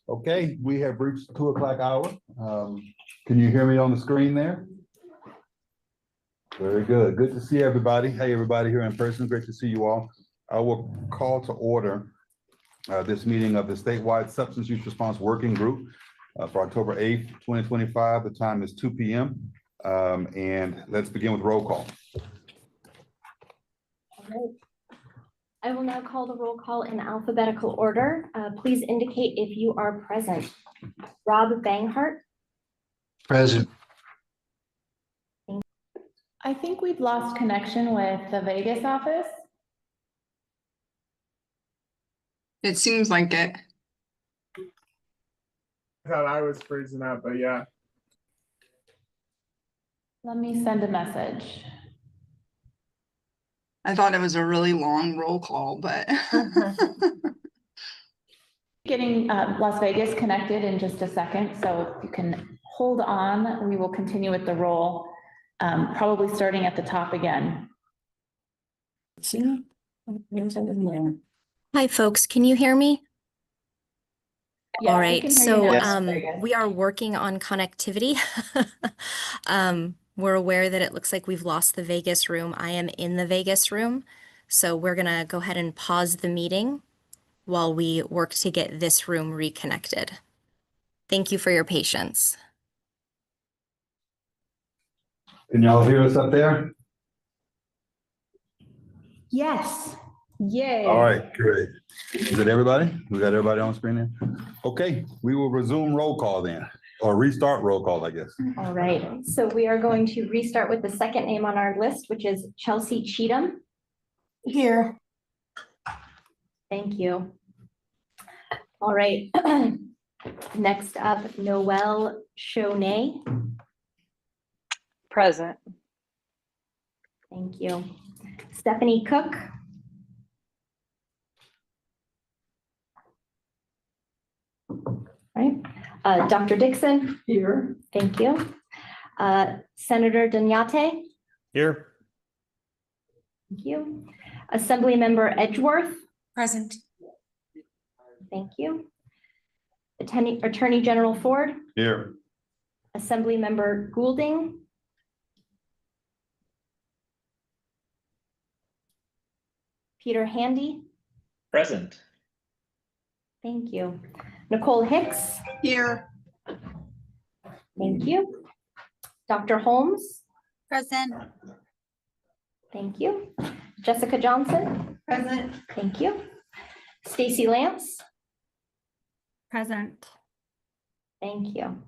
Okay, we have reached the 2 o'clock hour. Can you hear me on the screen there? Very good. Good to see everybody. Hey, everybody here in person. Great to see you all. I will call to order this meeting of the statewide substance use response working group for October 8th, 2025. The time is 2 p.m. And let's begin with roll call. All right. I will now call the roll call in alphabetical order. Please indicate if you are present. Rob Banghart. Present. I think we've lost connection with the Vegas office. It seems like it. I thought I was freezing up, but yeah. Let me send a message. I thought it was a really long roll call, but Getting Las Vegas connected in just a second, so if you can hold on, we will continue with the roll, probably starting at the top again. Hi, folks. Can you hear me? Yes, All we right. can hear you So now, Las Vegas. we are working on connectivity. We're aware that it looks like we've lost the Vegas room. I am in the Vegas room. So we're going to go ahead and pause the meeting while we work to get this room reconnected. Thank you for your patience. Can y'all hear us up there? Yes. Yay. All right, great. Is it everybody? We got everybody on screen there? Okay, we will resume roll call then, or restart roll call, I guess. All right. So we are going to restart with the second name on our list, which is Chelsea Cheatham. here. Thank you. All right. Next up, Noelle Chaunet. Present. Thank you. Stephanie Cook. Right. Dr. Dixon. Here. Thank you. Senator Dunyate. Here. Thank you. Assembly Member Edgeworth. Present. Thank you. Attorney General Ford. Here. Assembly Member Goulding. Peter Handy. Present. Thank you. Nicole Hicks. Here. Thank you. Dr. Holmes. Present. Thank you. Jessica Johnson. Present. Thank you. Stacy Lance. Present. Thank you.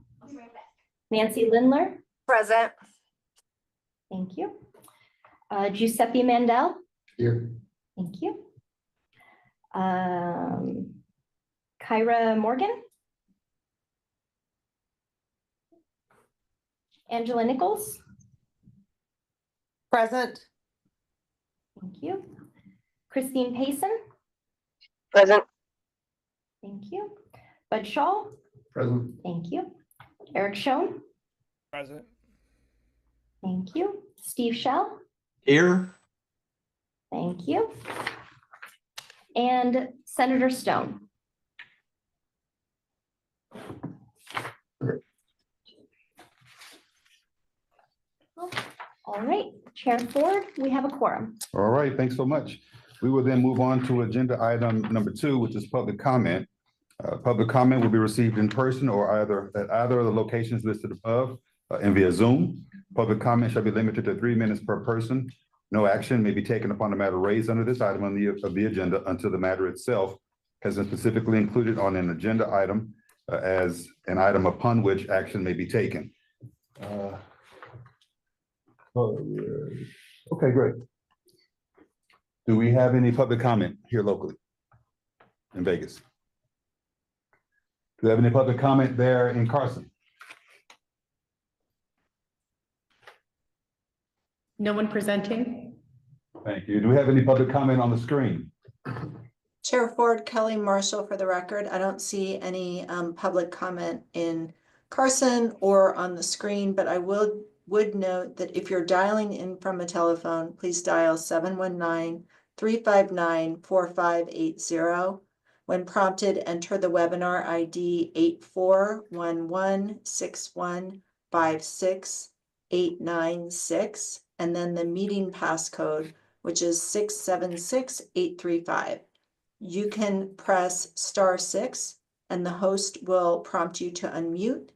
Nancy Lindler. Present. Thank you. Giuseppe Mandel. Here. Thank you. Kyra Morgan. Angela Nichols. Present. Thank you. Christine Payson. Present. Thank you. Bud Shaw. Present. Thank you. Eric Schoen. Present. Thank you. Steve Shell. Here. Thank you. And Senator Stone. All right, Chair Ford, we have a quorum. All right, thanks so much. We will then move on to agenda item number 2, which is public comment. Public comment will be received in person or at either of the locations listed above and via Zoom. Public comment shall be limited to 3 minutes per person. No action may be taken upon the matter raised under this item on the agenda until the matter itself has been specifically included on an agenda item as an item upon which action may be taken. Okay, great. Do we have any public comment here locally in Vegas? Do we have any public comment there in Carson? No one presenting? Thank you. Do we have any public comment on the screen? Chair Ford, Kelly Marshall for the record. I don't see any public comment in Carson or on the screen, but I would note that if you're dialing in from a telephone, please dial 719-359-4580. When prompted, enter the webinar ID 8411615686 and then the meeting passcode, which is 676835. You can press *6 and the host will prompt you to unmute.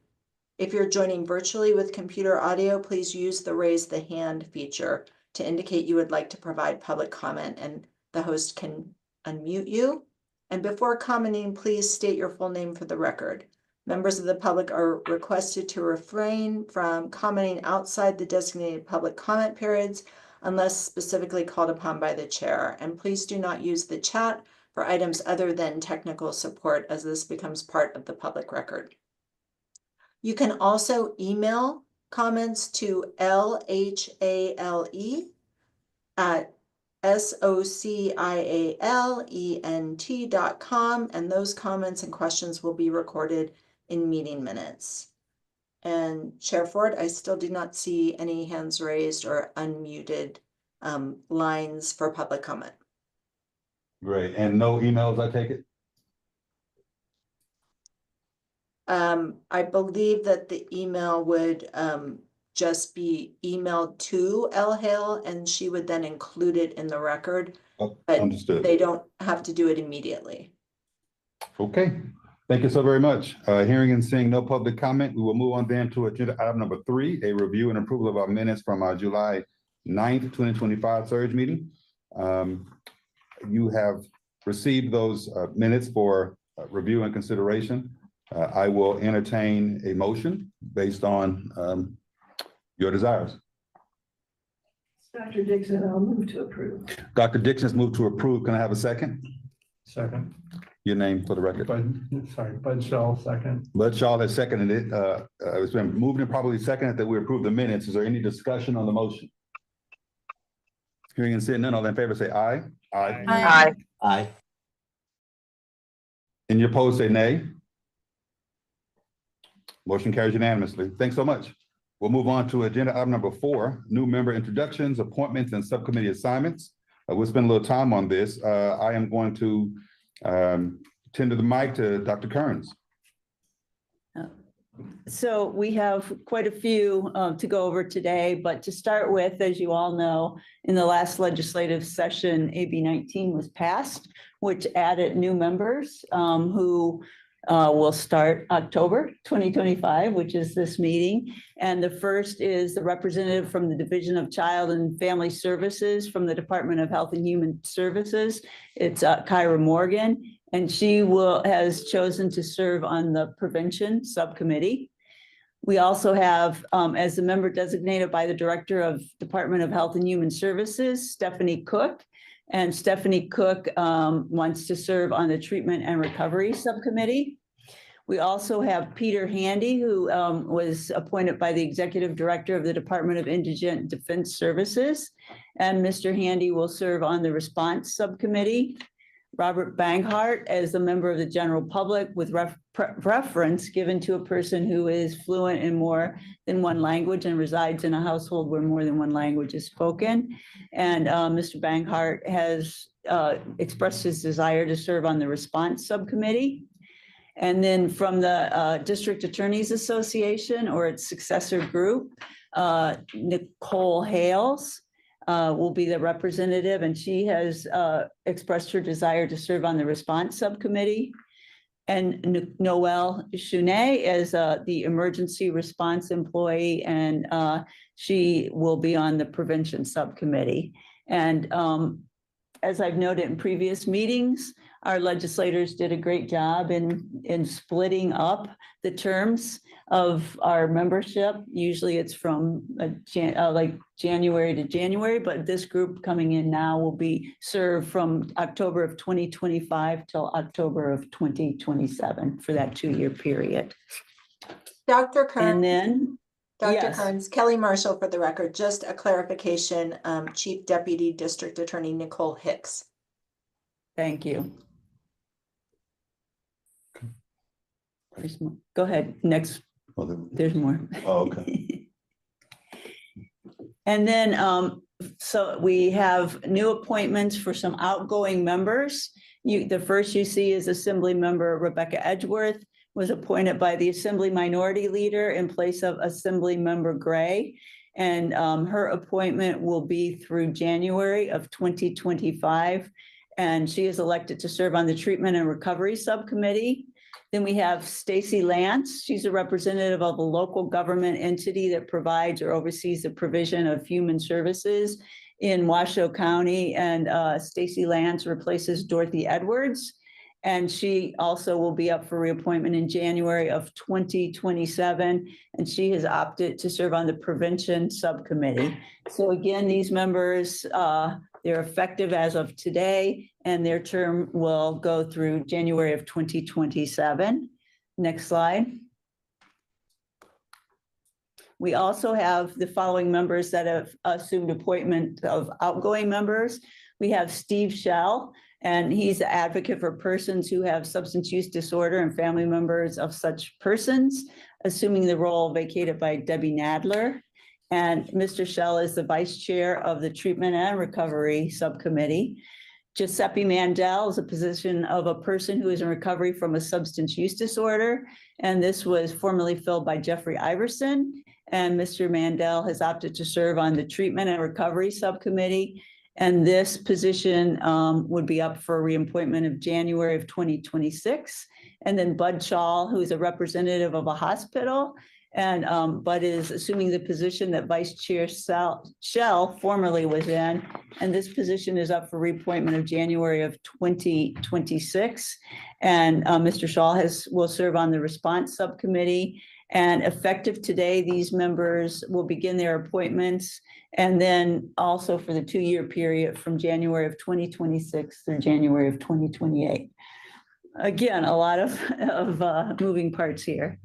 If you're joining virtually with computer audio, please use the raise the hand feature to indicate you would like to provide public comment and the host can unmute you. And before commenting, please state your full name for the record. Members of the public are requested to refrain from commenting outside the designated public comment periods unless specifically called upon by the chair. And please do not use the chat for items other than technical support, as this becomes part of the public record. You can also email comments to LHALE@socialent.com, and those comments and questions will be recorded in meeting minutes. And Chair Ford, I still do not see any hands raised or unmuted lines for public comment. Great. And no emails, I take it? I believe that the email would just be emailed to El Hale and she would then include it in the record, Oh, but understood. they don't have to do it immediately. Okay, thank you so very much. Hearing and seeing no public comment, we will move on then to agenda item number 3, a review and approval of our minutes from our July 9th, 2025 SURG meeting. You have received those minutes for review and consideration. I will entertain a motion based on your desires. Dr. Dixon, I'll move to approve. Dr. Dixon has moved to approve. Can I have a second? Second. Your name for the record. Bud Shaw, second. Bud Shaw has seconded it. It's been moved and probably seconded that we approve the minutes. Is there any discussion on the motion? Hearing and seeing none, all in favor say aye. Aye. Aye. And your opposed say nay. Motion carries unanimously. Thanks so much. We'll move on to agenda item number 4, new member introductions, appointments, and subcommittee assignments. We'll spend a little time on this. I am going to tender the mic to Dr. Kearns. So we have quite a few to go over today, but to start with, as you all know, in the last legislative session, AB 19 was passed, which added new members who will start October 2025, which is this meeting. And the first is the representative from the Division of Child and Family Services from the Department of Health and Human Services. It's Kyra Morgan, and she has chosen to serve on the Prevention Subcommittee. We also have, as a member designated by the Director of Department of Health and Human Services, Stephanie Cook. And Stephanie Cook wants to serve on the Treatment and Recovery Subcommittee. We also have Peter Handy, who was appointed by the Executive Director of the Department of Indigent Defense Services. And Mr. Handy will serve on the Response Subcommittee. Robert Banghart as a member of the general public with preference given to a person who is fluent in more than one language and resides in a household where more than one language is spoken. And Mr. Banghart has expressed his desire to serve on the Response Subcommittee. And then from the District Attorneys Association or its successor group, Nicole Hales will be the representative, and she has expressed her desire to serve on the Response Subcommittee. And Noelle Chounet as the Emergency Response Employee, and she will be on the Prevention Subcommittee. And as I've noted in previous meetings, our legislators did a great job in splitting up the terms of our membership. Usually it's from like January to January, but this group coming in now will be served from October of 2025 till October of 2027 for that 2-year period. Dr. Kearns. And then, Dr. yes. Kearns, Kelly Marshall for the record, just a clarification, Chief Deputy District Attorney Nicole Hicks. Thank you. Go ahead, next, there's more. Oh, okay. And then, so we have new appointments for some outgoing members. The first you see is Assembly Member Rebecca Edgeworth was appointed by the Assembly Minority Leader in place of Assembly Member Gray. And her appointment will be through January of 2025. And she is elected to serve on the Treatment and Recovery Subcommittee. Then we have Stacy Lance. She's a representative of a local government entity that provides or oversees the provision of human services in Washoe County. And Stacy Lance replaces Dorothy Edwards. And she also will be up for reappointment in January of 2027. And she has opted to serve on the Prevention Subcommittee. So again, these members, they're effective as of today, and their term will go through January of 2027. Next slide. We also have the following members that have assumed appointment of outgoing members. We have Steve Shell, and he's an advocate for persons who have substance use disorder and family members of such persons, assuming the role vacated by Debbie Nadler. And Mr. Shell is the vice chair of the Treatment and Recovery Subcommittee. Giuseppe Mandel is a position of a person who is in recovery from a substance use disorder. And this was formerly filled by Jeffrey Iverson. And Mr. Mandel has opted to serve on the Treatment and Recovery Subcommittee. And this position would be up for reappointment of January of 2026. And then Bud Shaw, who is a representative of a hospital, and Bud is assuming the position that Vice Chair Shell formerly was in. And this position is up for reappointment of January of 2026. And Mr. Shaw will serve on the Response Subcommittee. And effective today, these members will begin their appointments. And then also for the 2-year period from January of 2026 through January of 2028. Again, a lot of moving parts here.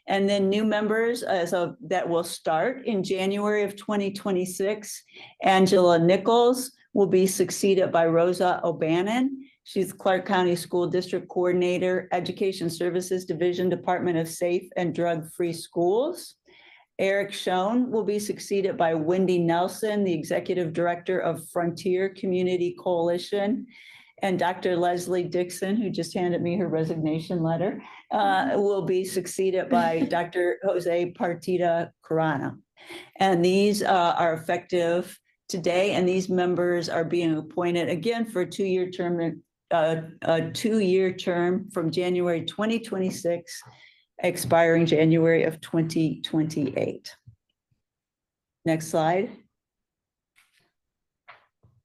And then new members that will start in January of 2026. Angela Nichols will be succeeded by Rosa O'Bannon. She's Clark County School District Coordinator, Education Services Division, Department of Safe and Drug-Free Schools. Eric Schoen will be succeeded by Wendy Nelson, the Executive Director of Frontier Community Coalition. And Dr. Leslie Dixon, who just handed me her resignation letter, will be succeeded by Dr. Jose Partida Carano. And these are effective today, and these members are being appointed again for a 2-year term, a 2-year term from January 2026, expiring January of 2028. Next slide.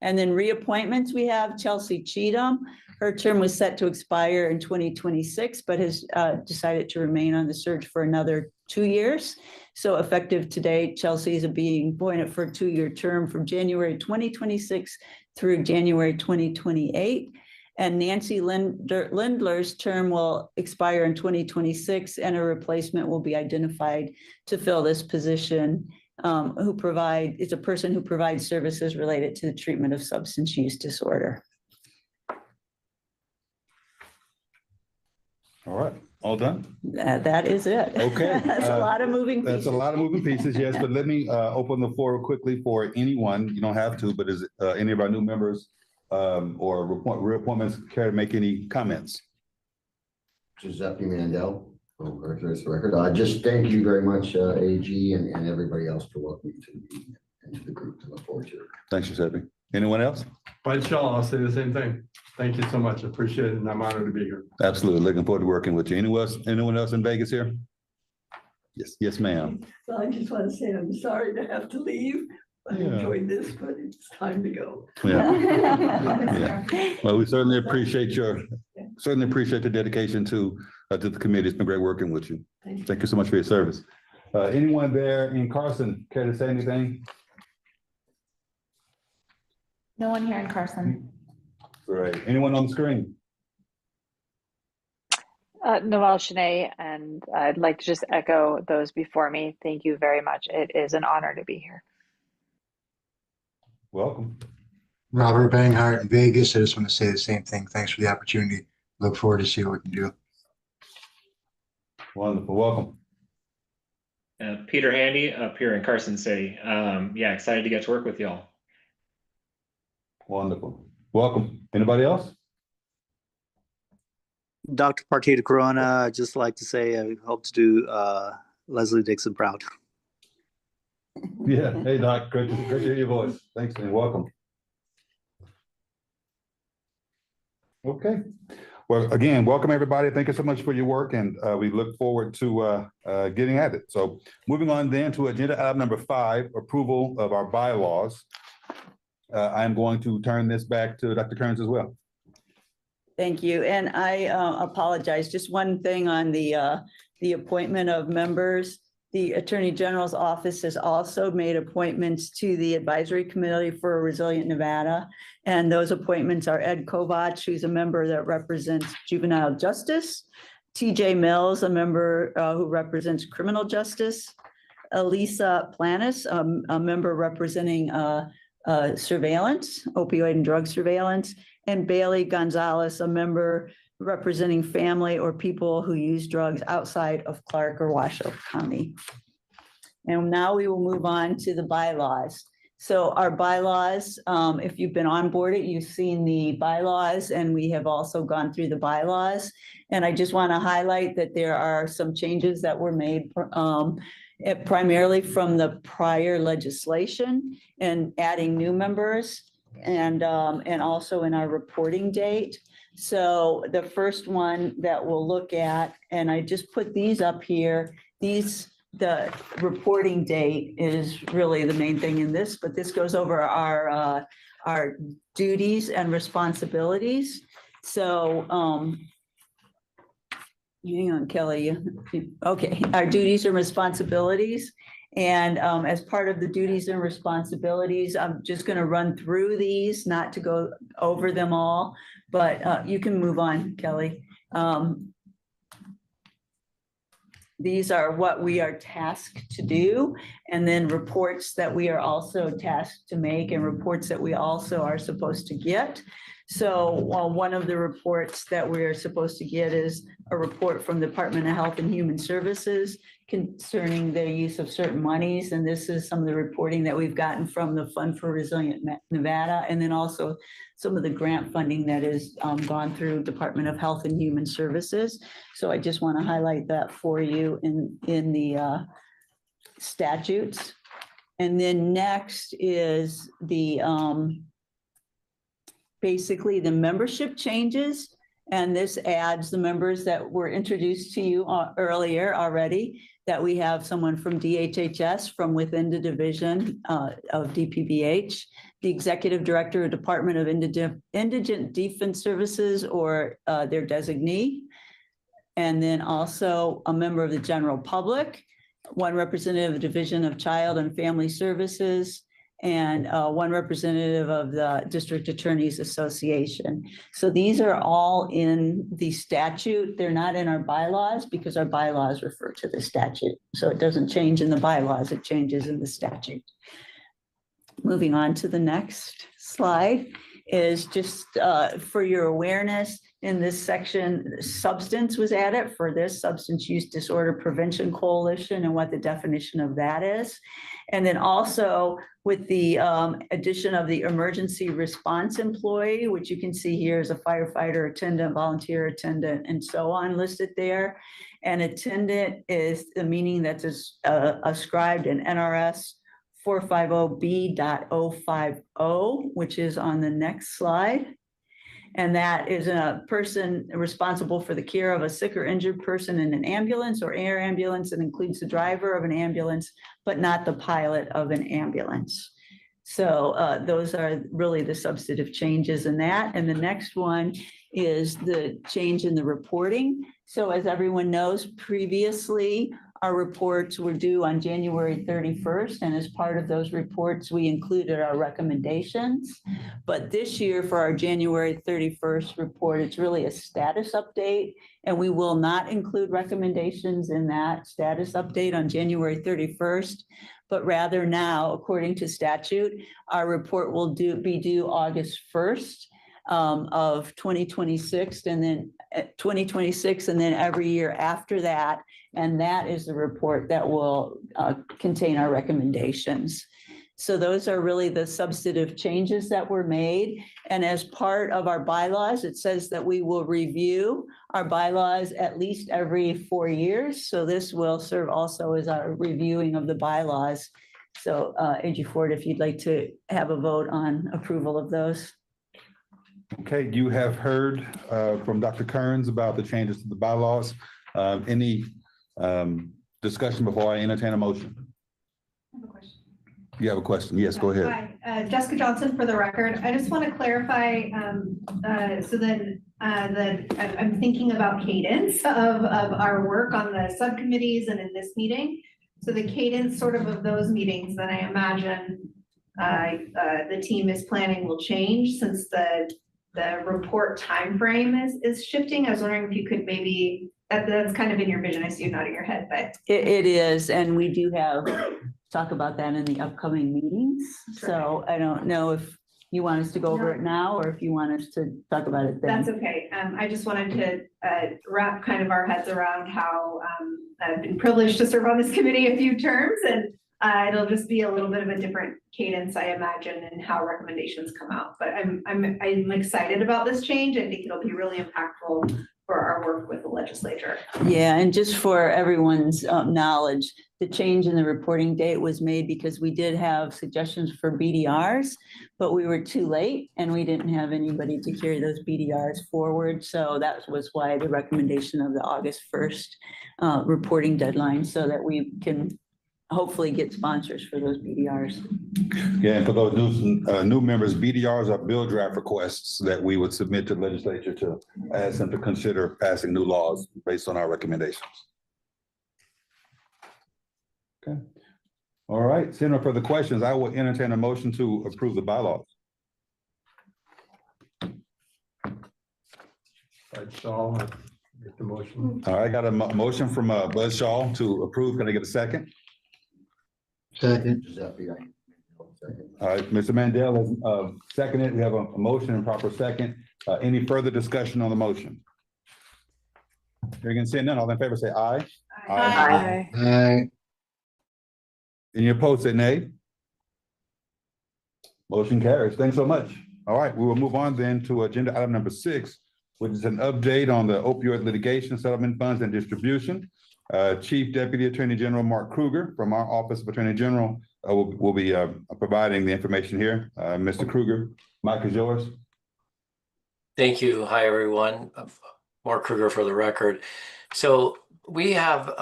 And then reappointments, we have Chelsea Cheatham. Her term was set to expire in 2026, but has decided to remain on the SURG for another 2 years. So effective today, Chelsea is being appointed for a 2-year term from January 2026 through January 2028. And Nancy Lindler's term will expire in 2026, and a replacement will be identified to fill this position. Is a person who provides services related to the treatment of substance use disorder. All right, all done? That is it. Okay. That's a lot of moving pieces. That's a lot of moving pieces, yes, but let me open the floor quickly for anyone. You don't have to, but is any of our new members or reappointments care to make any comments? Giuseppe Mandel, for the record. Just thank you very much, AG and everybody else for welcoming me to the meeting and to the group. To look forward to it. Thanks, Giuseppe. Anyone else? Bud Shaw, I'll say the same thing. Thank you so much. Appreciate it, and I'm honored to be here. Absolutely. Looking forward to working with you. Anyone else in Vegas here? Yes, ma'am. So I just want to say I'm sorry to have to leave. I enjoyed this, but it's time to go. Yeah. Yeah. Well, we certainly appreciate the dedication to the committee. It's been great working with you. Thank you so much for your service. Anyone there in Carson care to say anything? No one here in Carson. Great. Anyone on the screen? Noelle Shanae, and I'd like to just echo those before me. Thank you very much. It is an honor to be here. Welcome. Robert Banghart in Vegas. I just want to say the same thing. Thanks for the opportunity. Look forward to see what we can do. Wonderful. Welcome. Peter Handy up here in Carson City. Yeah, excited to get to work with y'all. Wonderful. Welcome. Anybody else? Dr. Partita Corona, I'd just like to say I hope to do Leslie Dixon proud. Yeah, hey, Doc, great to hear your voice. Thanks and welcome. Okay, well, again, welcome everybody. Thank you so much for your work, and we look forward to getting at it. So moving on then to agenda item number 5, approval of our bylaws. I'm going to turn this back to Dr. Kearns as well. Thank you. And I apologize. Just one thing on the appointment of members. The Attorney General's office has also made appointments to the Advisory Committee for a Resilient Nevada. And those appointments are Ed Kovach, who's a member that represents juvenile justice, TJ Mills, a member who represents criminal justice, Elisa Planis, a member representing surveillance, opioid and drug surveillance, and Bailey Gonzalez, a member representing family or people who use drugs outside of Clark or Washoe County. And now we will move on to the bylaws. So our bylaws, if you've been on board it, you've seen the bylaws, and we have also gone through the bylaws. And I just want to highlight that there are some changes that were made primarily from the prior legislation and adding new members and also in our reporting date. So the first one that we'll look at, and I just put these up here, the reporting date is really the main thing in this, but this goes over our duties and responsibilities. So, hang on, Kelly. Okay, our duties and responsibilities. And as part of the duties and responsibilities, I'm just going to run through these, not to go over them all, but you can move on, Kelly. These are what we are tasked to do, and then reports that we are also tasked to make, and reports that we also are supposed to get. So one of the reports that we're supposed to get is a report from the Department of Health and Human Services concerning the use of certain monies. And this is some of the reporting that we've gotten from the Fund for Resilient Nevada, and then also some of the grant funding that is gone through Department of Health and Human Services. So I just want to highlight that for you in the statutes. And then next is the basically the membership changes. And this adds the members that were introduced to you earlier already, that we have someone from DHHS from within the division of DPBH, the Executive Director of Department of Indigent Defense Services or their designee, and then also a member of the general public, one representative of the Division of Child and Family Services, and one representative of the District Attorneys Association. So these are all in the statute. They're not in our bylaws because our bylaws refer to the statute. So it doesn't change in the bylaws, it changes in the statute. Moving on to the next slide is just for your awareness. In this section, substance was added for this Substance Use Disorder Prevention Coalition and what the definition of that is. And then also with the addition of the emergency response employee, which you can see here is a firefighter attendant, volunteer attendant, and so on listed there. And attendant is the meaning that's ascribed in NRS 450B.050, which is on the next slide. And that is a person responsible for the care of a sick or injured person in an ambulance or air ambulance, and includes the driver of an ambulance, but not the pilot of an ambulance. So those are really the substantive changes in that. And the next one is the change in the reporting. So as everyone knows, previously, our reports were due on January 31st, and as part of those reports, we included our recommendations. But this year, for our January 31st report, it's really a status update, and we will not include recommendations in that status update on January 31st, but rather now, according to statute, our report will be due August 1st of 2026, and then 2026, and then every year after that. And that is the report that will contain our recommendations. So those are really the substantive changes that were made. And as part of our bylaws, it says that we will review our bylaws at least every 4 years. So this will serve also as our reviewing of the bylaws. So AG Ford, if you'd like to have a vote on approval of those. Okay, you have heard from Dr. Kearns about the changes to the bylaws. Any discussion before I entertain a motion? You have a question? Yes, go ahead. Hi, Jessica Johnson for the record. I just want to clarify, so that I'm thinking about cadence of our work on the subcommittees and in this meeting. So the cadence sort of those meetings that I imagine the team is planning will change since the report timeframe is shifting. I was wondering if you could maybe, that's kind of in your vision. I see you nodding your head, but. It is, and we do have talk about that in the upcoming meetings. So I don't know if you want us to go over it now or if you want us to talk about it then. That's okay. I just wanted to wrap kind of our heads around how I've been privileged to serve on this committee a few terms, and it'll just be a little bit of a different cadence, I imagine, in how recommendations come out. But I'm excited about this change. I think it'll be really impactful for our work with the legislature. Yeah, and just for everyone's knowledge, the change in the reporting date was made because we did have suggestions for BDRs, but we were too late and we didn't have anybody to carry those BDRs forward. So that was why the recommendation of the August 1st reporting deadline, so that we can hopefully get sponsors for those BDRs. Yeah, and for those new members, BDRs are bill draft requests that we would submit to the legislature to ask them to consider passing new laws based on our recommendations. Okay. All right, seeing no further questions, I will entertain a motion to approve the bylaws. Right, Shaw, make the motion. All right, got a motion from Buzz Shaw to approve. Can I get a second? Second. Giuseppe, second. All right, Mr. Mandel has seconded. We have a motion and proper second. Any further discussion on the motion? Hearing and seeing none, all in favor say aye. Aye. Any opposed say nay. Motion carries. Thanks so much. All right, we will move on then to agenda item number 6, which is an update on the opioid litigation settlement funds and distribution. Chief Deputy Attorney General Mark Kruger from our Office of Attorney General will be providing the information here. Mr. Kruger, mic is yours. Thank you. Hi, everyone. Mark Kruger for the record. So we have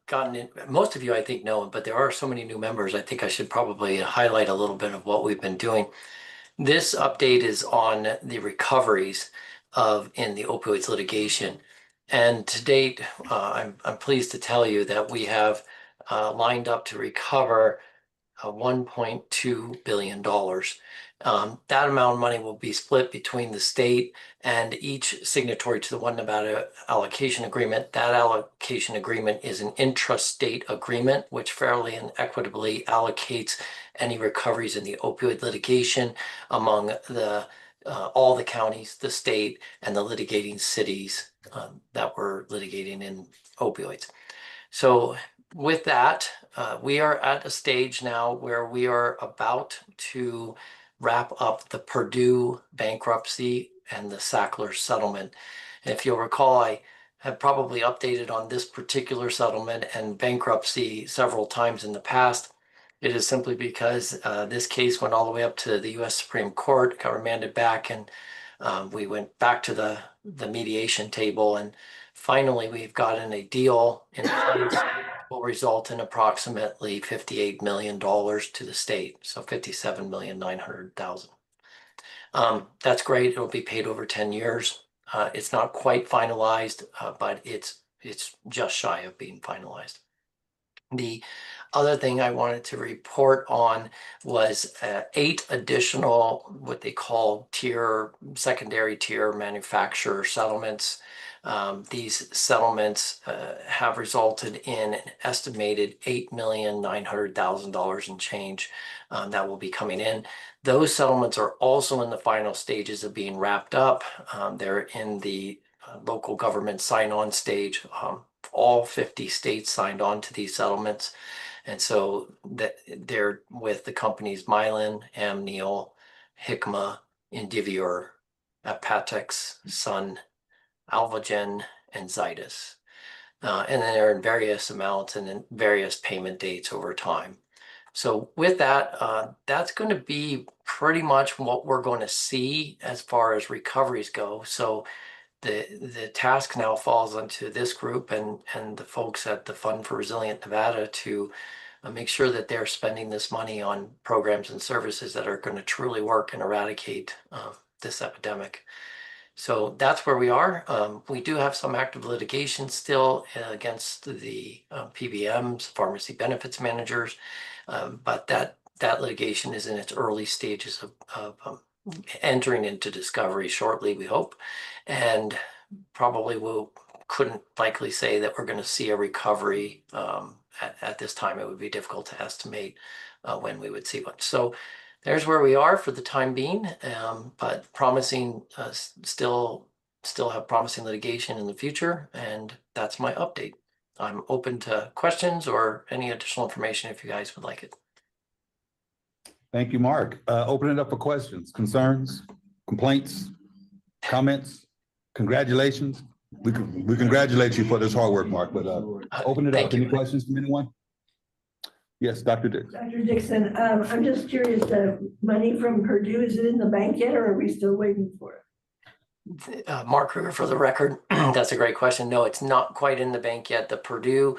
gotten in, most of you I think know, but there are so many new members. I think I should probably highlight a little bit of what we've been doing. This update is on the recoveries in the opioids litigation. And to date, I'm pleased to tell you that we have lined up to recover $1.2 billion. That amount of money will be split between the state and each signatory to the One Nevada allocation agreement. That allocation agreement is an intrastate agreement, which fairly and equitably allocates any recoveries in the opioid litigation among all the counties, the state, and the litigating cities that were litigating in opioids. So with that, we are at a stage now where we are about to wrap up the Purdue bankruptcy and the Sackler settlement. And if you'll recall, I have probably updated on this particular settlement and bankruptcy several times in the past. It is simply because this case went all the way up to the U.S. Supreme Court, got remanded back, and we went back to the mediation table. And finally, we've gotten a deal in place that will result in approximately $58 million to the state. So $57,900,000. That's great. It'll be paid over 10 years. It's not quite finalized, but it's just shy of being finalized. The other thing I wanted to report on was 8 additional what they call secondary tier manufacturer settlements. These settlements have resulted in an estimated $8,900,000 in change that will be coming in. Those settlements are also in the final stages of being wrapped up. They're in the local government sign-on stage. All 50 states signed on to these settlements. And so that they're with the companies Mylan, Amneal, Hikma, Indivior, Apatex, Sun, Alvogen, and Zydus. And then they're in various amounts and in various payment dates over time. So with that, that's going to be pretty much what we're going to see as far as recoveries go. So the task now falls onto this group and the folks at the Fund for Resilient Nevada to make sure that they're spending this money on programs and services that are going to truly work and eradicate this epidemic. So that's where we are. We do have some active litigation still against the PBMs, pharmacy benefits managers, but that litigation is in its early stages of entering into discovery shortly, we hope, and probably couldn't likely say that we're going to see a recovery at this time. It would be difficult to estimate when we would see one. So there's where we are for the time being, but promising, still have promising litigation in the future, and that's my update. I'm open to questions or any additional information if you guys would like it. Thank you, Mark. Open it up for questions, concerns, complaints, comments, congratulations. We congratulate you for this hard work, Mark, but open it up. Any questions from anyone? Yes, Dr. Dix. Dr. Dixon, I'm just curious, the money from Purdue, is it in the bank yet, or are we still waiting for it? Mark Kruger, for the record, that's a great question. No, it's not quite in the bank yet. The Purdue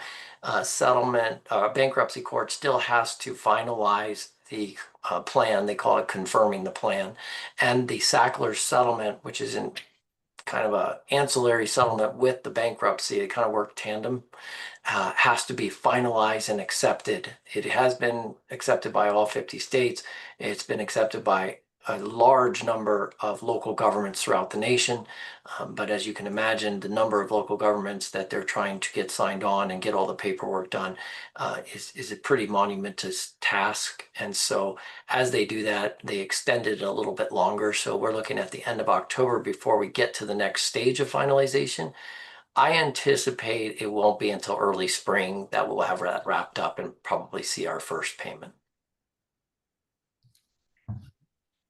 settlement bankruptcy court still has to finalize the plan. They call it confirming the plan. And the Sackler settlement, which is in kind of a ancillary settlement with the bankruptcy, they kind of work tandem, has to be finalized and accepted. It has been accepted by all 50 states. It's been accepted by a large number of local governments throughout the nation. But as you can imagine, the number of local governments that they're trying to get signed on and get all the paperwork done is a pretty monumentous task. And so as they do that, they extended it a little bit longer. So we're looking at the end of October before we get to the next stage of finalization. I anticipate it won't be until early spring that we'll have that wrapped up and probably see our first payment.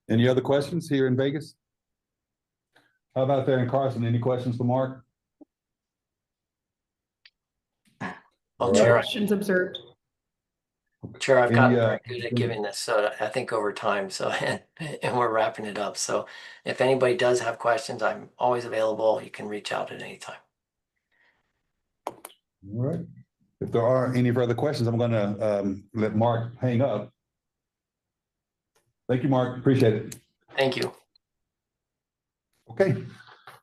Any other questions here in Vegas? How about there in Carson? Any questions for Mark? Well, Chair, Questions observed. Chair, I've gotten very good at giving this, I think over time. So, and we're wrapping it up. So if anybody does have questions, I'm always available. You can reach out at any time. All right. If there are any further questions, I'm going to let Mark hang up. Thank you, Mark. Appreciate it. Thank you. Okay.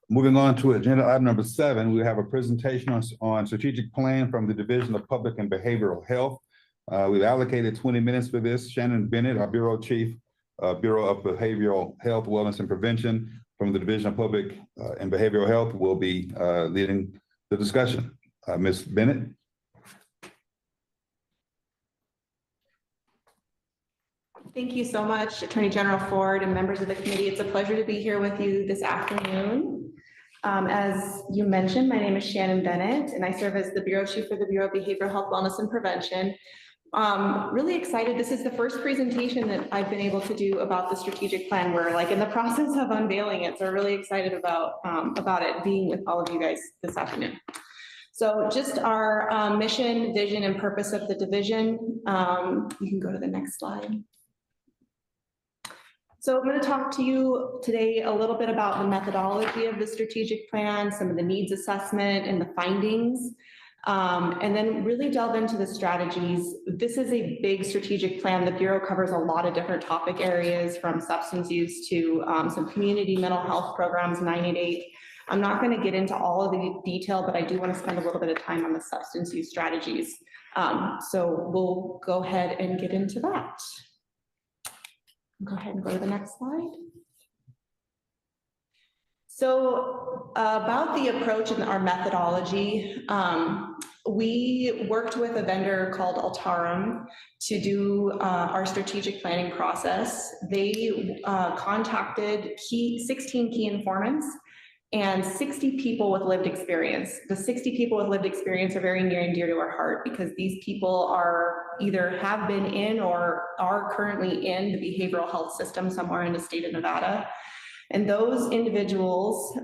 Moving on to agenda item number 7, we have a presentation on strategic plan from the Division of Public and Behavioral Health. We've allocated 20 minutes for this. Shannon Bennett, our Bureau Chief, Bureau of Behavioral Health, Wellness and Prevention from the Division of Public and Behavioral Health will be leading the discussion. Ms. Bennett. Thank you so much, Attorney General Ford and members of the committee. It's a pleasure to be here with you this afternoon. As you mentioned, my name is Shannon Bennett, and I serve as the Bureau Chief for the Bureau of Behavioral Health, Wellness, and Prevention. Really excited. This is the first presentation that I've been able to do about the strategic plan. We're like in the process of unveiling it, so really excited about it being with all of you guys this afternoon. So just our mission, vision, and purpose of the division. You can go to the next slide. So I'm going to talk to you today a little bit about the methodology of the strategic plan, some of the needs assessment and the findings, and then really delve into the strategies. This is a big strategic plan. The Bureau covers a lot of different topic areas, from substance use to some community mental health programs, 988. I'm not going to get into all of the detail, but I do want to spend a little bit of time on the substance use strategies. So we'll go ahead and get into that. Go ahead and go to the next slide. So about the approach and our methodology, we worked with a vendor called Altarum to do our strategic planning process. They contacted 16 key informants and 60 people with lived experience. The 60 people with lived experience are very near and dear to our heart because these people are either have been in or are currently in the behavioral health system somewhere in the state of Nevada. And those individuals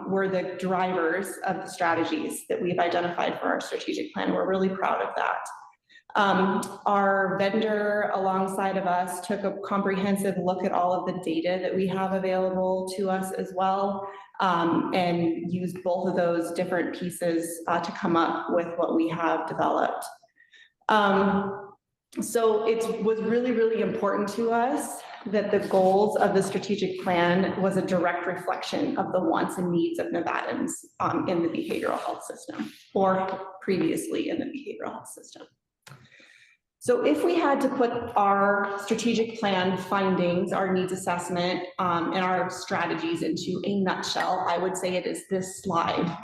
were the drivers of the strategies that we've identified for our strategic plan. We're really proud of that. Our vendor alongside of us took a comprehensive look at all of the data that we have available to us as well, and used both of those different pieces to come up with what we have developed. So it was really, really important to us that the goals of the strategic plan was a direct reflection of the wants and needs of Nevadans in the behavioral health system, or previously in the behavioral health system. So if we had to put our strategic plan findings, our needs assessment, and our strategies into a nutshell, I would say it is this slide.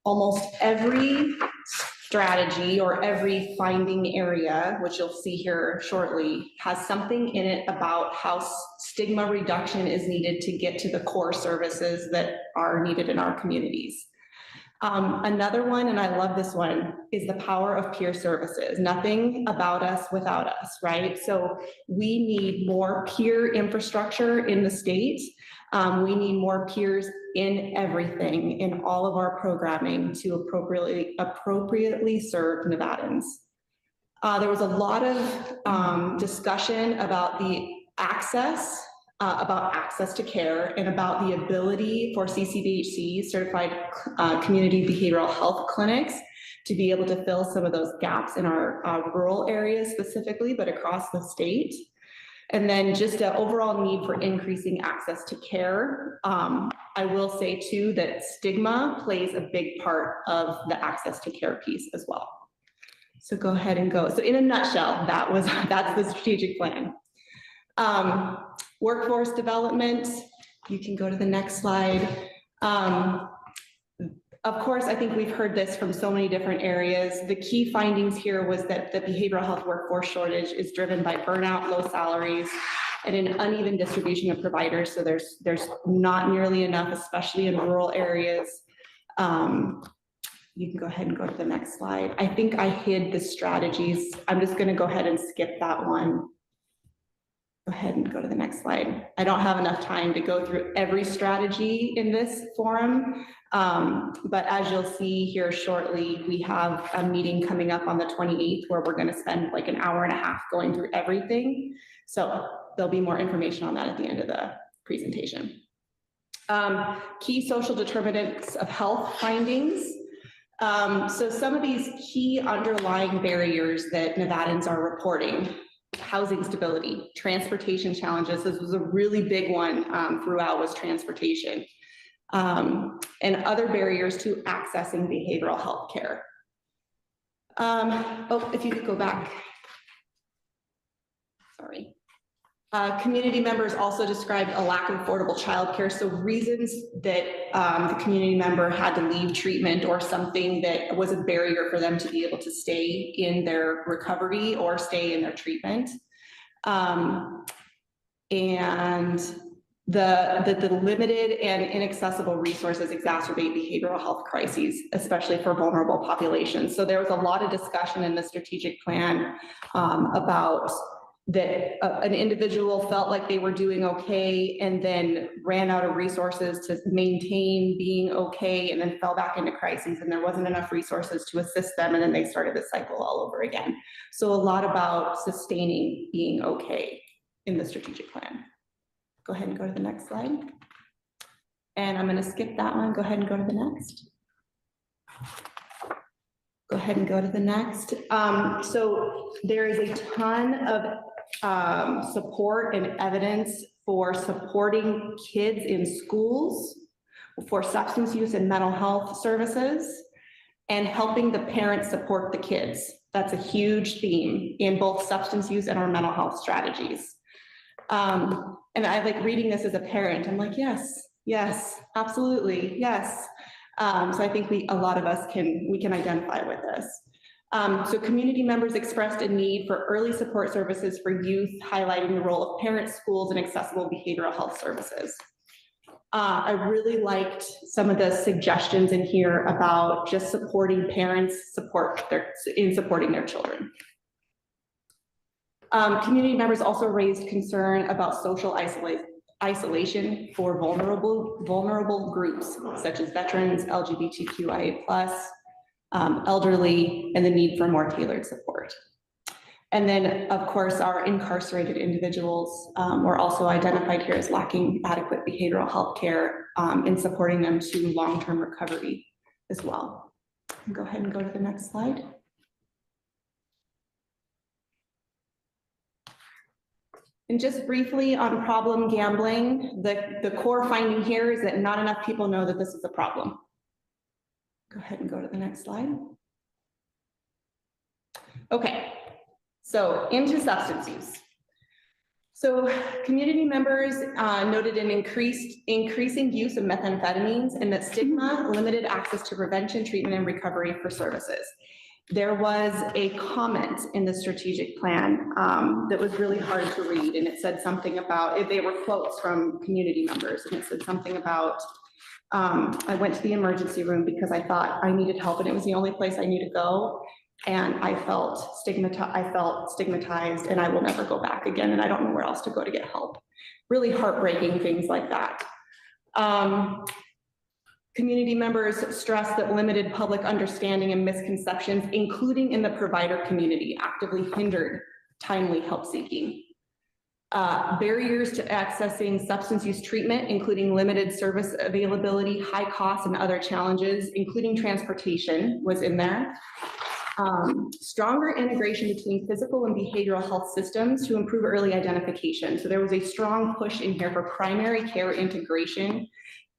Almost every strategy or every finding area, which you'll see here shortly, has something in it about how stigma reduction is needed to get to the core services that are needed in our communities. Another one, and I love this one, is the power of peer services. Nothing about us without us, right? So we need more peer infrastructure in the state. We need more peers in everything, in all of our programming to appropriately serve Nevadans. There was a lot of discussion about the access to care and about the ability for CCBHC, certified community behavioral health clinics, to be able to fill some of those gaps in our rural areas specifically, but across the state. And then just an overall need for increasing access to care. I will say too that stigma plays a big part of the access to care piece as well. So go ahead and go. So in a nutshell, that's the strategic plan. Workforce development, you can go to the next slide. Of course, I think we've heard this from so many different areas. The key findings here was that the behavioral health workforce shortage is driven by burnout, low salaries, and an uneven distribution of providers. So there's not nearly enough, especially in rural areas. You can go ahead and go to the next slide. I think I hid the strategies. I'm just going to go ahead and skip that one. Go ahead and go to the next slide. I don't have enough time to go through every strategy in this forum, but as you'll see here shortly, we have a meeting coming up on the 28th where we're going to spend like an hour and a half going through everything. So there'll be more information on that at the end of the presentation. Key social determinants of health findings. So some of these key underlying barriers that Nevadans are reporting: housing stability, transportation challenges. This was a really big one throughout, was transportation, and other barriers to accessing behavioral health care. Oh, if you could go back. Sorry. Community members also described a lack of affordable childcare. So reasons that the community member had to leave treatment or something that was a barrier for them to be able to stay in their recovery or stay in their treatment. And the limited and inaccessible resources exacerbate behavioral health crises, especially for vulnerable populations. So there was a lot of discussion in the strategic plan about that an individual felt like they were doing okay and then ran out of resources to maintain being okay and then fell back into crises, and there wasn't enough resources to assist them, and then they started the cycle all over again. So a lot about sustaining being okay in the strategic plan. Go ahead and go to the next slide. And I'm going to skip that one. Go ahead and go to the next. Go ahead and go to the next. So there is a ton of support and evidence for supporting kids in schools, for substance use and mental health services, and helping the parents support the kids. That's a huge theme in both substance use and our mental health strategies. And I like reading this as a parent. I'm like, yes, yes, absolutely, yes. So I think a lot of us can identify with this. So community members expressed a need for early support services for youth, highlighting the role of parents, schools, and accessible behavioral health services. I really liked some of the suggestions in here about just supporting parents in supporting their children. Community members also raised concern about social isolation for vulnerable groups such as veterans, LGBTQIA+, elderly, and the need for more tailored support. And then, of course, our incarcerated individuals were also identified here as lacking adequate behavioral health care in supporting them to long-term recovery as well. Go ahead and go to the next slide. And just briefly on problem gambling, the core finding here is that not enough people know that this is a problem. Go ahead and go to the next slide. Okay, so into substance use. So community members noted an increasing use of methamphetamines and that stigma limited access to prevention, treatment, and recovery for services. There was a comment in the strategic plan that was really hard to read, and it said something about, they were quotes from community members, and it said something about, I went to the emergency room because I thought I needed help and it was the only place I knew to go. And I felt stigmatized and I will never go back again. And I don't know where else to go to get help. Really heartbreaking things like that. Community members stressed that limited public understanding and misconceptions, including in the provider community, actively hindered timely help seeking. Barriers to accessing substance use treatment, including limited service availability, high costs, and other challenges, including transportation, was in there. Stronger integration between physical and behavioral health systems to improve early identification. So there was a strong push in here for primary care integration,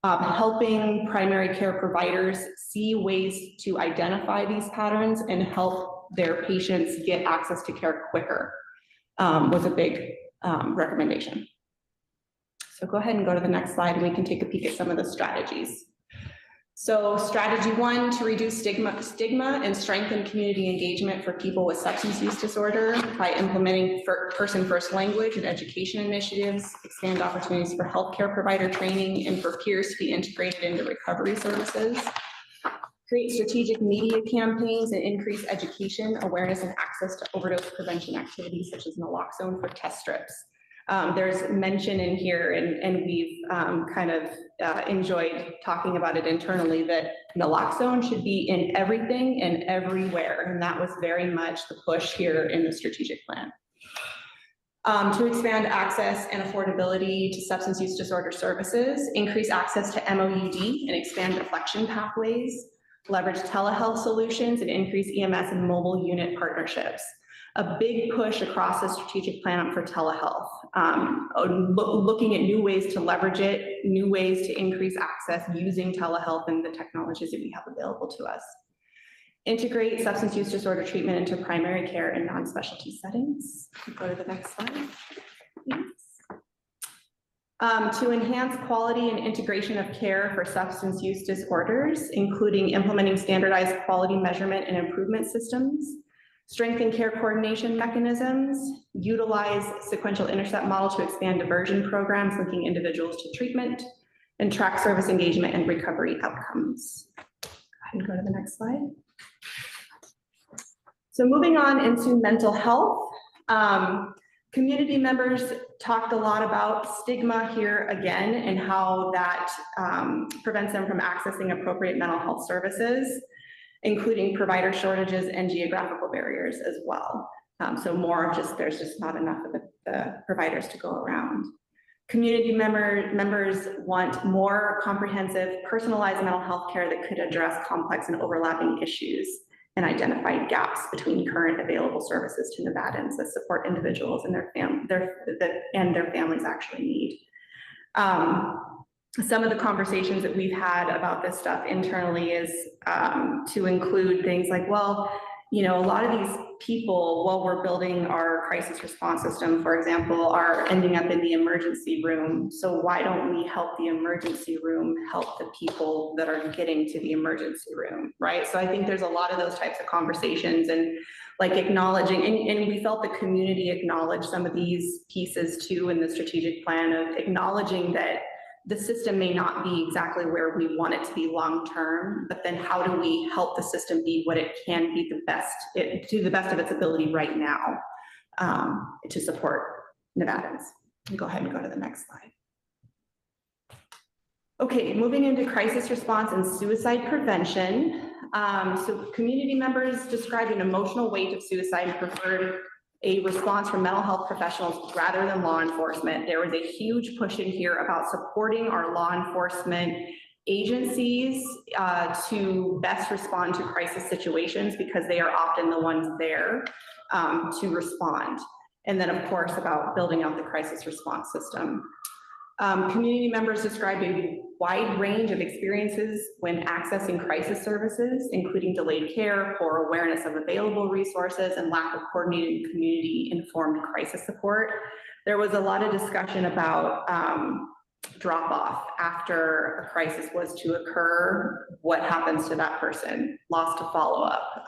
helping primary care providers see ways to identify these patterns and help their patients get access to care quicker, was a big recommendation. So go ahead and go to the next slide and we can take a peek at some of the strategies. So strategy 1, to reduce stigma and strengthen community engagement for people with substance use disorder by implementing person-first language and education initiatives, expand opportunities for healthcare provider training and for peers to be integrated into recovery services. Create strategic media campaigns and increase education, awareness, and access to overdose prevention activities such as naloxone for test strips. There's mention in here, and we've kind of enjoyed talking about it internally, that naloxone should be in everything and everywhere, and that was very much the push here in the strategic plan. To expand access and affordability to substance use disorder services, increase access to MOUD and expand reflection pathways, leverage telehealth solutions, and increase EMS and mobile unit partnerships. A big push across the strategic plan for telehealth, looking at new ways to leverage it, new ways to increase access using telehealth and the technologies that we have available to us. Integrate substance use disorder treatment into primary care and non-specialty settings. Go to the next slide, please. To enhance quality and integration of care for substance use disorders, including implementing standardized quality measurement and improvement systems, strengthen care coordination mechanisms, utilize sequential intercept model to expand diversion programs linking individuals to treatment, and track service engagement and recovery outcomes. Go ahead and go to the next slide. So moving on into mental health. Community members talked a lot about stigma here again and how that prevents them from accessing appropriate mental health services, including provider shortages and geographical barriers as well. So more of just, there's just not enough of the providers to go around. Community members want more comprehensive, personalized mental health care that could address complex and overlapping issues and identify gaps between current available services to Nevadans that support individuals and their families actually need. Some of the conversations that we've had about this stuff internally is to include things like, well, you know, a lot of these people, while we're building our crisis response system, for example, are ending up in the emergency room. So why don't we help the emergency room help the people that are getting to the emergency room, right? So I think there's a lot of those types of conversations and like acknowledging, and we felt the community acknowledge some of these pieces too in the strategic plan of acknowledging that the system may not be exactly where we want it to be long-term, but then how do we help the system be what it can be to the best of its ability right now to support Nevadans? Go ahead and go to the next slide. Okay, moving into crisis response and suicide prevention. So community members described an emotional weight of suicide and preferred a response from mental health professionals rather than law enforcement. There was a huge push in here about supporting our law enforcement agencies to best respond to crisis situations because they are often the ones there to respond. And then of course about building out the crisis response system. Community members described a wide range of experiences when accessing crisis services, including delayed care, poor awareness of available resources, and lack of coordinated community-informed crisis support. There was a lot of discussion about drop-off after a crisis was to occur. What happens to that person? Lost to follow-up.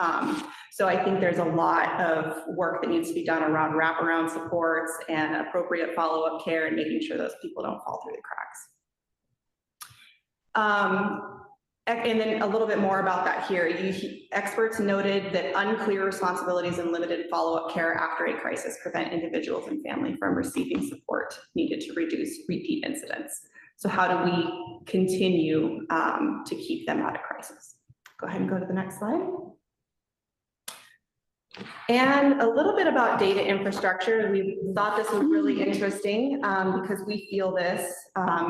So I think there's a lot of work that needs to be done around wraparound supports and appropriate follow-up care and making sure those people don't fall through the cracks. And then a little bit more about that here. Experts noted that unclear responsibilities and limited follow-up care after a crisis prevent individuals and family from receiving support needed to reduce repeat incidents. So how do we continue to keep them out of crisis? Go ahead and go to the next slide. And a little bit about data infrastructure. We thought this was really interesting because we feel this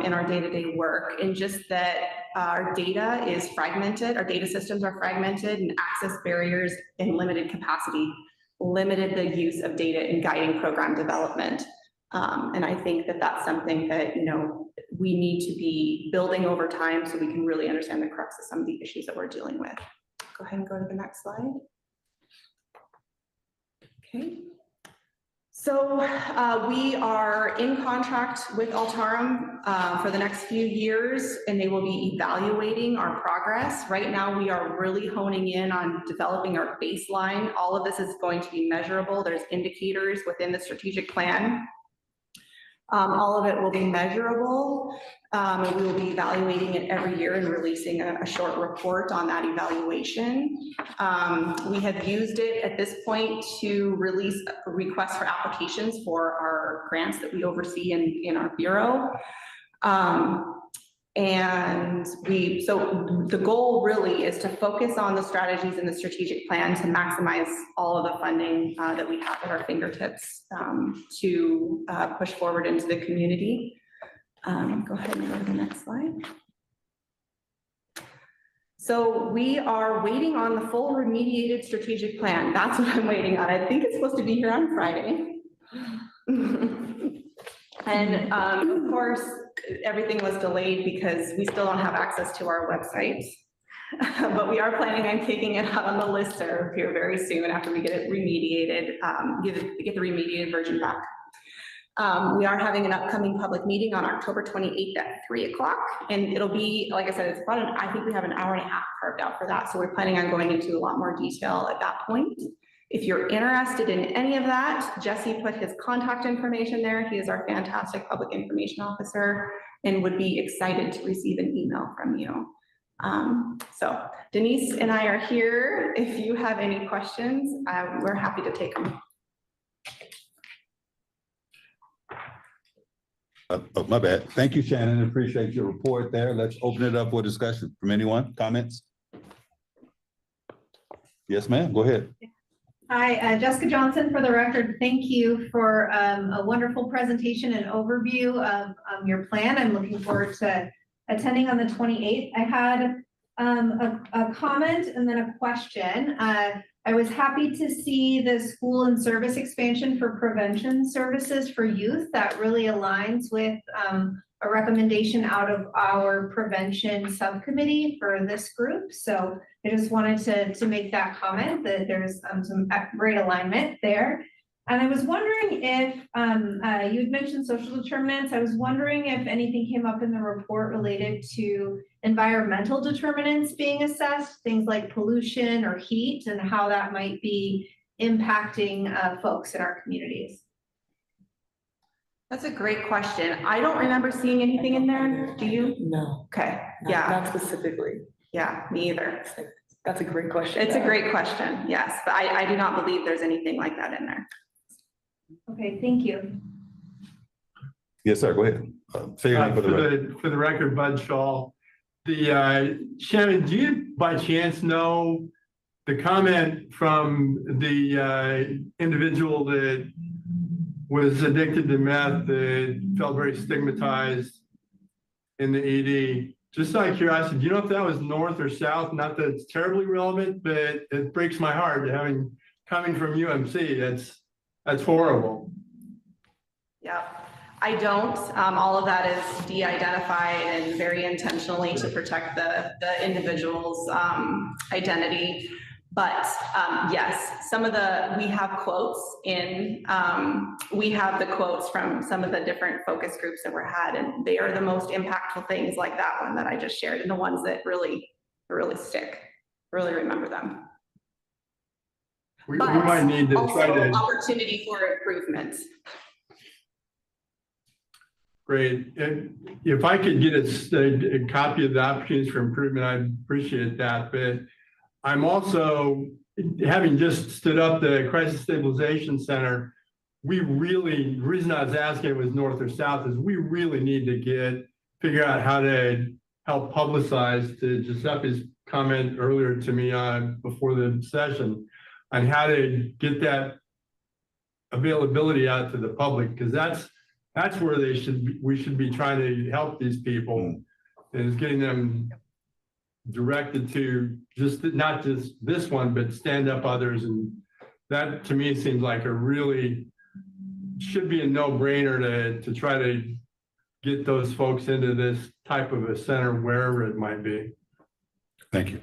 in our day-to-day work, and just that our data is fragmented, our data systems are fragmented, and access barriers and limited capacity limited the use of data in guiding program development. And I think that that's something that, you know, we need to be building over time so we can really understand the crux of some of the issues that we're dealing with. Go ahead and go to the next slide. Okay, so we are in contract with Altarum for the next few years, and they will be evaluating our progress. Right now, we are really honing in on developing our baseline. All of this is going to be measurable. There's indicators within the strategic plan. All of it will be measurable. And we will be evaluating it every year and releasing a short report on that evaluation. We have used it at this point to release requests for applications for our grants that we oversee in our bureau. And so the goal really is to focus on the strategies in the strategic plan to maximize all of the funding that we have at our fingertips to push forward into the community. Go ahead and go to the next slide. So we are waiting on the full remediated strategic plan. That's what I'm waiting on. I think it's supposed to be here on Friday. And of course, everything was delayed because we still don't have access to our website. But we are planning on kicking it out on the listserv here very soon after we get it remediated, get the remediated version back. We are having an upcoming public meeting on October 28th at 3 o'clock. And it'll be, like I said, it's about I think we have an hour and a half carved out for that. So we're planning on going into a lot more detail at that point. If you're interested in any of that, Jesse put his contact information there. He is our fantastic public information officer and would be excited to receive an email from you. So Denise and I are here. If you have any questions, we're happy to take them. Oh, my bad. Thank you, Shannon. Appreciate your report there. Let's open it up for discussion from anyone. Comments? Yes, ma'am. Go ahead. Hi, Jessica Johnson for the record. Thank you for a wonderful presentation and overview of your plan. I'm looking forward to attending on the 28th. I had a comment and then a question. I was happy to see the school and service expansion for prevention services for youth. That really aligns with a recommendation out of our prevention subcommittee for this group. So I just wanted to make that comment that there's some great alignment there. And I was wondering if you had mentioned social determinants. I was wondering if anything came up in the report related to environmental determinants being assessed, things like pollution or heat, and how that might be impacting folks in our communities. That's a great question. I don't remember seeing anything in there. Do you? No, Okay, yeah, not specifically. yeah, me either. That's a great question. It's a great question, yes, but I do not believe there's anything like that in there. Okay, thank you. Yes, sir, go ahead. Say your name for the record. For the record, Bud Shaw. Shannon, do you by chance know the comment from the individual that was addicted to meth, that felt very stigmatized in the ED? Just out of curiosity, do you know if that was north or south? Not that it's terribly relevant, but it breaks my heart coming from UMC. That's horrible. Yeah, I don't. All of that is de-identified and very intentionally to protect the individual's identity. But yes, we have quotes we have the quotes from some of the different focus groups that were had, and they are the most impactful things like that one that I just shared, and the ones that really stick, really remember them. We might need to try to. Opportunity for improvement. Great. If I could get a copy of the opportunities for improvement, I'd appreciate that. But I'm also, having just stood up the Crisis Stabilization Center, the reason I was asking it was north or south is we really need to figure out how to help publicize, to Giuseppe's comment earlier to me before the session, on how to get that availability out to the public, because that's where we should be trying to help these people, is getting them directed to not just this one, but stand up others. And that to me seems like should be a no-brainer to try to get those folks into this type of a center, wherever it might be. Thank you.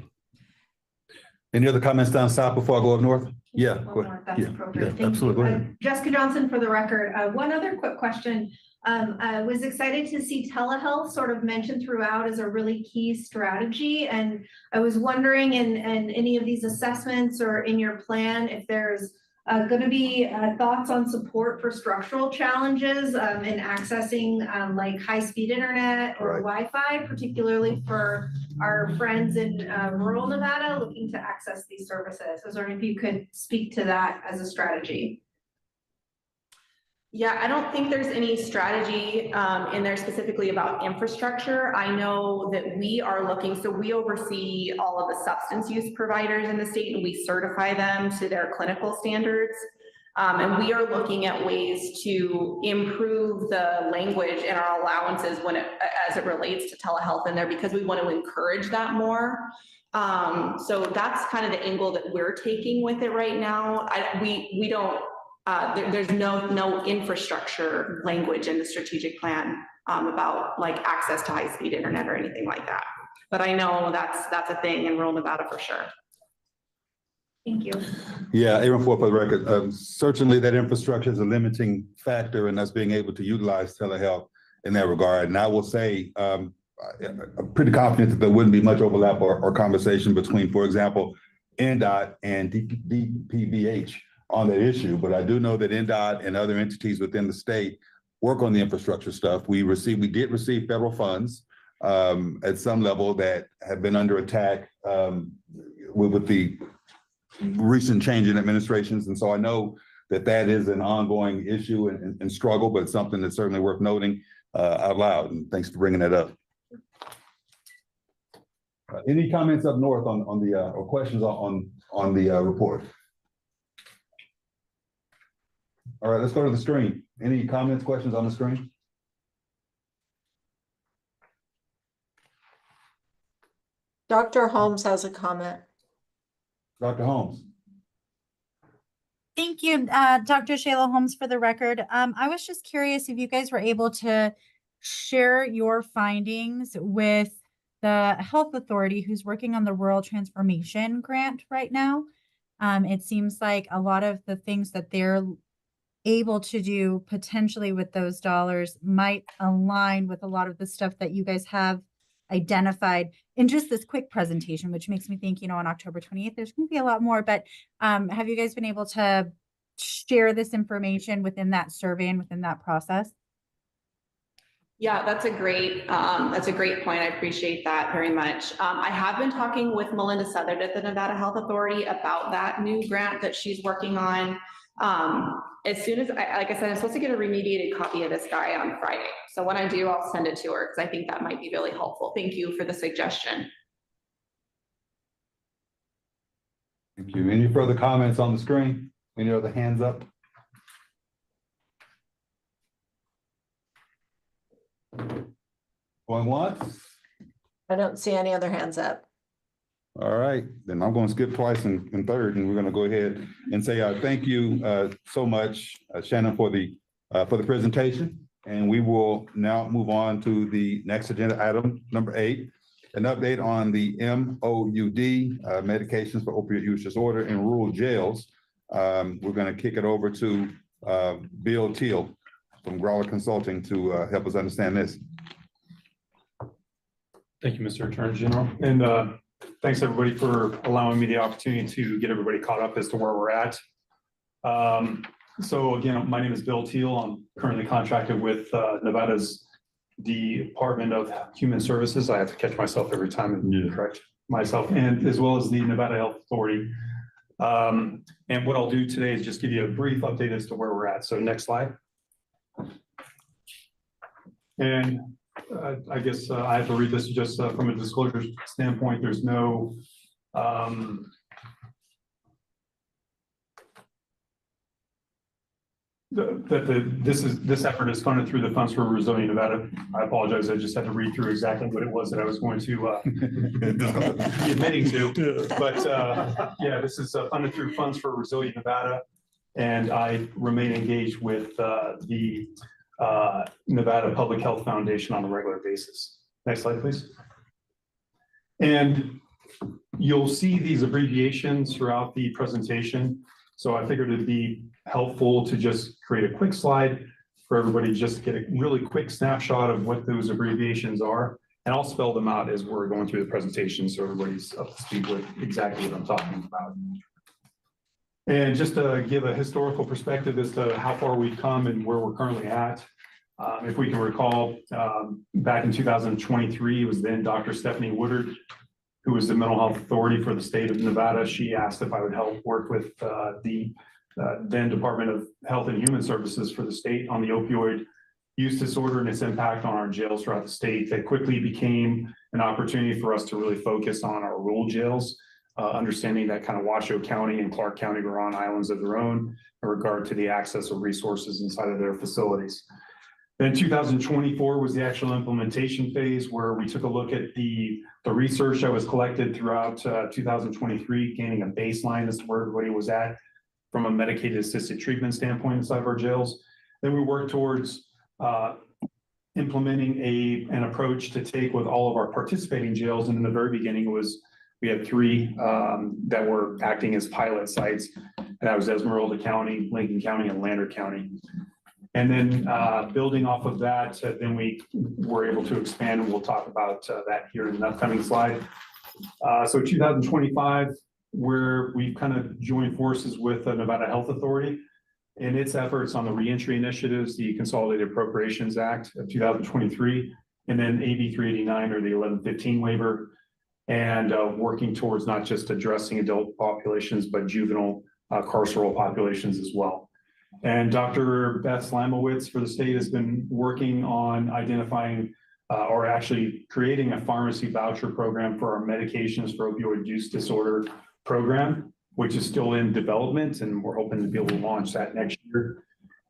Any other comments down south before I go up north? Yeah, go One ahead. more, if that's Yeah, appropriate. yeah, Thank you. absolutely. Go ahead. Jessica Johnson for the record. One other quick question. I was excited to see telehealth sort of mentioned throughout as a really key strategy. And I was wondering in any of these assessments or in your plan, if there's going to be thoughts on support for structural challenges in accessing like high-speed internet or Wi-Fi, particularly for our friends in rural Nevada looking to access these services. I was wondering if you could speak to that as a strategy. Yeah, I don't think there's any strategy in there specifically about infrastructure. I know that we are looking, so we oversee all of the substance use providers in the state, and we certify them to their clinical standards. And we are looking at ways to improve the language in our allowances as it relates to telehealth in there, because we want to encourage that more. So that's kind of the angle that we're taking with it right now. We don't. There's no infrastructure language in the strategic plan about like access to high-speed internet or anything like that. But I know that's a thing in rural Nevada for sure. Thank you. Yeah, Aaron Ford for the record. Certainly that infrastructure is a limiting factor in us being able to utilize telehealth in that regard. And I will say, I'm pretty confident that there wouldn't be much overlap or conversation between, for example, NDOT and DPBH on that issue, but I do know that NDOT and other entities within the state work on the infrastructure stuff. We did receive federal funds at some level that have been under attack with the recent change in administrations. And so I know that is an ongoing issue and struggle, but something that's certainly worth noting out loud. And thanks for bringing that up. Any comments up north on the or questions on the report? All right, let's go to the screen. Any comments, questions on the screen? Dr. Holmes has a comment. Dr. Holmes. Thank you, Dr. Shayla Holmes for the record. I was just curious if you guys were able to share your findings with the health authority who's working on the rural transformation grant right now. It seems like a lot of the things that they're able to do potentially with those dollars might align with a lot of the stuff that you guys have identified in just this quick presentation, which makes me think, on October 28th, there's going to be a lot more, but have you guys been able to share this information within that survey and within that process? Yeah, that's a great point. I appreciate that very much. I have been talking with Melinda Southard at the Nevada Health Authority about that new grant that she's working on. As soon as, like I said, I'm supposed to get a remediated copy of this guy on Friday. So when I do, I'll send it to her because I think that might be really helpful. Thank you for the suggestion. Thank you. Any further comments on the screen? Any other hands up? Going once? I don't see any other hands up. All right, then I'm going to skip twice and third, and we're going to go ahead and say thank you so much, Shannon, for the presentation. And we will now move on to the next agenda item, number 8, an update on the MOUD, medications for opioid use disorder in rural jails. We're going to kick it over to Bill Teal from Growler Consulting to help us understand this. Thank you, Mr. Attorney General. And thanks everybody for allowing me the opportunity to get everybody caught up as to where we're at. So again, my name is Bill Teal. I'm currently contracted with Nevada's Department of Human Services. I have to catch myself every time and correct myself, and as well as the Nevada Health Authority. And what I'll do today is just give you a brief update as to where we're at. So next slide. And I guess I have to read this just from a disclosure standpoint. There's no this effort is funded through the Funds for Resilient Nevada. I apologize. I just had to read through exactly what it was that I was going to be admitting to. But yeah, this is funded through Funds for Resilient Nevada, and I remain engaged with the Nevada Public Health Foundation on a regular basis. Next slide, please. And you'll see these abbreviations throughout the presentation. So I figured it'd be helpful to just create a quick slide for everybody, just to get a really quick snapshot of what those abbreviations are. And I'll spell them out as we're going through the presentation so everybody's up to speed with exactly what I'm talking about. And just to give a historical perspective as to how far we've come and where we're currently at. If we can recall, back in 2023, it was then Dr. Stephanie Woodard, who was the mental health authority for the state of Nevada. She asked if I would help work with the then Department of Health and Human Services for the state on the opioid use disorder and its impact on our jails throughout the state. That quickly became an opportunity for us to really focus on our rural jails, understanding that kind of Washoe County and Clark County were on islands of their own in regard to the access of resources inside of their facilities. Then 2024 was the actual implementation phase, where we took a look at the research that was collected throughout 2023, gaining a baseline as to where everybody was at from a medicated assisted treatment standpoint inside of our jails. Then we worked towards implementing an approach to take with all of our participating jails. And in the very beginning we had 3 that were acting as pilot sites, and that was Esmeralda County, Lincoln County, and Lander County. And then building off of that, then we were able to expand, and we'll talk about that here in an upcoming slide. So 2025, where we've kind of joined forces with the Nevada Health Authority in its efforts on the reentry initiatives, the Consolidated Appropriations Act of 2023, and then AB 389 or the 1115 waiver, and working towards not just addressing adult populations, but juvenile carceral populations as well. And Dr. Beth Slamowitz for the state has been working on identifying or actually creating a pharmacy voucher program for our medications for opioid use disorder program, which is still in development, and we're hoping to be able to launch that next year.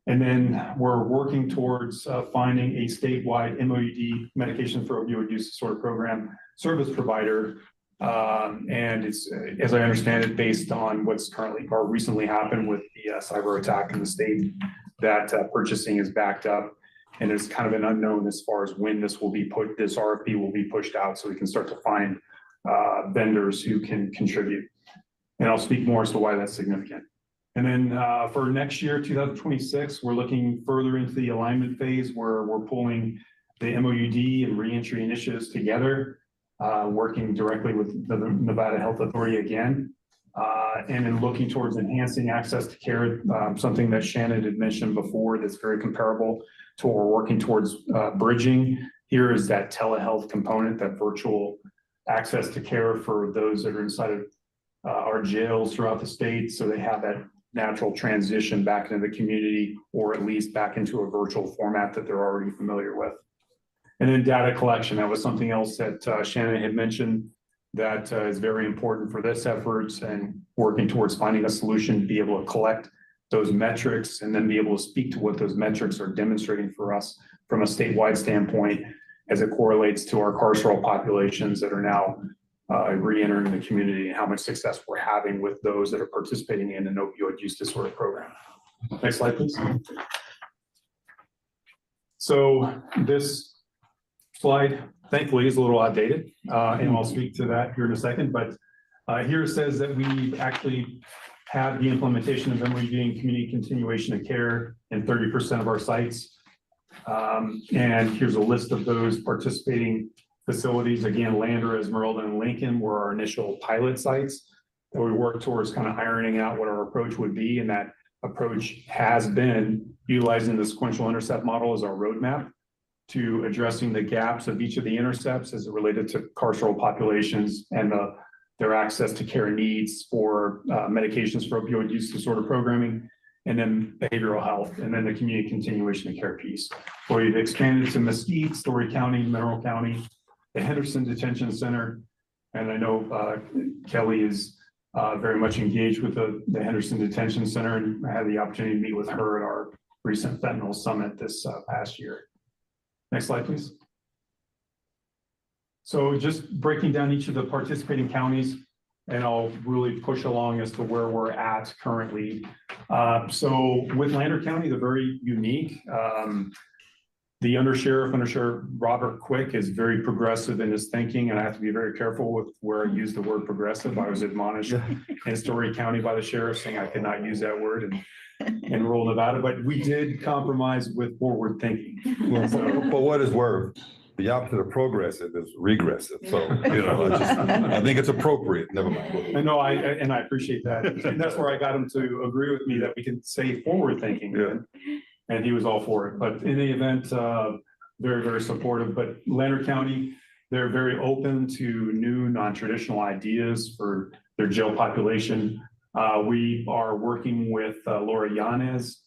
And then we're working towards finding a statewide MOUD, medication for opioid use disorder program service provider. And it's, as I understand it, based on what's currently or recently happened with the cyber attack in the state, that purchasing is backed up, and it's kind of an unknown as far as when this RFP will be pushed out, so we can start to find vendors who can contribute. And I'll speak more as to why that's significant. And then for next year, 2026, we're looking further into the alignment phase, where we're pulling the MOUD and reentry initiatives together, working directly with the Nevada Health Authority again, and then looking towards enhancing access to care, something that Shannon had mentioned before that's very comparable to what we're working towards bridging. Here is that telehealth component, that virtual access to care for those that are inside of our jails throughout the state. So they have that natural transition back into the community, or at least back into a virtual format that they're already familiar with. And then data collection, that was something else that Shannon had mentioned that is very important for this effort, and working towards finding a solution to be able to collect those metrics and then be able to speak to what those metrics are demonstrating for us from a statewide standpoint as it correlates to our carceral populations that are now re-entering the community, and how much success we're having with those that are participating in an opioid use disorder program. Next slide, please. So this slide, thankfully, is a little outdated, and I'll speak to that here in a second. But here it says that we actually have the implementation of MOUD and community continuation of care in 30% of our sites. And here's a list of those participating facilities. Again, Lander, Esmeralda, and Lincoln were our initial pilot sites that we worked towards kind of ironing out what our approach would be. And that approach has been utilizing the sequential intercept model as our roadmap to addressing the gaps of each of the intercepts as it related to carceral populations and their access to care needs for medications for opioid use disorder programming, and then behavioral health, and then the community continuation of care piece. So we've expanded to Mesquite, Story County, Mineral County, the Henderson Detention Center, and I know Kelly is very much engaged with the Henderson Detention Center, and I had the opportunity to meet with her at our recent fentanyl summit this past year. Next slide, please. So just breaking down each of the participating counties, and I'll really push along as to where we're at currently. So with Lander County, they're very unique. The Undersheriff Robert Quick, is very progressive in his thinking, and I have to be very careful with where I use the word progressive. I was admonished in Story County by the sheriff saying I could not use that word in rural Nevada, but we did compromise with forward thinking. Well, for what it's worth, the opposite of progressive is regressive. So, you know, I think it's appropriate. Never mind. I know, I appreciate that. And that's where I got him to agree with me that we can say forward thinking. Yeah. And he was all for it. But in the event, very, very supportive. But Lander County, they're very open to new non-traditional ideas for their jail population. We are working with Laura Yanez,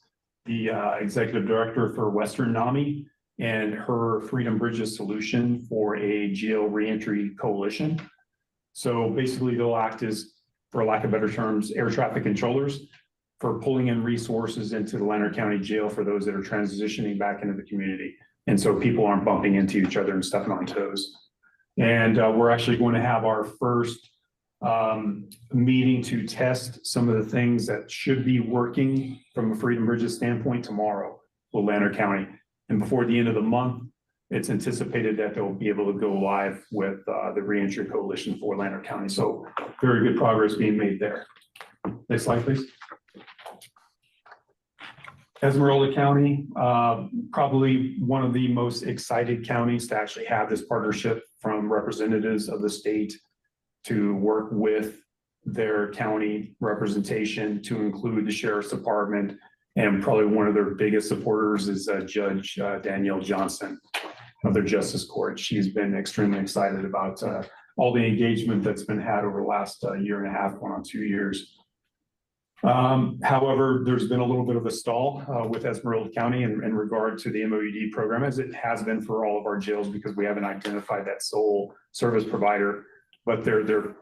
the executive director for Western NAMI, and her Freedom Bridges solution for a jail reentry coalition. So basically they'll act as, for lack of better terms, air traffic controllers for pulling in resources into the Lander County Jail for those that are transitioning back into the community. And so people aren't bumping into each other and stepping on toes. And we're actually going to have our first meeting to test some of the things that should be working from a Freedom Bridges standpoint tomorrow with Lander County. And before the end of the month, it's anticipated that they'll be able to go live with the reentry coalition for Lander County. So very good progress being made there. Next slide, please. Esmeralda County, probably one of the most excited counties to actually have this partnership from representatives of the state to work with their county representation to include the sheriff's department. And probably one of their biggest supporters is Judge Danielle Johnson of their Justice Court. She's been extremely excited about all the engagement that's been had over the last year and a half, going on 2 years. However, there's been a little bit of a stall with Esmeralda County in regard to the MOUD program, as it has been for all of our jails, because we haven't identified that sole service provider. But they're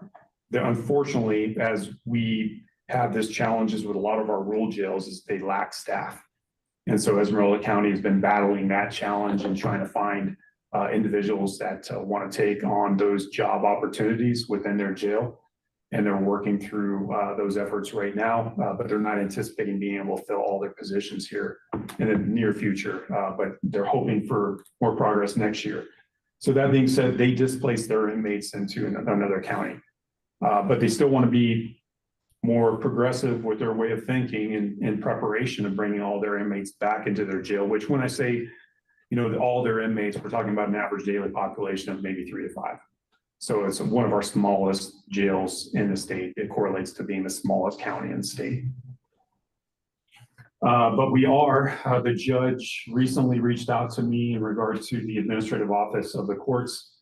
unfortunately, as we have this challenges with a lot of our rural jails, is they lack staff. And so Esmeralda County has been battling that challenge and trying to find individuals that want to take on those job opportunities within their jail. And they're working through those efforts right now, but they're not anticipating being able to fill all their positions here in the near future, but they're hoping for more progress next year. So that being said, they displaced their inmates into another county, but they still want to be more progressive with their way of thinking in preparation of bringing all their inmates back into their jail, which when I say, you know, all their inmates, we're talking about an average daily population of maybe 3 to 5. So it's one of our smallest jails in the state. It correlates to being the smallest county in the state. But the judge recently reached out to me in regard to the administrative office of the courts,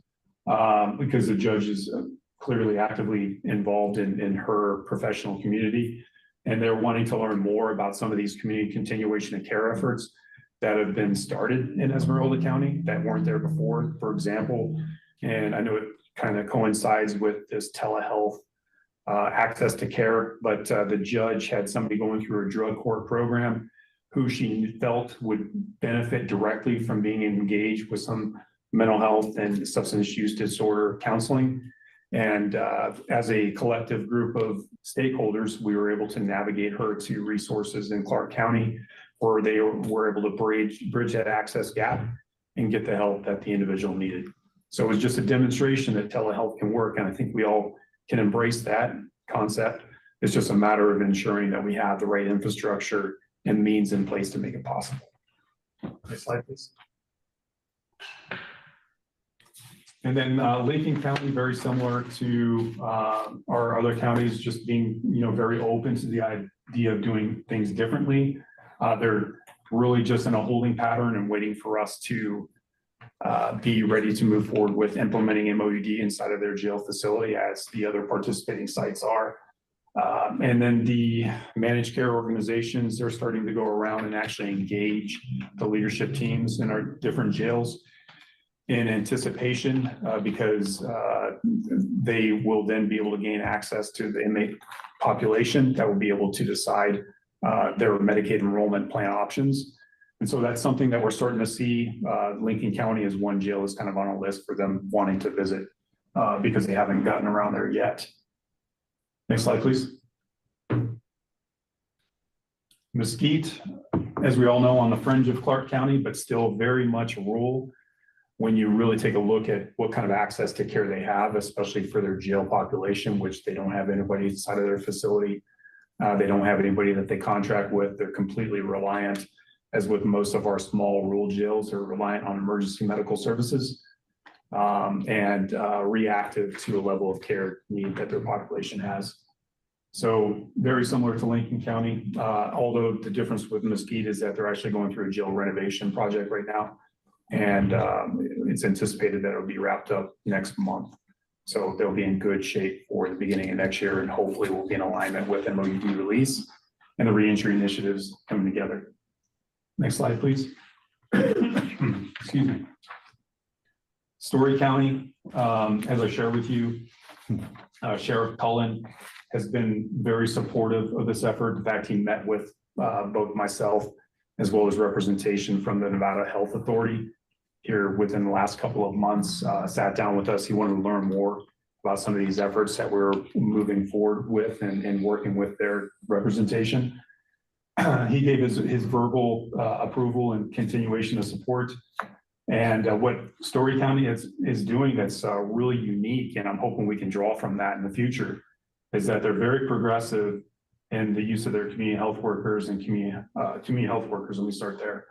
because the judge is clearly actively involved in her professional community. And they're wanting to learn more about some of these community continuation of care efforts that have been started in Esmeralda County that weren't there before, for example. And I know it kind of coincides with this telehealth access to care, but the judge had somebody going through a drug court program who she felt would benefit directly from being engaged with some mental health and substance use disorder counseling. And as a collective group of stakeholders, we were able to navigate her to resources in Clark County where they were able to bridge that access gap and get the help that the individual needed. So it was just a demonstration that telehealth can work. And I think we all can embrace that concept. It's just a matter of ensuring that we have the right infrastructure and means in place to make it possible. Next slide, please. And then Lincoln County, very similar to our other counties, just being very open to the idea of doing things differently. They're really just in a holding pattern and waiting for us to be ready to move forward with implementing MOUD inside of their jail facility as the other participating sites are. And then the managed care organizations, they're starting to go around and actually engage the leadership teams in our different jails in anticipation, because they will then be able to gain access to the inmate population that will be able to decide their Medicaid enrollment plan options. And so that's something that we're starting to see. Lincoln County is one jail is kind of on a list for them wanting to visit because they haven't gotten around there yet. Next slide, please. Mesquite, as we all know, on the fringe of Clark County, but still very much rural. When you really take a look at what kind of access to care they have, especially for their jail population, which they don't have anybody inside of their facility. They don't have anybody that they contract with. They're completely reliant, as with most of our small rural jails, they're reliant on emergency medical services and reactive to a level of care need that their population has. So very similar to Lincoln County, although the difference with Mesquite is that they're actually going through a jail renovation project right now. And it's anticipated that it'll be wrapped up next month. So they'll be in good shape for the beginning of next year, and hopefully we'll be in alignment with MOUD release and the reentry initiatives coming together. Next slide, please. Excuse me. Story County, as I shared with you, Sheriff Cullen has been very supportive of this effort. In fact, he met with both myself as well as representation from the Nevada Health Authority here within the last couple of months, sat down with us. He wanted to learn more about some of these efforts that we're moving forward with and working with their representation. He gave his verbal approval and continuation of support. And what Story County is doing that's really unique, and I'm hoping we can draw from that in the future, is that they're very progressive in the use of their community health workers and community health workers. Let me start there.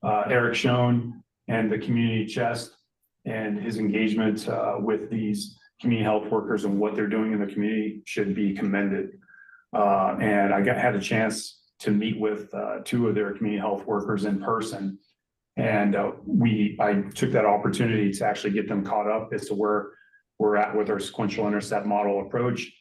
Eric Schoen and the community chest and his engagement with these community health workers and what they're doing in the community should be commended. And I had a chance to meet with two of their community health workers in person. And I took that opportunity to actually get them caught up as to where we're at with our sequential intercept model approach,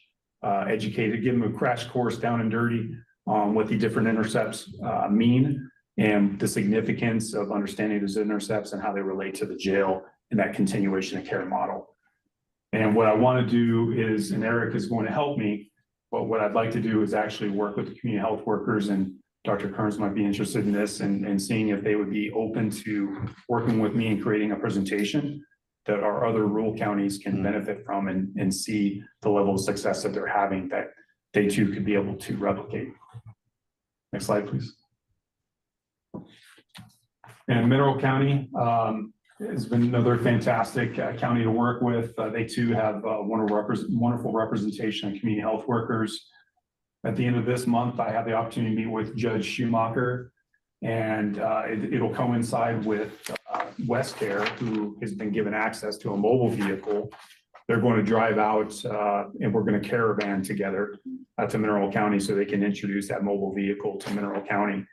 educated, give them a crash course down and dirty on what the different intercepts mean and the significance of understanding those intercepts and how they relate to the jail and that continuation of care model. And what I want to do is, and Eric is going to help me, but what I'd like to do is actually work with the community health workers, and Dr. Kearns might be interested in this and seeing if they would be open to working with me and creating a presentation that our other rural counties can benefit from and see the level of success that they're having that they too could be able to replicate. Next slide, please. And Mineral County has been another fantastic county to work with. They too have wonderful representation of community health workers. At the end of this month, I have the opportunity to meet with Judge Schumacher, and it'll coincide with West Care, who has been given access to a mobile vehicle. They're going to drive out and we're going to caravan together to Mineral County so they can introduce that mobile vehicle to Mineral County.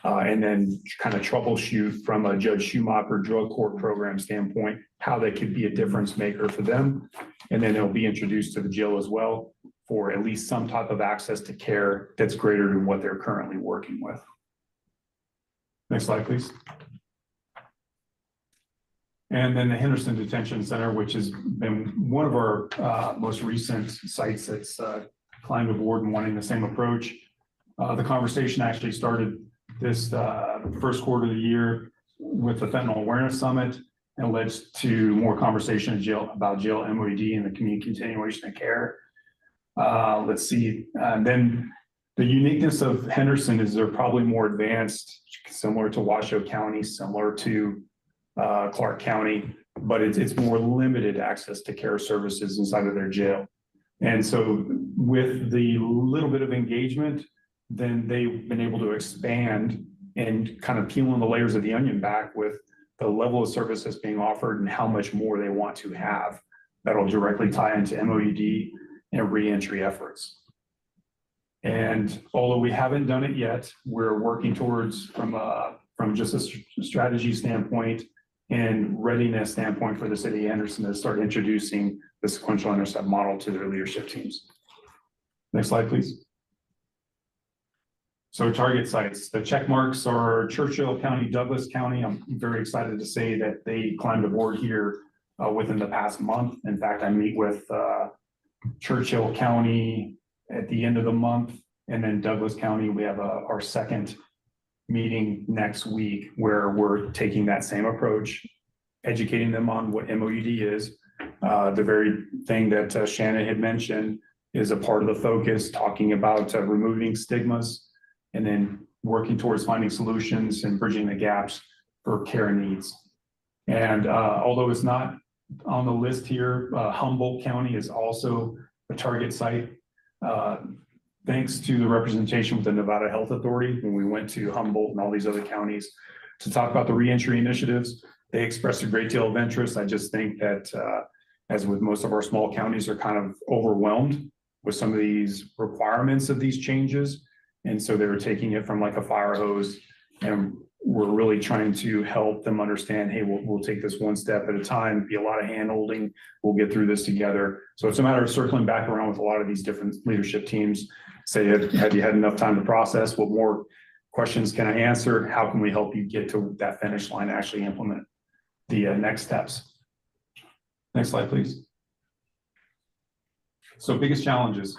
and then kind of troubleshoot from a Judge Schumacher drug court program standpoint, how that could be a difference maker for them. And then they'll be introduced to the jail as well for at least some type of access to care that's greater than what they're currently working with. Next slide, please. And then the Henderson Detention Center, which has been one of our most recent sites that's climbed aboard and wanting the same approach. The conversation actually started this first quarter of the year with the Fentanyl Awareness Summit and led to more conversation about jail MOED and the community continuation of care. Let's see, and then the uniqueness of Henderson is they're probably more advanced, similar to Washoe County, similar to Clark County, but it's more limited access to care services inside of their jail. And so with the little bit of engagement, then they've been able to expand and kind of peeling the layers of the onion back with the level of service that's being offered and how much more they want to have that'll directly tie into MOED and reentry efforts. And although we haven't done it yet, we're working towards from just a strategy standpoint and readiness standpoint for the city of Henderson to start introducing the sequential intercept model to their leadership teams. Next slide, please. So target sites, the check marks are Churchill County, Douglas County. I'm very excited to say that they climbed aboard here within the past month. In fact, I meet with Churchill County at the end of the month, and then Douglas County, we have our second meeting next week where we're taking that same approach, educating them on what MOED is. The very thing that Shannon had mentioned is a part of the focus, talking about removing stigmas and then working towards finding solutions and bridging the gaps for care needs. And although it's not on the list here, Humboldt County is also a target site. Thanks to the representation with the Nevada Health Authority, when we went to Humboldt and all these other counties to talk about the reentry initiatives, they expressed a great deal of interest. I just think that as with most of our small counties, are kind of overwhelmed with some of these requirements of these changes. And so they were taking it from like a fire hose, and we're really trying to help them understand, hey, we'll take this one step at a time, be a lot of hand holding, we'll get through this together. So it's a matter of circling back around with a lot of these different leadership teams, say, have you had enough time to process? What more questions can I answer? How can we help you get to that finish line, actually implement the next steps? Next slide, please. So biggest challenges.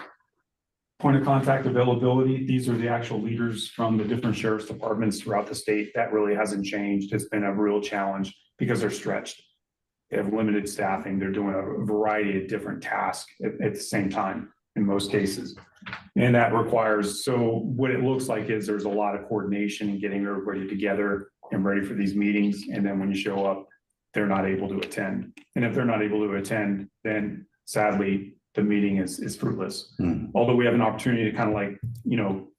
Point of contact availability. These are the actual leaders from the different sheriff's departments throughout the state. That really hasn't changed. It's been a real challenge because they're stretched. They have limited staffing. They're doing a variety of different tasks at the same time in most cases. And that requires, so what it looks like is there's a lot of coordination and getting everybody together and ready for these meetings. And then when you show up, they're not able to attend. And if they're not able to attend, then sadly, the meeting is fruitless. Although we have an opportunity to kind of like,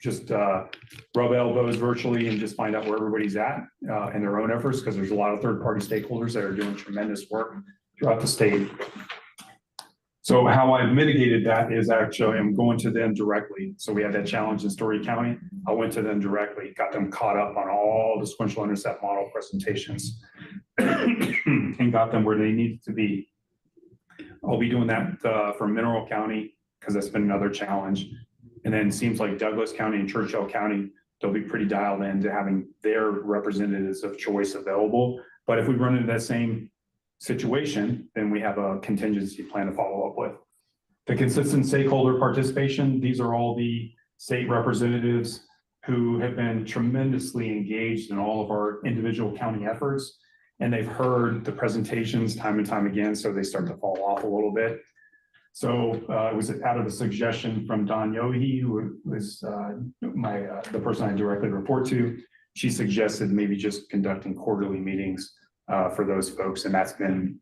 just rub elbows virtually and just find out where everybody's at in their own efforts, because there's a lot of third-party stakeholders that are doing tremendous work throughout the state. So how I've mitigated that is actually I'm going to them directly. So we had that challenge in Story County. I went to them directly, got them caught up on all the sequential intercept model presentations and got them where they needed to be. I'll be doing that for Mineral County because that's been another challenge. And then it seems like Douglas County and Churchill County, they'll be pretty dialed into having their representatives of choice available. But if we run into that same situation, then we have a contingency plan to follow up with. The consistent stakeholder participation, these are all the state representatives who have been tremendously engaged in all of our individual county efforts. And they've heard the presentations time and time again, so they start to fall off a little bit. So it was out of a suggestion from Don Yohe, who was the person I directly report to. She suggested maybe just conducting quarterly meetings for those folks, and that's been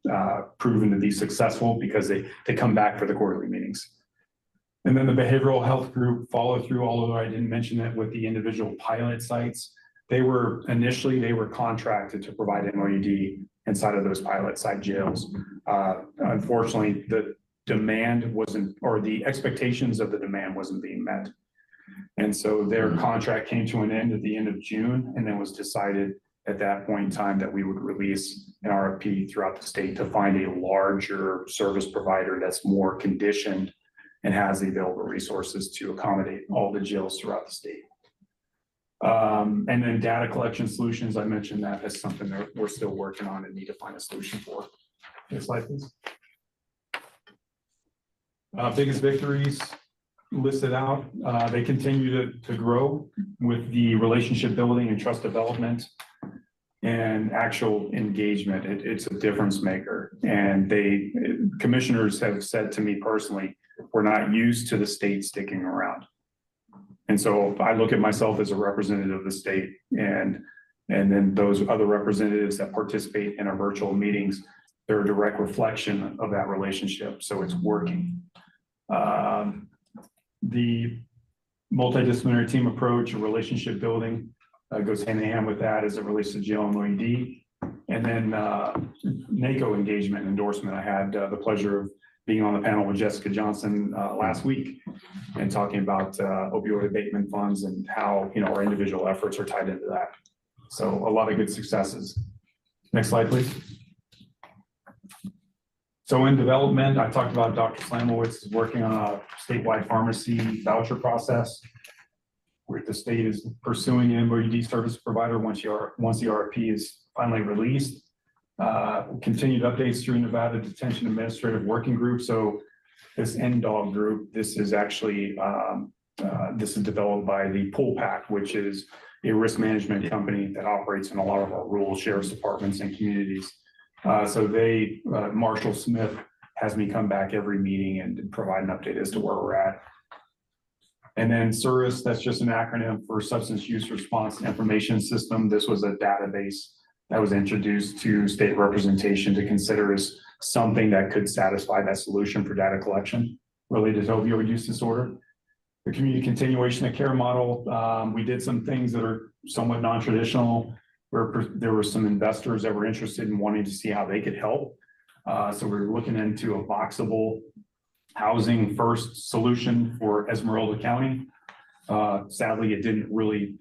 proven to be successful because they come back for the quarterly meetings. And then the behavioral health group follow through, although I didn't mention it with the individual pilot sites. They were contracted to provide MOED inside of those pilot site jails. Unfortunately, the demand wasn't, or the expectations of the demand wasn't being met. And so their contract came to an end at the end of June, and then was decided at that point in time that we would release an RFP throughout the state to find a larger service provider that's more conditioned and has the available resources to accommodate all the jails throughout the state. And then data collection solutions, I mentioned that as something that we're still working on and need to find a solution for. Next slide, please. Biggest victories listed out. They continue to grow with the relationship building and trust development and actual engagement. It's a difference maker. And commissioners have said to me personally, we're not used to the state sticking around. And so I look at myself as a representative of the state, and then those other representatives that participate in our virtual meetings, they're a direct reflection of that relationship. So it's working. The multidisciplinary team approach, or relationship building, goes hand in hand with that as it relates to jail and OED. And then NACO engagement endorsement. I had the pleasure of being on the panel with Jessica Johnson last week and talking about opioid abatement funds and how, our individual efforts are tied into that. So a lot of good successes. Next slide, please. So in development, I talked about Dr. Slamowitz is working on a statewide pharmacy voucher process where the state is pursuing an MOUD service provider once the RFP is finally released. Continued updates through Nevada Detention Administrative Working Group. So this NDOG group, this is actually, this is developed by the Pool Pack, which is a risk management company that operates in a lot of our rural sheriff's departments and communities. So Marshall Smith has me come back every meeting and provide an update as to where we're at. And then SURG, that's just an acronym for Substance Use Response Information System. This was a database that was introduced to state representation to consider as something that could satisfy that solution for data collection related to opioid use disorder. The community continuation of care model, we did some things that are somewhat non-traditional, where there were some investors that were interested in wanting to see how they could help. So we're looking into a boxable housing first solution for Esmeralda County. Sadly, it didn't really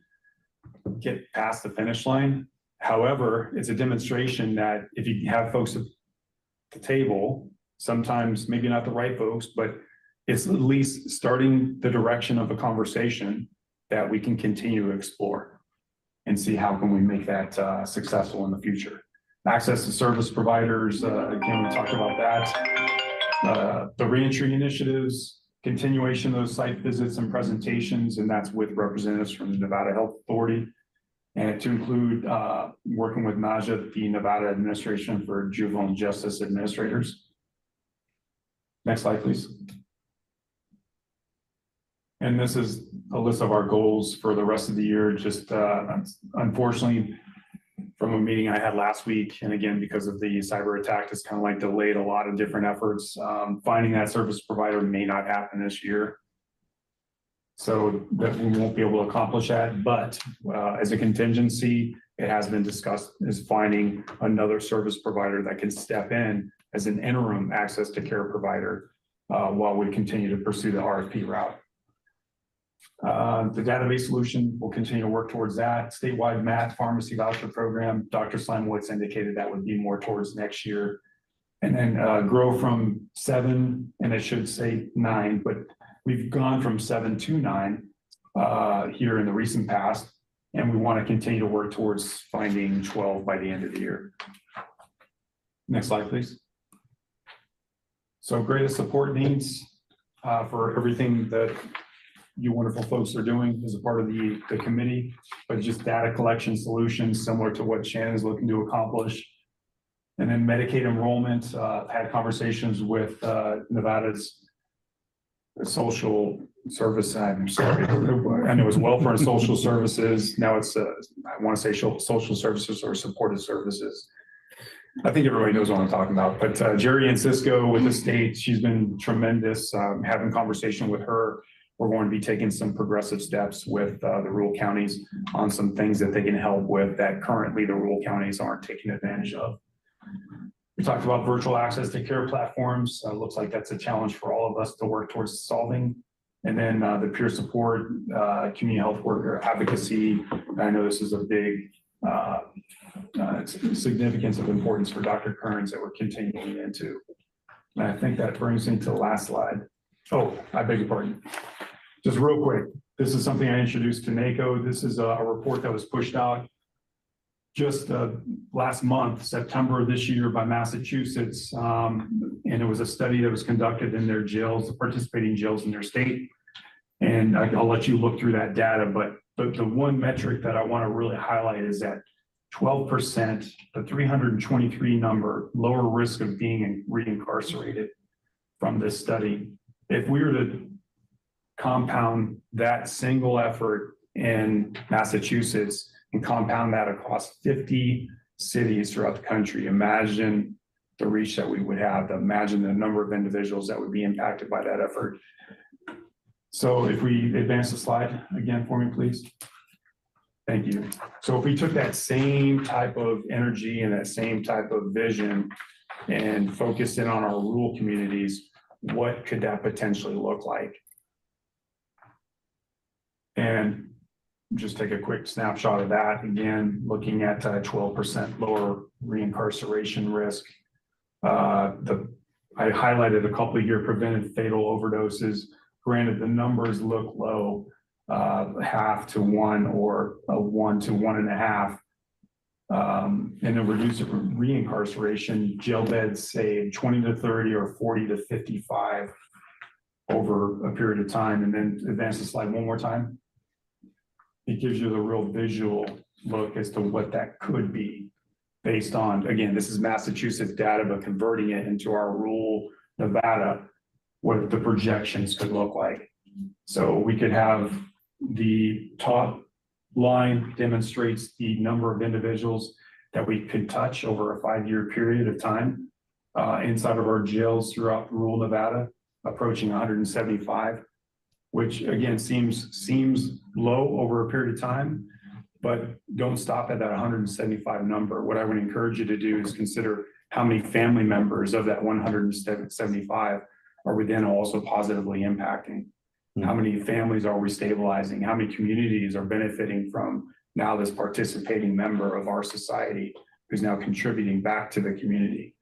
get past the finish line. However, it's a demonstration that if you have folks at the table, sometimes maybe not the right folks, but it's at least starting the direction of a conversation that we can continue to explore and see how can we make that successful in the future. Access to service providers, again, we talked about that. The reentry initiatives, continuation of those site visits and presentations, and that's with representatives from the Nevada Health Authority. And to include working with NAJA, the Nevada Administration for Juvenile Justice Administrators. Next slide, please. And this is a list of our goals for the rest of the year. Just unfortunately, from a meeting I had last week, and again, because of the cyber attack, it's kind of like delayed a lot of different efforts. Finding that service provider may not happen this year. So that we won't be able to accomplish that, but as a contingency, it has been discussed is finding another service provider that can step in as an interim access to care provider while we continue to pursue the RFP route. The database solution will continue to work towards that. Statewide MAT pharmacy voucher program, Dr. Slimowitz indicated that would be more towards next year. And then grow from 7, and it should say 9, but we've gone from 7 to 9 here in the recent past, and we want to continue to work towards finding 12 by the end of the year. Next slide, please. So greatest support needs for everything that you wonderful folks are doing as a part of the committee, but just data collection solutions similar to what Shannon is looking to accomplish. And then Medicaid enrollment, I've had conversations with Nevada's social service, I'm sorry, and it was welfare and social services. Now it's, I want to say social services or supportive services. I think everybody knows what I'm talking about, but Jerry and Cisco with the state, she's been tremendous. Having conversation with her, we're going to be taking some progressive steps with the rural counties on some things that they can help with that currently the rural counties aren't taking advantage of. We talked about virtual access to care platforms. Looks like that's a challenge for all of us to work towards solving. And then the peer support, community health worker advocacy. I know this is a big significance of importance for Dr. Kearns that we're continuing into. And I think that brings me to the last slide. Oh, I beg your pardon. Just real quick, this is something I introduced to NACO. This is a report that was pushed out just last month, September of this year, by Massachusetts. And it was a study that was conducted in their jails, the participating jails in their state. And I'll let you look through that data, but the one metric that I want to really highlight is that 12%, the 323 number, lower risk of being reincarcerated from this study. If we were to compound that single effort in Massachusetts and compound that across 50 cities throughout the country, imagine the reach that we would have, imagine the number of individuals that would be impacted by that effort. So if we advance the slide again for me, please. Thank you. So if we took that same type of energy and that same type of vision and focused in on our rural communities, what could that potentially look like? And just take a quick snapshot of that. Again, looking at 12% lower reincarceration risk. I highlighted a couple of here, prevented fatal overdoses. Granted, the numbers look low, 0.5 to 1 or a 1 to 1.5. And then reduced reincarceration, jail beds saved 20 to 30 or 40 to 55 over a period of time. And then advance the slide one more time. It gives you the real visual look as to what that could be based on, again, this is Massachusetts data, but converting it into our rural Nevada, what the projections could look like. So we could have the top line demonstrates the number of individuals that we could touch over a 5-year period of time inside of our jails throughout rural Nevada, approaching 175, which again seems low over a period of time, but don't stop at that 175 number. What I would encourage you to do is consider how many family members of that 175 are we then also positively impacting? How many families are we stabilizing? How many communities are benefiting from now this participating member of our society who's now contributing back to the community?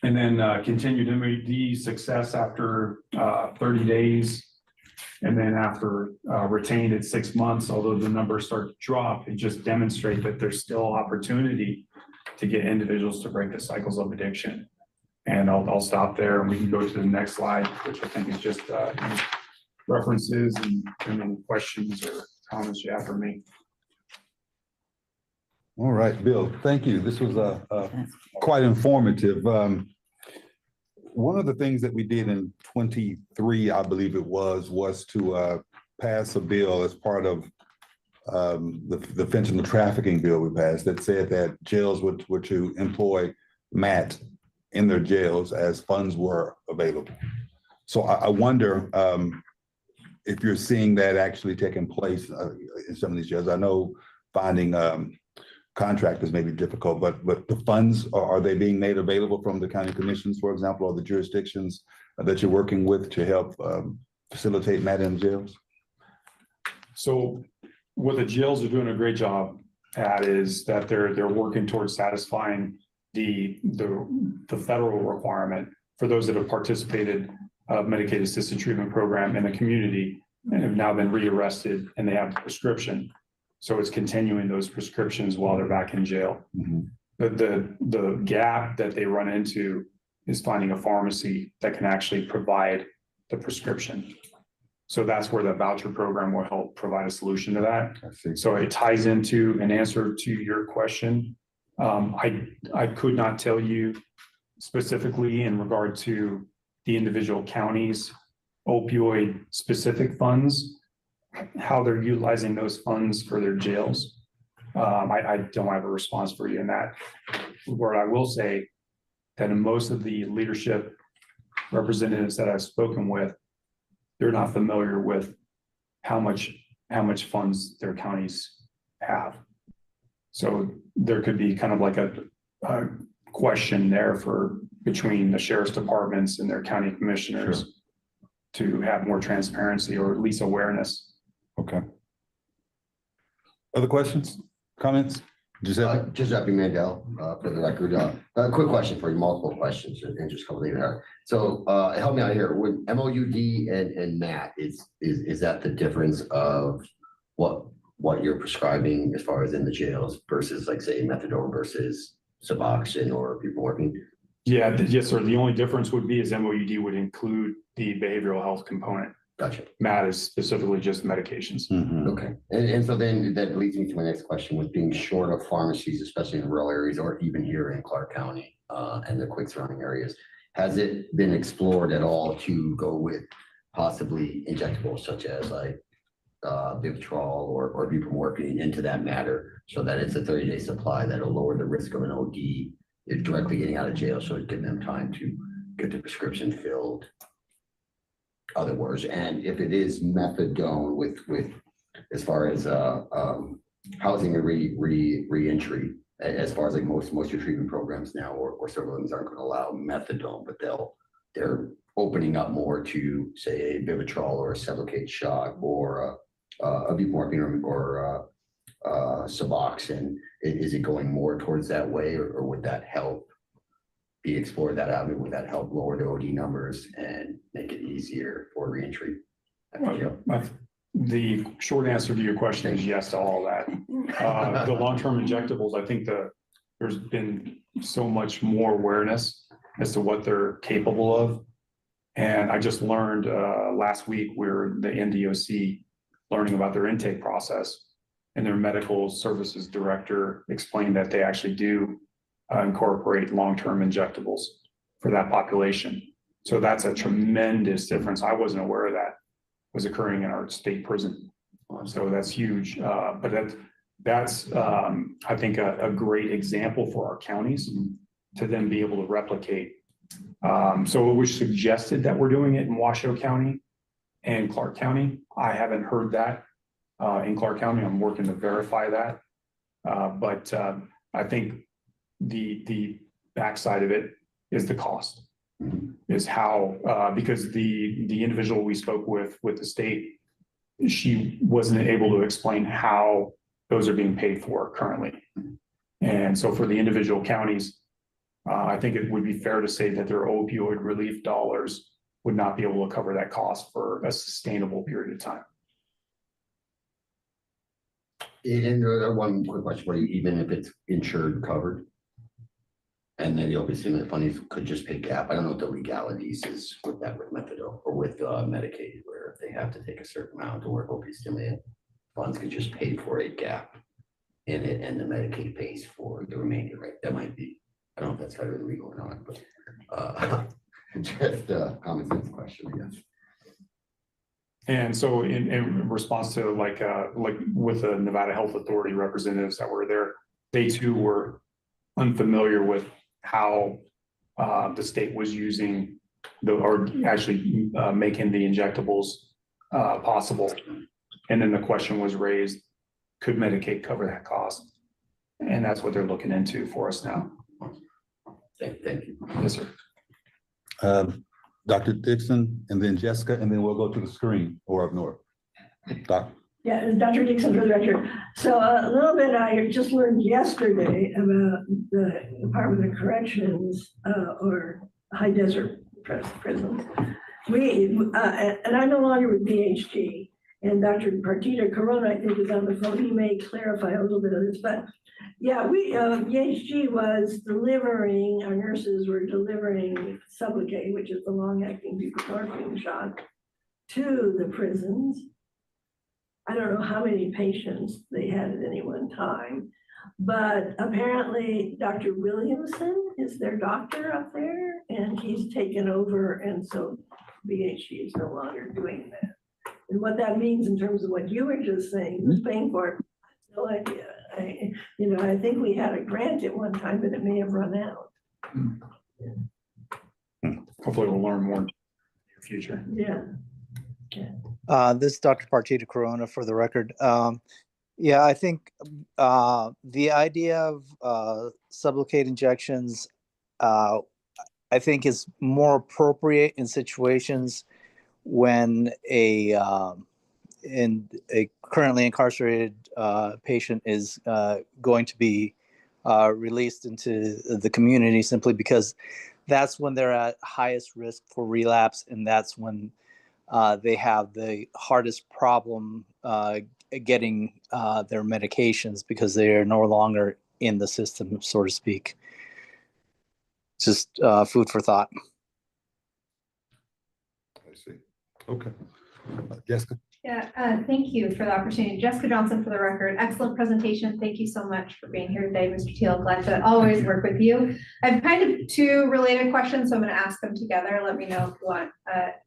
And then continued MAD success after 30 days. And then after retained at 6 months, although the numbers start to drop, it just demonstrates that there's still opportunity to get individuals to break the cycles of addiction. And I'll stop there and we can go to the next slide, which I think is just references and any questions or comments you have for me. All right, Bill, thank you. This was quite informative. One of the things that we did in 23, I believe it was to pass a bill as part of the fentanyl trafficking bill we passed that said that jails were to employ MAT in their jails as funds were available. So I wonder if you're seeing that actually taking place in some of these jails. I know finding contractors may be difficult, but the funds, are they being made available from the county commissions, for example, or the jurisdictions that you're working with to help facilitate MAT in jails? So what the jails are doing a great job at is that they're working towards satisfying the federal requirement for those that have participated Medicaid assisted treatment program in the community and have now been rearrested and they have a prescription. So it's continuing those prescriptions while they're back in jail. Mm-hmm. The gap that they run into is finding a pharmacy that can actually provide the prescription. So that's where the voucher program will help provide a solution to that. So it ties into an answer to your question. I could not tell you specifically in regard to the individual counties' opioid specific funds, how they're utilizing those funds for their jails. I don't have a response for you in that. What I will say that in most of the leadership representatives that I've spoken with, they're not familiar with how much funds their counties have. So there could be kind of like a question there for between the sheriff's departments and their county commissioners. to have more transparency or at least awareness. Okay. Other questions, comments? Giuseppe? Giuseppe Mandel, for the record, a quick question for you, multiple questions and just leave it out. So, help me out here, with MOUD and MAT, is that the difference of what you're prescribing as far as in the jails versus like say methadone versus Suboxone or buprenorphine? Yeah, yes, sir. The only difference would be is MOUD would include the behavioral health component. Gotcha. MAT is specifically just medications. Okay, and so then that leads me to my next question, with being short of pharmacies, especially in rural areas or even here in Clark County and the quick surrounding areas. Has it been explored at all to go with possibly injectables such as like Vivitrol or buprenorphine into that matter, so that it's a 30-day supply that'll lower the risk of an OD if directly getting out of jail, so it's giving them time to get the prescription filled? Other words, and if it is methadone with as far as housing and re-entry, as far as like most of your treatment programs now or several of them aren't going to allow methadone, but they're opening up more to say a Vivitrol or a Sublocade shock or a buprenorphine or Suboxone. Is it going more towards that way, or would that help be explored that avenue? Would that help lower the OD numbers and make it easier for reentry? The short answer to your question is yes to all that. The long-term injectables, I think there's been so much more awareness as to what they're capable of. And I just learned last week where the NDOC learning about their intake process, and their medical services director explained that they actually do incorporate long-term injectables for that population. So that's a tremendous difference. I wasn't aware of that was occurring in our state prison. So that's huge. But that's I think a great example for our counties to then be able to replicate. So it was suggested that we're doing it in Washoe County and Clark County. I haven't heard that in Clark County. I'm working to verify that. But I think the backside of it is the cost, is how, because the individual we spoke with the state, she wasn't able to explain how those are being paid for currently. And so for the individual counties, I think it would be fair to say that their opioid relief dollars would not be able to cover that cost for a sustainable period of time. And one quick question for you, even if it's insured covered, and then obviously the funnies could just pay gap. I don't know what the legalities is with that, with methadone or with Medicaid, where if they have to take a certain amount to work opioid stimulant, funds could just pay for a gap in it, and the Medicaid pays for the remainder, right? That might be, I don't know if that's federally legal or not, but just a common sense question, I guess. And so in response to like with the Nevada Health Authority representatives that were there, they too were unfamiliar with how the state was using or actually making the injectables possible. And then the question was raised, could Medicaid cover that cost? And that's what they're looking into for us now. Thank you. Yes, sir. Dr. Dixon, and then Jessica, and then we'll go to the screen or up north. Doc. Yeah, Dr. Dixon for the record. So a little bit, I just learned yesterday about the Department of Corrections or High Desert Prisons. And I'm no longer with BHG, and Dr. Partita Corona, I think, is on the phone. He may clarify a little bit of this, but yeah, BHG was delivering, our nurses were delivering Sublocade, which is the long-acting buprenorphine shot, to the prisons. I don't know how many patients they had at any one time, but apparently Dr. Williamson is their doctor up there, and he's taken over, and so BHG is no longer doing that. And what that means in terms of what you were just saying, who's paying for it? No idea. I think we had a grant at one time, but it may have run out. Hopefully we'll learn more in the future. Yeah. This is Dr. Partita Corona for the record. Yeah, I think the idea of Sublocade injections, I think is more appropriate in situations when a currently incarcerated patient is going to be released into the community, simply because that's when they're at highest risk for relapse, and that's when they have the hardest problem getting their medications, because they are no longer in the system, so to speak. Just food for thought. I see. Okay. Jessica? Yeah, thank you for the opportunity. Jessica Johnson for the record. Excellent presentation. Thank you so much for being here today, Mr. Teal. Glad to always work with you. I have kind of two related questions, so I'm going to ask them together. Let me know if you want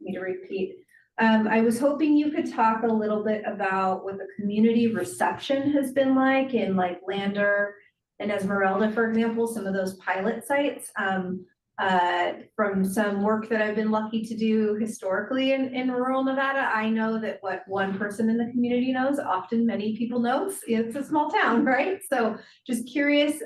me to repeat. I was hoping you could talk a little bit about what the community reception has been like in like Lander and Esmeralda, for example, some of those pilot sites. From some work that I've been lucky to do historically in rural Nevada, I know that what one person in the community knows, often many people know. It's a small town, right? So just curious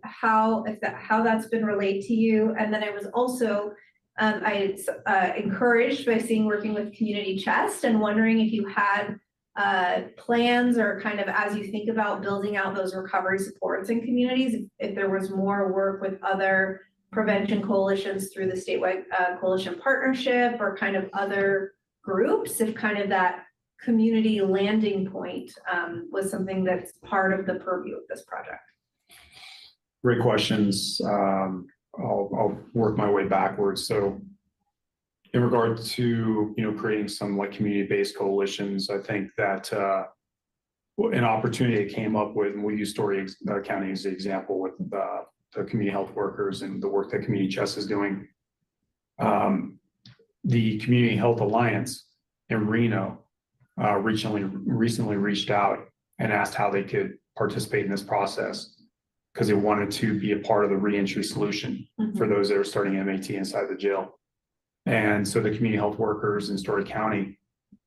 how that's been relayed to you. And then I was also encouraged by seeing working with Community Chest, and wondering if you had plans, or kind of as you think about building out those recovery supports in communities, if there was more work with other prevention coalitions through the statewide coalition partnership, or kind of other groups, if kind of that community landing point was something that's part of the purview of this project. Great questions. I'll work my way backwards. So in regard to, creating some like community-based coalitions, I think that an opportunity came up with, and we use Story County as the example with the community health workers and the work that Community Chest is doing. The Community Health Alliance in Reno recently reached out and asked how they could participate in this process, because they wanted to be a part of the reentry solution for those that are starting MAT inside the jail. And so the community health workers in Story County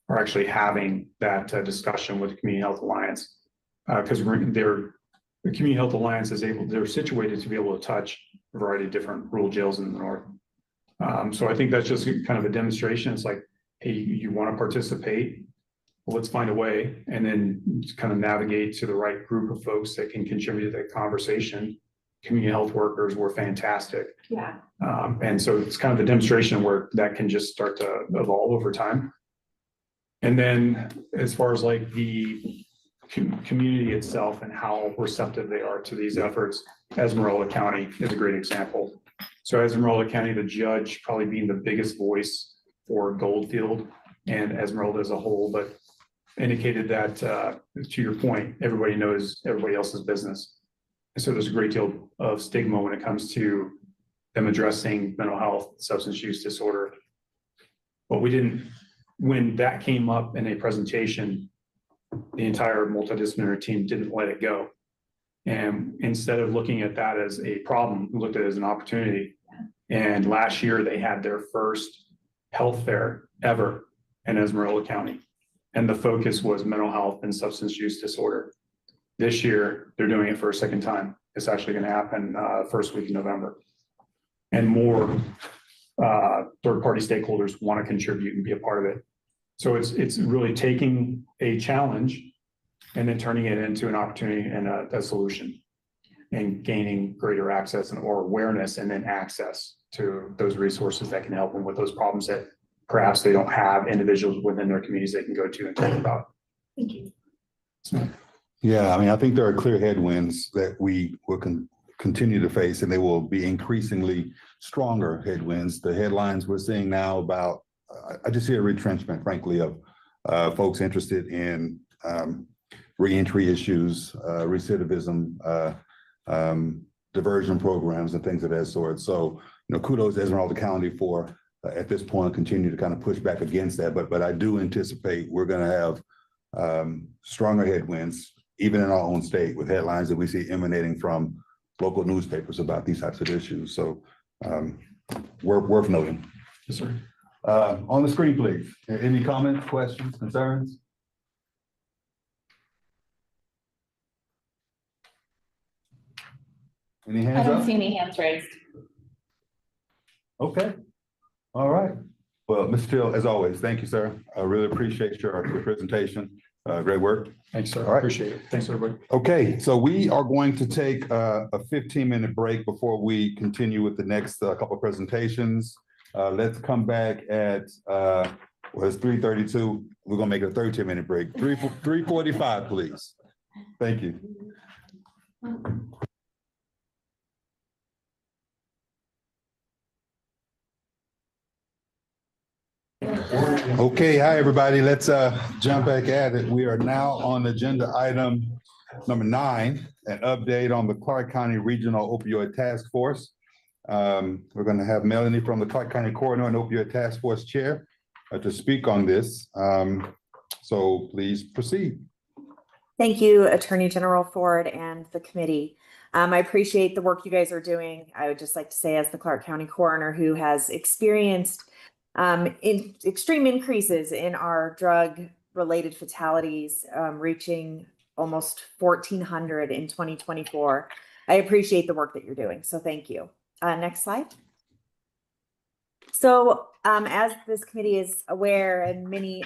are actually having that discussion with the Community Health Alliance, because the Community Health Alliance they're situated to be able to touch a variety of different rural jails in the north. So I think that's just kind of a demonstration. It's like, hey, you want to participate? Well, let's find a way, and then kind of navigate to the right group of folks that can contribute to that conversation. Community health workers were fantastic. Yeah. And so it's kind of a demonstration where that can just start to evolve over time. And then as far as like the community itself and how receptive they are to these efforts, Esmeralda County is a great example. So Esmeralda County, the judge probably being the biggest voice for Goldfield and Esmeralda as a whole, but indicated that, to your point, everybody knows everybody else's business. And so there's a great deal of stigma when it comes to them addressing mental health, substance use disorder. But when that came up in a presentation, the entire multidisciplinary team didn't let it go. And instead of looking at that as a problem, we looked at it as an opportunity. And last year they had their first health fair ever in Esmeralda County. And the focus was mental health and substance use disorder. This year, they're doing it for a second time. It's actually going to happen first week in November. And more third-party stakeholders want to contribute and be a part of it. So it's really taking a challenge and then turning it into an opportunity and a solution, and gaining greater access or awareness, and then access to those resources that can help them with those problems that perhaps they don't have individuals within their communities they can go to and talk about. Thank you. Yeah, I mean, I think there are clear headwinds that we will continue to face, and they will be increasingly stronger headwinds. The headlines we're seeing now about, I just see a retrenchment, frankly, of folks interested in reentry issues, recidivism, diversion programs, and things of that sort. So, kudos to Esmeralda County for at this point continue to kind of push back against that. But I do anticipate we're going to have stronger headwinds, even in our own state, with headlines that we see emanating from local newspapers about these types of issues. So worth noting. Yes, sir. On the screen, please. Any comments, questions, concerns? Any hands I don't up? see any hands raised. Okay. All right. Well, Mr. Till, as always, thank you, sir. I really appreciate your presentation. Great work. Thanks, sir. All right. Appreciate it. Thanks, everybody. Okay, so we are going to take a 15-minute break before we continue with the next couple of presentations. Let's come back at, it's 3:32. We're gonna make it a 13-minute break. 3:45, please. Thank you. Okay, hi, everybody. Let's jump back at it. We are now on agenda item number 9, an update on the Clark County Regional Opioid Task Force. We're going to have Melanie from the Clark County Coroner and Opioid Task Force Chair to speak on this. So please proceed. Thank you, Attorney General Ford and the committee. I appreciate the work you guys are doing. I would just like to say, as the Clark County Coroner who has experienced in extreme increases in our drug-related fatalities, reaching almost 1,400 in 2024. I appreciate the work that you're doing, so thank you. Next slide. So as this committee is aware, and many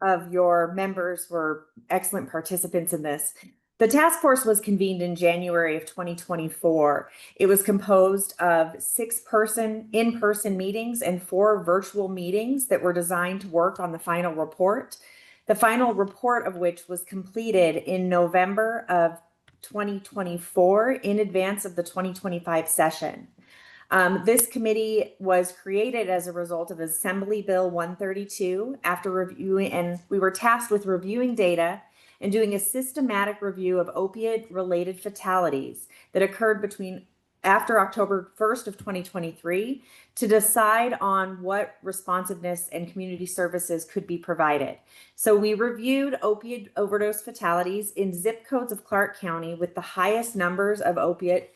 of your members were excellent participants in this, the task force was convened in January of 2024. It was composed of 6 in-person meetings and 4 virtual meetings that were designed to work on the final report. The final report of which was completed in November of 2024 in advance of the 2025 session. This committee was created as a result of Assembly Bill 132 after reviewing, and we were tasked with reviewing data and doing a systematic review of opiate-related fatalities that occurred after October 1st of 2023 to decide on what responsiveness and community services could be provided. So we reviewed opioid overdose fatalities in zip codes of Clark County with the highest numbers of opioid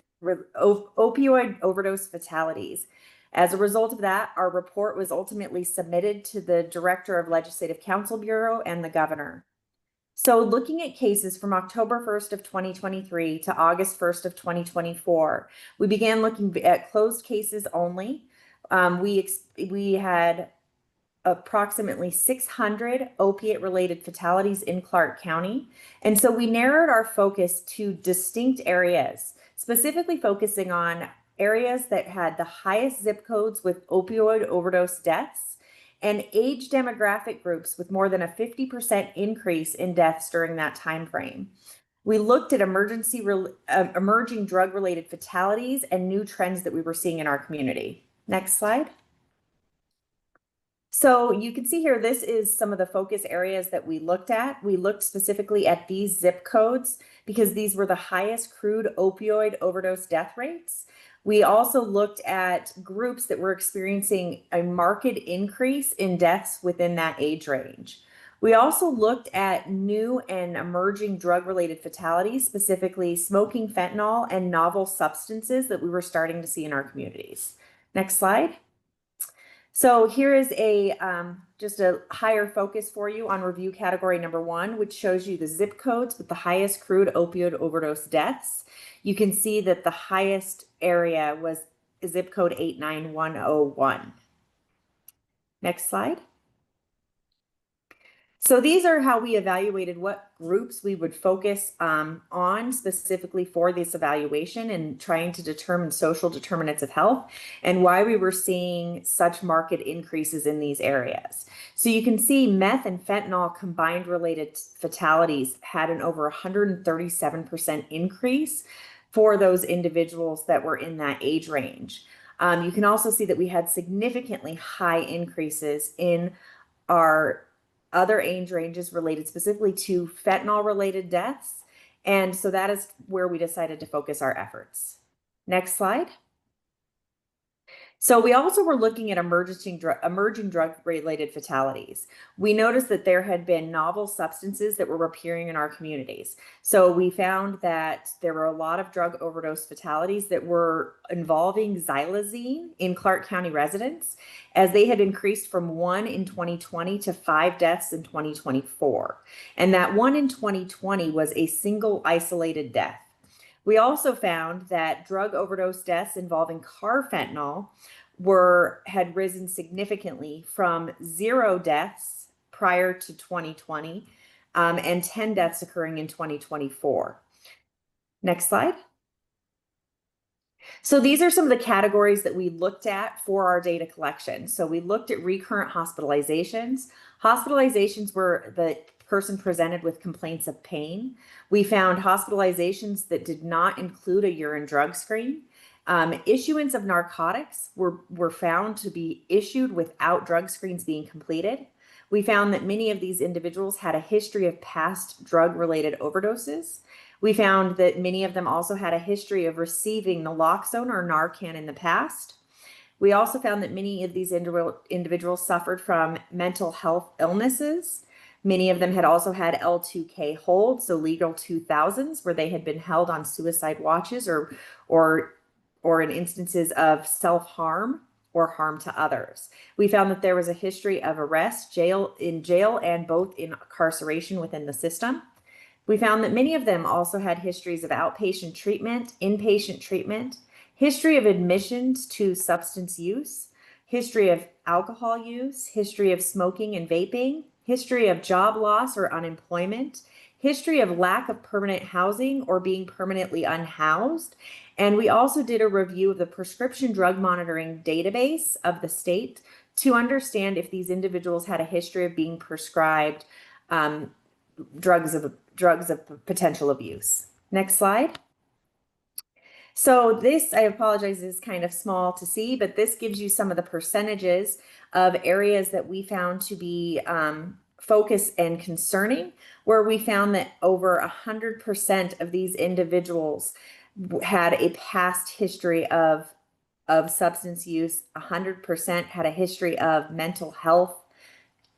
overdose fatalities. As a result of that, our report was ultimately submitted to the Director of Legislative Counsel Bureau and the Governor. So looking at cases from October 1st of 2023 to August 1st of 2024, we began looking at closed cases only. We had approximately 600 opiate-related fatalities in Clark County. And so we narrowed our focus to distinct areas, specifically focusing on areas that had the highest zip codes with opioid overdose deaths and age demographic groups with more than a 50% increase in deaths during that time frame. We looked at emerging drug-related fatalities and new trends that we were seeing in our community. Next slide. So you can see here, this is some of the focus areas that we looked at. We looked specifically at these zip codes because these were the highest crude opioid overdose death rates. We also looked at groups that were experiencing a marked increase in deaths within that age range. We also looked at new and emerging drug-related fatalities, specifically smoking fentanyl and novel substances that we were starting to see in our communities. Next slide. So here is just a higher focus for you on review category number 1, which shows you the zip codes with the highest crude opioid overdose deaths. You can see that the highest area was zip code 89101. Next slide. So these are how we evaluated what groups we would focus on specifically for this evaluation and trying to determine social determinants of health and why we were seeing such marked increases in these areas. So you can see meth and fentanyl combined related fatalities had an over 137% increase for those individuals that were in that age range. You can also see that we had significantly high increases in our other age ranges related specifically to fentanyl-related deaths. And so that is where we decided to focus our efforts. Next slide. So we also were looking at emerging drug-related fatalities. We noticed that there had been novel substances that were appearing in our communities. So we found that there were a lot of drug overdose fatalities that were involving xylazine in Clark County residents, as they had increased from 1 in 2020 to 5 deaths in 2024. And that 1 in 2020 was a single isolated death. We also found that drug overdose deaths involving carfentanil had risen significantly from 0 deaths prior to 2020 and 10 deaths occurring in 2024. Next slide. So these are some of the categories that we looked at for our data collection. So we looked at recurrent hospitalizations. Hospitalizations were the person presented with complaints of pain. We found hospitalizations that did not include a urine drug screen. Issuance of narcotics were found to be issued without drug screens being completed. We found that many of these individuals had a history of past drug-related overdoses. We found that many of them also had a history of receiving naloxone or Narcan in the past. We also found that many of these individuals suffered from mental health illnesses. Many of them had also had L2K holds, so legal 2000s, where they had been held on suicide watches or in instances of self-harm or harm to others. We found that there was a history of arrest, jail, and both incarceration within the system. We found that many of them also had histories of outpatient treatment, inpatient treatment, history of admissions to substance use, history of alcohol use, history of smoking and vaping, history of job loss or unemployment, history of lack of permanent housing or being permanently unhoused. And we also did a review of the prescription drug monitoring database of the state to understand if these individuals had a history of being prescribed drugs of potential abuse. Next slide. So this, I apologize, is kind of small to see, but this gives you some of the percentages of areas that we found to be focus and concerning, where we found that over 100% of these individuals had a past history of substance use. 100% had a history of mental health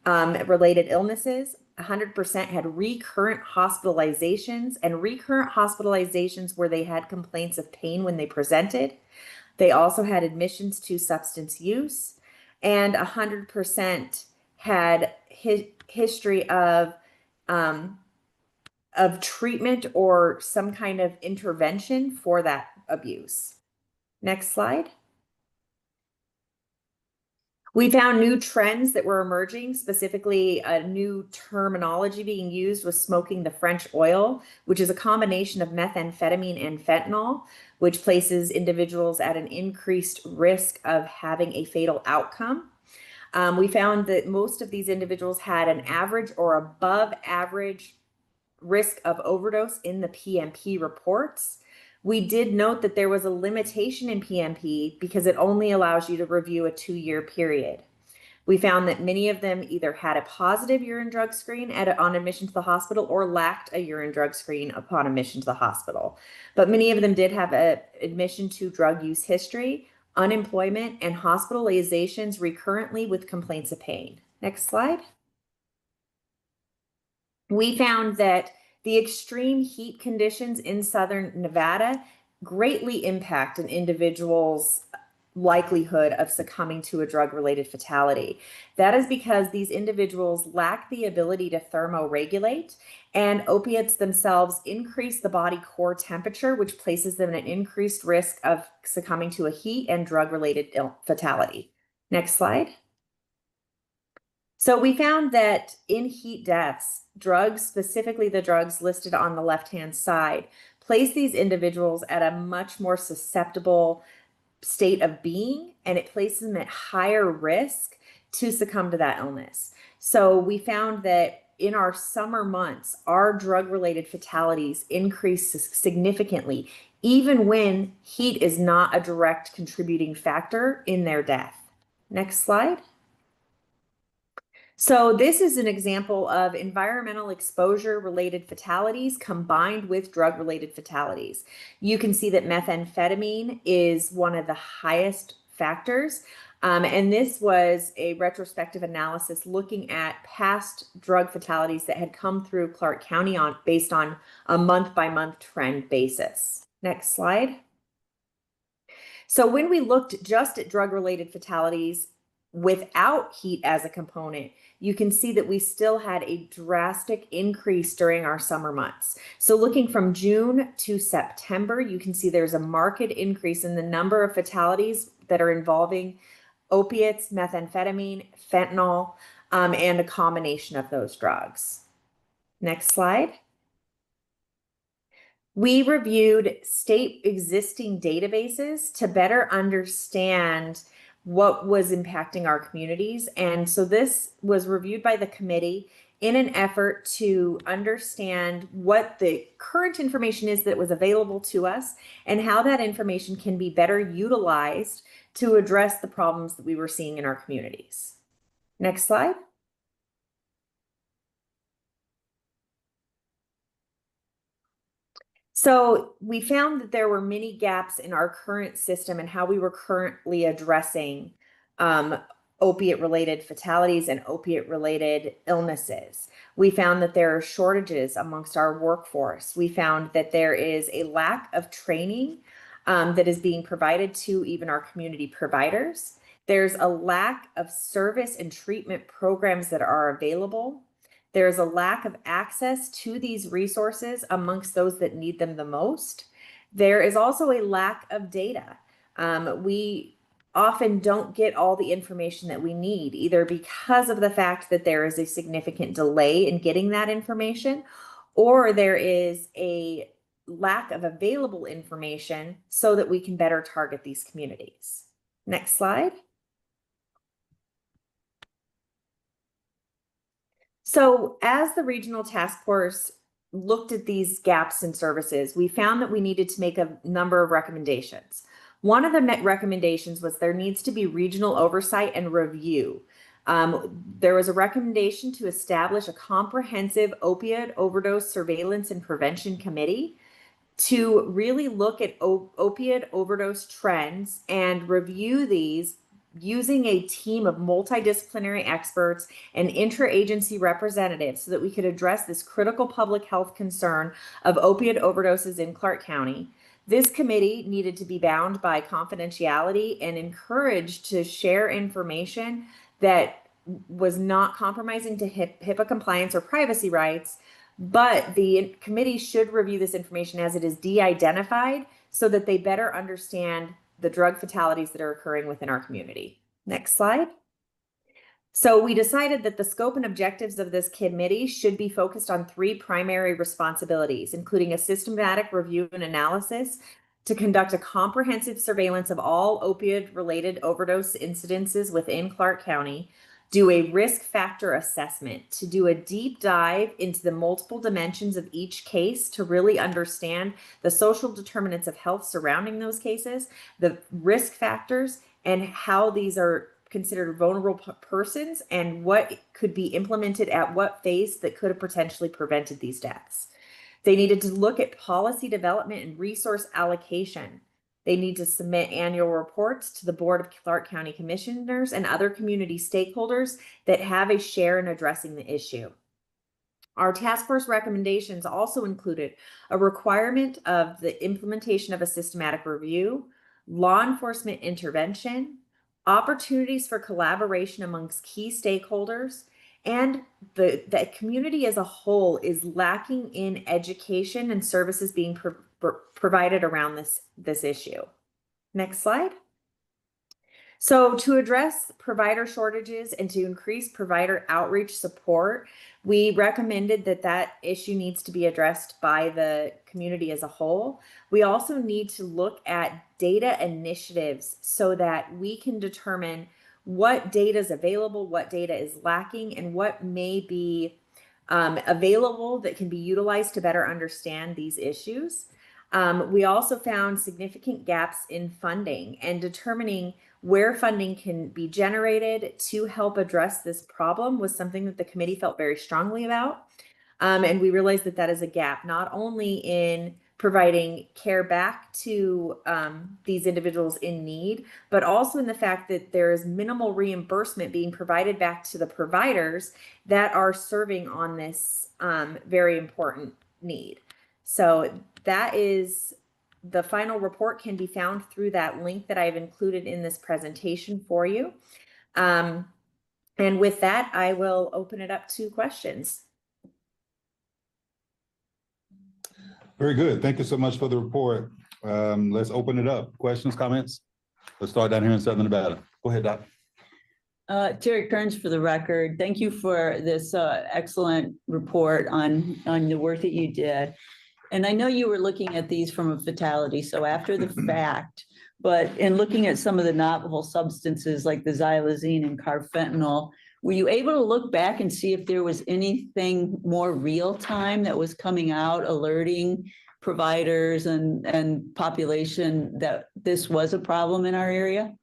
related illnesses. 100% had recurrent hospitalizations, and recurrent hospitalizations where they had complaints of pain when they presented. They also had admissions to substance use, and 100% had history of treatment or some kind of intervention for that abuse. Next slide. We found new trends that were emerging, specifically a new terminology being used was smoking the French oil, which is a combination of methamphetamine and fentanyl, which places individuals at an increased risk of having a fatal outcome. We found that most of these individuals had an average or above average risk of overdose in the PMP reports. We did note that there was a limitation in PMP because it only allows you to review a 2-year period. We found that many of them either had a positive urine drug screen on admission to the hospital or lacked a urine drug screen upon admission to the hospital. But many of them did have an admission to drug use history, unemployment, and hospitalizations recurrently with complaints of pain. Next slide. We found that the extreme heat conditions in southern Nevada greatly impact an individual's likelihood of succumbing to a drug-related fatality. That is because these individuals lack the ability to thermoregulate, and opiates themselves increase the body core temperature, which places them at an increased risk of succumbing to a heat and drug-related fatality. Next slide. So we found that in heat deaths, drugs, specifically the drugs listed on the left-hand side, place these individuals at a much more susceptible state of being, and it places them at higher risk to succumb to that illness. So we found that in our summer months, our drug-related fatalities increase significantly, even when heat is not a direct contributing factor in their death. Next slide. So this is an example of environmental exposure related fatalities combined with drug related fatalities. You can see that methamphetamine is one of the highest factors. And this was a retrospective analysis looking at past drug fatalities that had come through Clark County based on a month-by-month trend basis. Next slide. So when we looked just at drug-related fatalities without heat as a component, you can see that we still had a drastic increase during our summer months. So looking from June to September, you can see there's a marked increase in the number of fatalities that are involving opiates, methamphetamine, fentanyl, and a combination of those drugs. Next slide. We reviewed state existing databases to better understand what was impacting our communities. And so this was reviewed by the committee in an effort to understand what the current information is that was available to us and how that information can be better utilized to address the problems that we were seeing in our communities. Next slide. So we found that there were many gaps in our current system and how we were currently addressing opiate-related fatalities and opiate-related illnesses. We found that there are shortages amongst our workforce. We found that there is a lack of training that is being provided to even our community providers. There's a lack of service and treatment programs that are available. There's a lack of access to these resources amongst those that need them the most. There is also a lack of data. We often don't get all the information that we need, either because of the fact that there is a significant delay in getting that information, or there is a lack of available information so that we can better target these communities. Next slide. So as the regional task force looked at these gaps in services, we found that we needed to make a number of recommendations. One of the recommendations was there needs to be regional oversight and review. There was a recommendation to establish a comprehensive opioid overdose surveillance and prevention committee to really look at opioid overdose trends and review these using a team of multidisciplinary experts and interagency representatives so that we could address this critical public health concern of opioid overdoses in Clark County. This committee needed to be bound by confidentiality and encouraged to share information that was not compromising to HIPAA compliance or privacy rights, but the committee should review this information as it is de-identified so that they better understand the drug fatalities that are occurring within our community. Next slide. So we decided that the scope and objectives of this committee should be focused on 3 primary responsibilities, including a systematic review and analysis to conduct a comprehensive surveillance of all opioid-related overdose incidences within Clark County, do a risk factor assessment, to do a deep dive into the multiple dimensions of each case to really understand the social determinants of health surrounding those cases, the risk factors, and how these are considered vulnerable persons and what could be implemented at what phase that could have potentially prevented these deaths. They needed to look at policy development and resource allocation. They need to submit annual reports to the Board of Clark County Commissioners and other community stakeholders that have a share in addressing the issue. Our task force recommendations also included a requirement of the implementation of a systematic review, law enforcement intervention, opportunities for collaboration amongst key stakeholders, and the community as a whole is lacking in education and services being provided around this issue. Next slide. So to address provider shortages and to increase provider outreach support, we recommended that issue needs to be addressed by the community as a whole. We also need to look at data initiatives so that we can determine what data is available, what data is lacking, and what may be available that can be utilized to better understand these issues. We also found significant gaps in funding, and determining where funding can be generated to help address this problem was something that the committee felt very strongly about. And we realized that that is a gap, not only in providing care back to these individuals in need, but also in the fact that there is minimal reimbursement being provided back to the providers that are serving on this very important need. So that is the final report can be found through that link that I've included in this presentation for you. And with that, I will open it up to questions. Very good. Thank you so much for the report. Let's open it up. Questions, comments? Let's start down here in Southern Nevada. Go ahead, Doc. Terry Kearns for the record. Thank you for this excellent report on the work that you did. And I know you were looking at these from a fatality, so after the fact, but in looking at some of the novel substances like the xylazine and carfentanil, were you able to look back and see if there was anything more real time that was coming out, alerting providers and population that this was a problem in our area?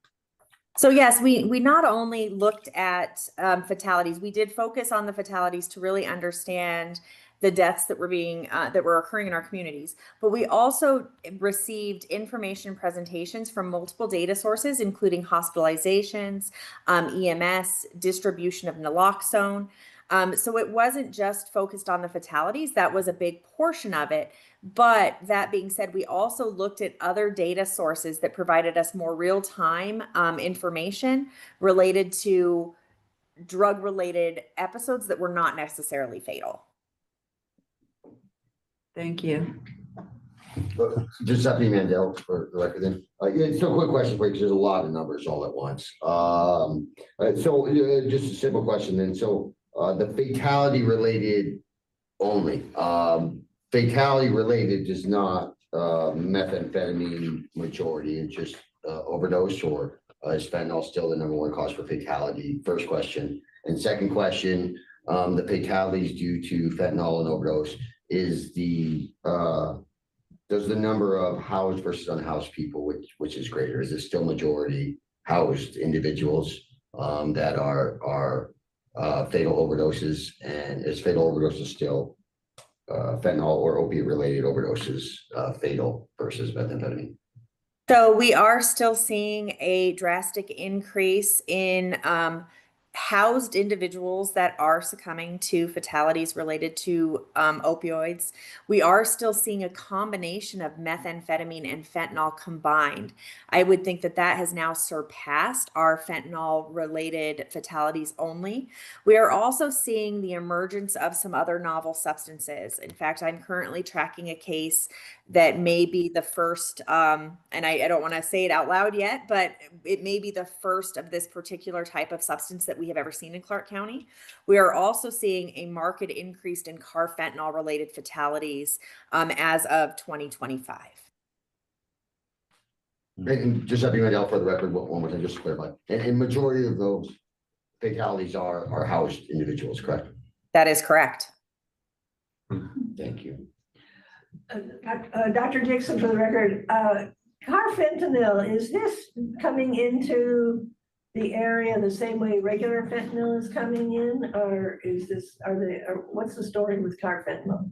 So yes, we not only looked at fatalities, we did focus on the fatalities to really understand the deaths that were occurring in our communities. But we also received information presentations from multiple data sources, including hospitalizations, EMS, distribution of naloxone. So it wasn't just focused on the fatalities. That was a big portion of it. But that being said, we also looked at other data sources that provided us more real-time information related to drug-related episodes that were not necessarily fatal. Thank you. Giuseppe Mandel for the record then. Yeah, so quick question for you, because there's a lot of numbers all at once. Just a simple question then. So the fatality related only, fatality related is not methamphetamine majority, it's just overdose, or is fentanyl still the #1 cause for fatality? First question. And second question, the fatalities due to fentanyl and overdose is does the number of housed versus unhoused people, which is greater? Is it still majority housed individuals that are fatal overdoses, and is fatal overdoses still fentanyl or opiate related overdoses fatal versus methamphetamine? So we are still seeing a drastic increase in housed individuals that are succumbing to fatalities related to opioids. We are still seeing a combination of methamphetamine and fentanyl combined. I would think that that has now surpassed our fentanyl related fatalities only. We are also seeing the emergence of some other novel substances. In fact, I'm currently tracking a case that may be the first, and I don't want to say it out loud yet, but it may be the first of this particular type of substance that we have ever seen in Clark County. We are also seeing a marked increase in carfentanil related fatalities as of 2025. And just having Mandel for the record, one more time, just to clarify. And majority of those fatalities are housed individuals, correct? That is correct. Thank you. Dr. Dixon, for the record, carfentanil, is this coming into the area the same way regular fentanyl is coming in, or what's the story with carfentanil?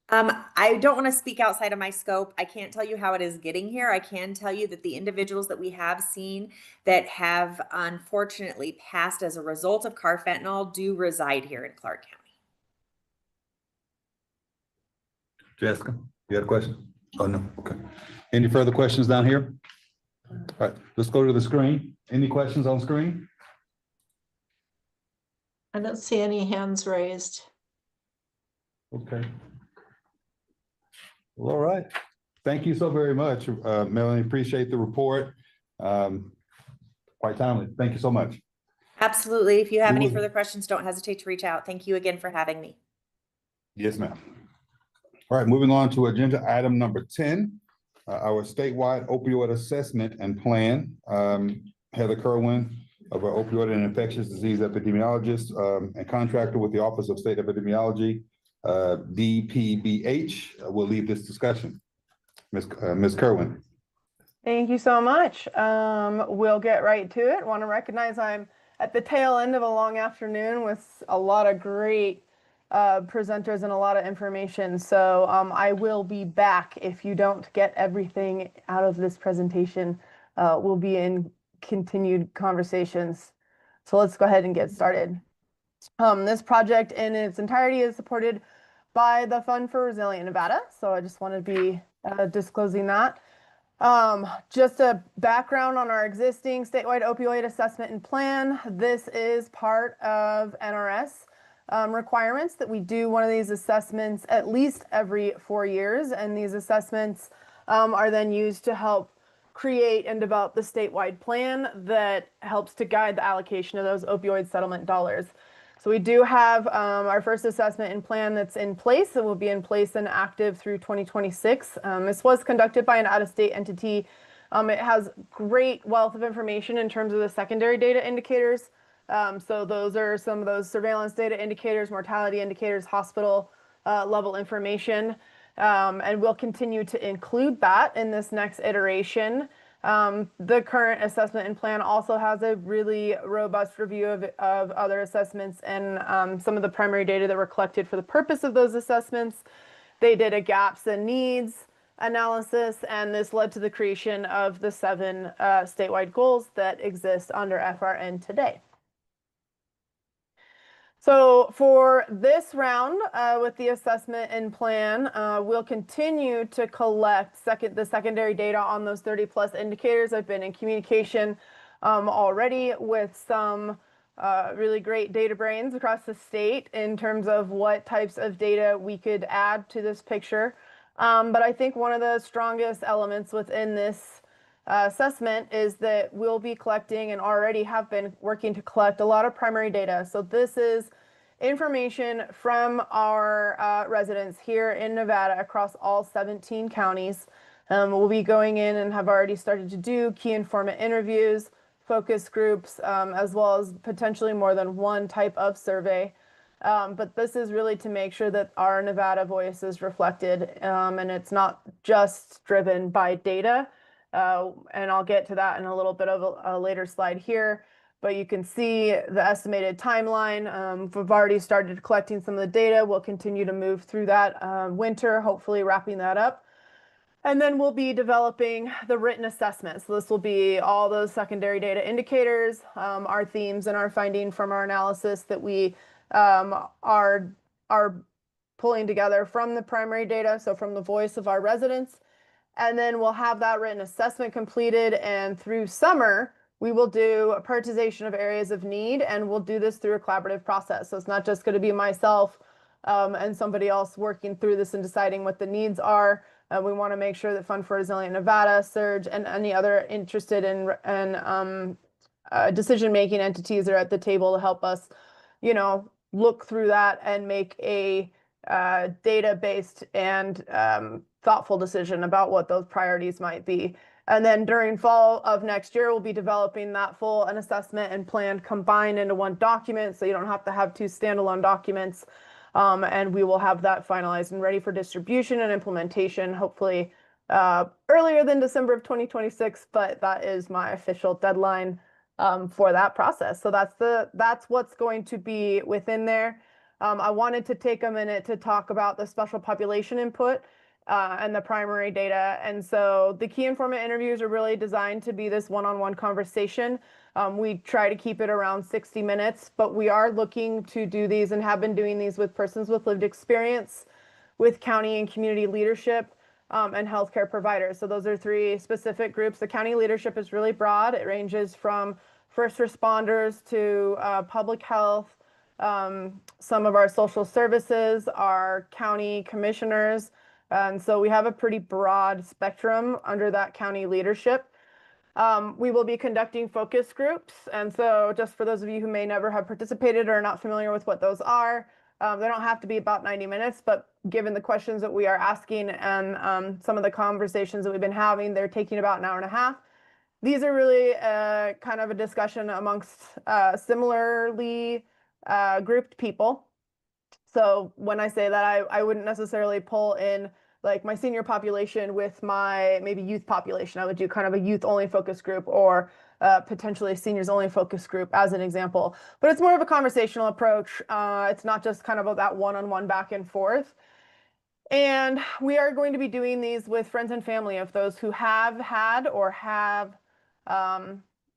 I don't want to speak outside of my scope. I can't tell you how it is getting here. I can tell you that the individuals that we have seen that have unfortunately passed as a result of carfentanil do reside here in Clark County. Jessica, you had a question? Oh, no, okay. Any further questions down here? All right, let's go to the screen. Any questions on screen? I don't see any hands raised. Okay. Well, all right. Thank you so very much, Melanie. Appreciate the report. Quite timely. Thank you so much. Absolutely. If you have any further questions, don't hesitate to reach out. Thank you again for having me. Yes, ma'am. All right, moving on to agenda item number 10, our statewide opioid assessment and plan. Heather Kerwin, of our opioid and infectious disease epidemiologist and contractor with the Office of State Epidemiology, DPBH, will lead this discussion. Ms. Kerwin. Thank you so much. We'll get right to it. Want to recognize I'm at the tail end of a long afternoon with a lot of great presenters and a lot of information. So I will be back if you don't get everything out of this presentation. We'll be in continued conversations. So let's go ahead and get started. This project in its entirety is supported by the Fund for Resilient Nevada. So I just want to be disclosing that. Just a background on our existing statewide opioid assessment and plan. This is part of NRS requirements that we do one of these assessments at least every 4 years. And these assessments are then used to help create and develop the statewide plan that helps to guide the allocation of those opioid settlement dollars. So we do have our first assessment and plan that's in place. It will be in place and active through 2026. This was conducted by an out-of-state entity. It has great wealth of information in terms of the secondary data indicators. So those are some of those surveillance data indicators, mortality indicators, hospital level information. And we'll continue to include that in this next iteration. The current assessment and plan also has a really robust review of other assessments and some of the primary data that were collected for the purpose of those assessments. They did a gaps and needs analysis, and this led to the creation of the 7 statewide goals that exist under FRN today. So for this round with the assessment and plan, we'll continue to collect the secondary data on those 30+ indicators. I've been in communication already with some really great data brains across the state in terms of what types of data we could add to this picture. But I think one of the strongest elements within this assessment is that we'll be collecting and already have been working to collect a lot of primary data. So this is information from our residents here in Nevada across all 17 counties. We'll be going in and have already started to do key informant interviews, focus groups, as well as potentially more than one type of survey. But this is really to make sure that our Nevada voice is reflected, and it's not just driven by data. And I'll get to that in a little bit of a later slide here. But you can see the estimated timeline. We've already started collecting some of the data. We'll continue to move through that winter, hopefully wrapping that up. And then we'll be developing the written assessment. So this will be all those secondary data indicators, our themes and our finding from our analysis that we are pulling together from the primary data, so from the voice of our residents. And then we'll have that written assessment completed, and through summer, we will do a prioritization of areas of need, and we'll do this through a collaborative process. So it's not just going to be myself and somebody else working through this and deciding what the needs are. We want to make sure that Fund for Resilient Nevada, SURG, and any other interested in decision-making entities are at the table to help us, look through that and make a data-based and thoughtful decision about what those priorities might be. And then during fall of next year, we'll be developing that full assessment and plan combined into one document, so you don't have to have 2 standalone documents. And we will have that finalized and ready for distribution and implementation, hopefully earlier than December of 2026, but that is my official deadline for that process. So that's what's going to be within there. I wanted to take a minute to talk about the special population input and the primary data. And so the key informant interviews are really designed to be this one-on-one conversation. We try to keep it around 60 minutes, but we are looking to do these and have been doing these with persons with lived experience, with county and community leadership, and healthcare providers. So those are 3 specific groups. The county leadership is really broad. It ranges from first responders to public health, some of our social services, our county commissioners. And so we have a pretty broad spectrum under that county leadership. We will be conducting focus groups. And so just for those of you who may never have participated or are not familiar with what those are, they don't have to be about 90 minutes, but given the questions that we are asking and some of the conversations that we've been having, they're taking about an hour and a half. These are really kind of a discussion amongst similarly grouped people. So when I say that, I wouldn't necessarily pull in like my senior population with my maybe youth population. I would do kind of a youth only focus group or potentially a seniors only focus group as an example. But it's more of a conversational approach. It's not just kind of that one-on-one back and forth. And we are going to be doing these with friends and family of those who have had or have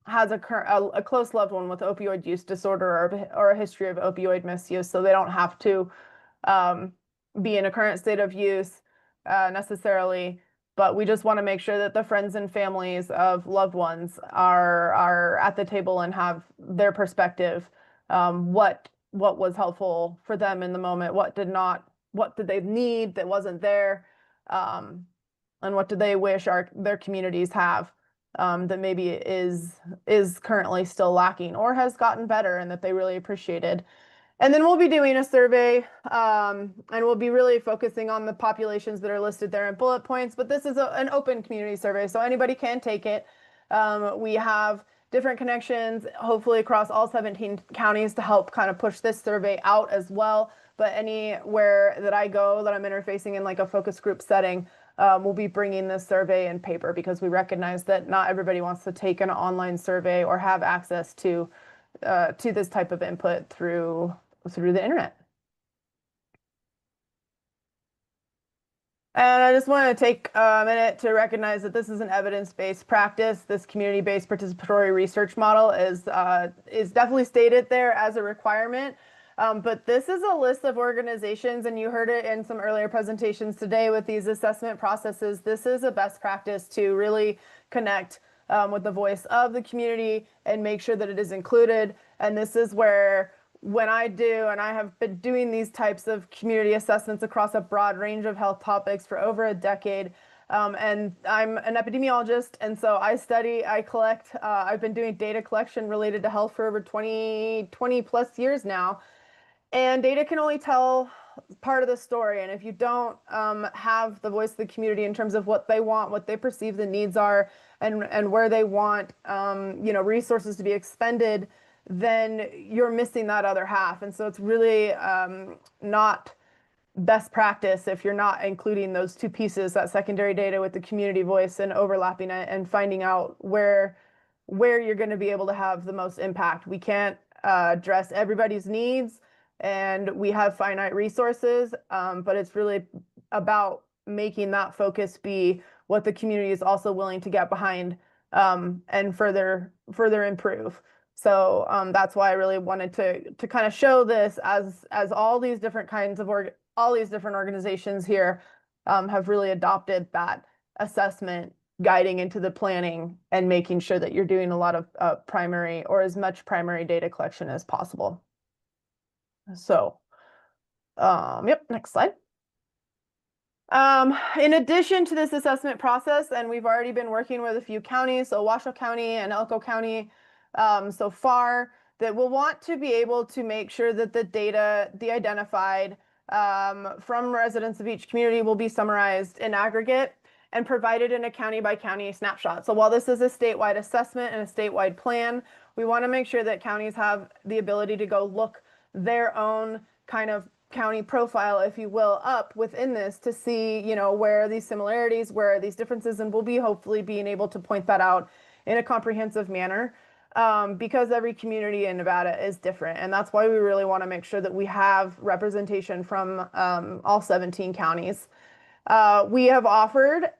has a close loved one with opioid use disorder or a history of opioid misuse, so they don't have to be in a current state of use necessarily, but we just want to make sure that the friends and families of loved ones are at the table and have their perspective. What was helpful for them in the moment, what did they need that wasn't there, and what do they wish their communities have that maybe is currently still lacking or has gotten better and that they really appreciated. And then we'll be doing a survey, and we'll be really focusing on the populations that are listed there in bullet points, but this is an open community survey, so anybody can take it. We have different connections, hopefully across all 17 counties to help kind of push this survey out as well. But anywhere that I go that I'm interfacing in like a focus group setting, we'll be bringing this survey in paper because we recognize that not everybody wants to take an online survey or have access to this type of input through the internet. And I just want to take a minute to recognize that this is an evidence-based practice. This community-based participatory research model is definitely stated there as a requirement. But this is a list of organizations, and you heard it in some earlier presentations today with these assessment processes. This is a best practice to really connect with the voice of the community and make sure that it is included. And this is where when I do, and I have been doing these types of community assessments across a broad range of health topics for over a decade, and I'm an epidemiologist, and so I collect, I've been doing data collection related to health for over 20 plus years now, and data can only tell part of the story, and if you don't have the voice of the community in terms of what they want, what they perceive the needs are, and where they want resources to be expended, then you're missing that other half. And so it's really not best practice if you're not including those two pieces, that secondary data with the community voice and overlapping it and finding out where you're going to be able to have the most impact. We can't address everybody's needs, and we have finite resources, but it's really about making that focus be what the community is also willing to get behind and further improve. So that's why I really wanted to kind of show this as all these different kinds of all these different organizations here have really adopted that assessment guiding into the planning and making sure that you're doing a lot of primary or as much primary data collection as possible. So, yep, next slide. In addition to this assessment process, and we've already been working with a few counties, so Washoe County and Elko County so far, that we'll want to be able to make sure that the data de-identified from residents of each community will be summarized in aggregate and provided in a county by county snapshot. So while this is a statewide assessment and a statewide plan, we want to make sure that counties have the ability to go look their own kind of county profile, if you will, up within this to see, where are these similarities, where are these differences, and we'll be hopefully being able to point that out in a comprehensive manner because every community in Nevada is different. And that's why we really want to make sure that we have representation from all 17 counties. We have offered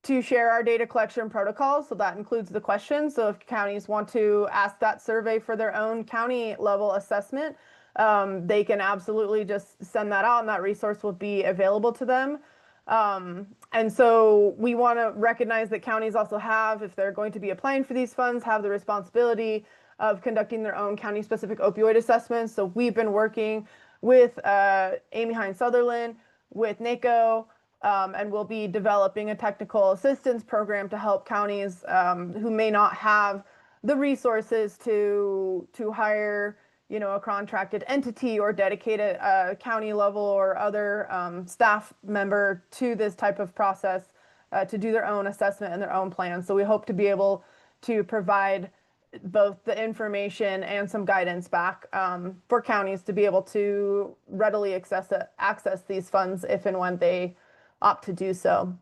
to share our data collection protocols, so that includes the questions. So if counties want to ask that survey for their own county level assessment, they can absolutely just send that out and that resource will be available to them. And so we want to recognize that counties also have, if they're going to be applying for these funds, have the responsibility of conducting their own county specific opioid assessments. So we've been working with Amy Hines Sutherland, with NACO, and we'll be developing a technical assistance program to help counties who may not have the resources to hire a contracted entity or dedicated county level or other staff member to this type of process to do their own assessment and their own plan. So we hope to be able to provide both the information and some guidance back for counties to be able to readily access these funds if and when they opt to do so.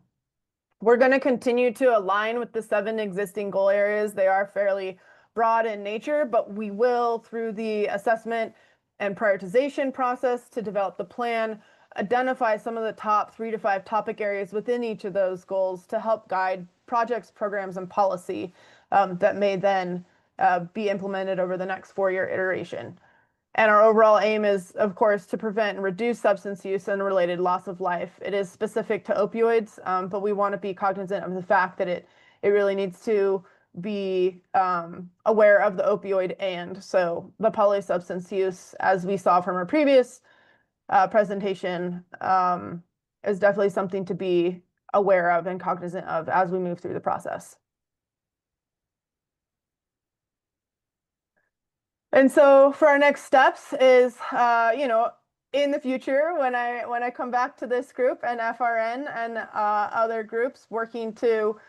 We're going to continue to align with the 7 existing goal areas. They are fairly broad in nature, but we will, through the assessment and prioritization process to develop the plan, identify some of the top 3 to 5 topic areas within each of those goals to help guide projects, programs, and policy that may then be implemented over the next 4-year iteration. And our overall aim is, of course, to prevent and reduce substance use and related loss of life. It is specific to opioids, but we want to be cognizant of the fact that it really needs to be aware of the opioid and so the polysubstance use, as we saw from our previous presentation, is definitely something to be aware of and cognizant of as we move through the process. And so for our next steps is, in the future, when I come back to this group and FRN and other groups working to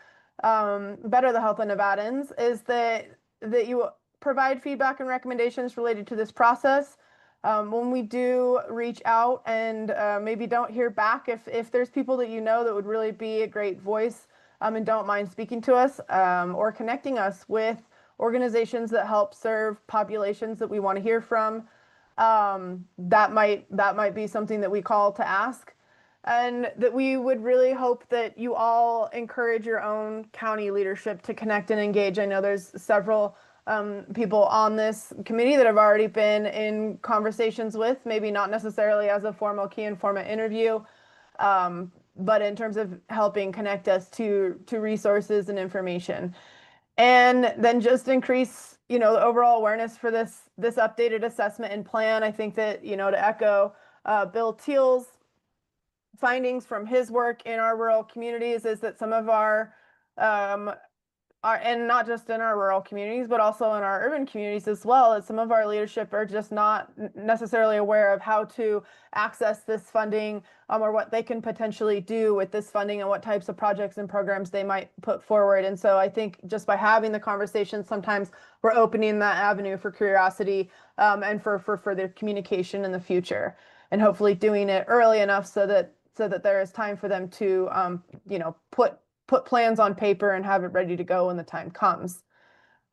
better the health of Nevadans, is that you provide feedback and recommendations related to this process. When we do reach out and maybe don't hear back, if there's people that you know that would really be a great voice and don't mind speaking to us or connecting us with organizations that help serve populations that we want to hear from, that might be something that we call to ask. And that we would really hope that you all encourage your own county leadership to connect and engage. I know there's several people on this committee that have already been in conversations with, maybe not necessarily as a formal key informant interview, but in terms of helping connect us to resources and information. And then just increase, the overall awareness for this updated assessment and plan. I think that, to echo Bill Teal's findings from his work in our rural communities, is that some of our, and not just in our rural communities, but also in our urban communities as well, that some of our leadership are just not necessarily aware of how to access this funding, or what they can potentially do with this funding and what types of projects and programs they might put forward. And so I think just by having the conversation, sometimes we're opening that avenue for curiosity and for further communication in the future, and hopefully doing it early enough so that there is time for them to put plans on paper and have it ready to go when the time comes.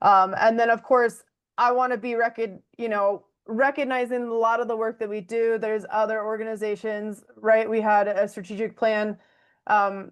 And then, of course, I want to be recognizing a lot of the work that we do. There's other organizations, right? We had a strategic plan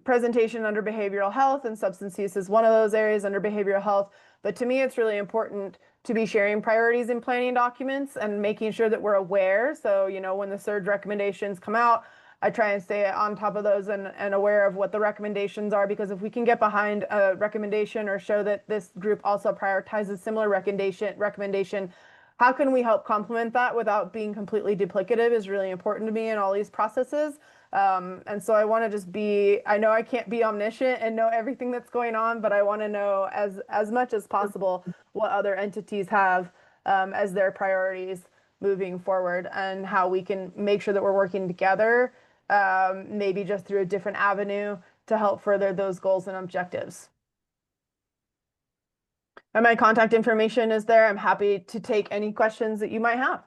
presentation under behavioral health, and substance use is one of those areas under behavioral health. But to me, it's really important to be sharing priorities in planning documents and making sure that we're aware. So, when the SURG recommendations come out, I try and stay on top of those and aware of what the recommendations are, because if we can get behind a recommendation or show that this group also prioritizes similar recommendation, how can we help complement that without being completely duplicative is really important to me in all these processes. And so I want to just I know I can't be omniscient and know everything that's going on, but I want to know as much as possible what other entities have as their priorities moving forward, and how we can make sure that we're working together, maybe just through a different avenue to help further those goals and objectives. And my contact information is there. I'm happy to take any questions that you might have.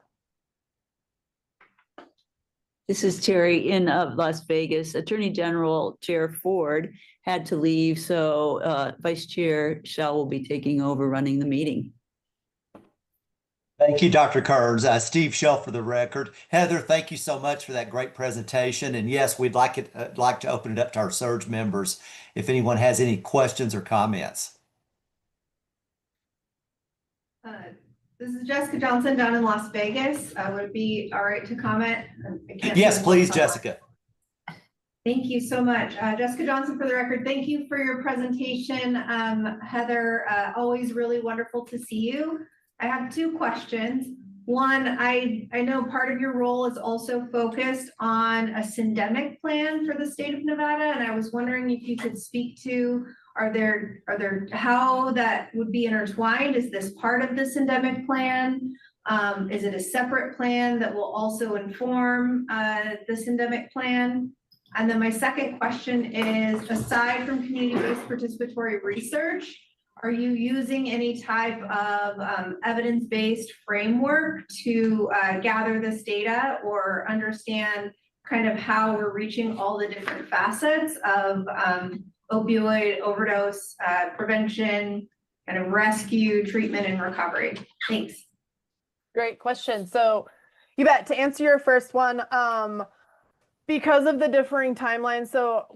This is Terry in Las Vegas. Attorney General Chair Ford had to leave, so Vice Chair Shell will be taking over running the meeting. Thank you, Dr. Kearns. Steve Shell for the record. Heather, thank you so much for that great presentation. And yes, we'd like to open it up to our SURG members if anyone has any questions or comments. This is Jessica Johnson down in Las Vegas. Would it be all right to comment? Yes, please, Jessica. Thank you so much. Jessica Johnson for the record. Thank you for your presentation. Heather, always really wonderful to see you. I have two questions. One, I know part of your role is also focused on a syndemic plan for the state of Nevada, and I was wondering if you could speak to, are there how that would be intertwined? Is this part of the syndemic plan? Is it a separate plan that will also inform the syndemic plan? And then my second question is, aside from community-based participatory research, are you using any type of evidence-based framework to gather this data or understand kind of how we're reaching all the different facets of opioid overdose prevention, kind of rescue, treatment, and recovery? Thanks. Great question. So you bet. To answer your first one, because of the differing timelines, so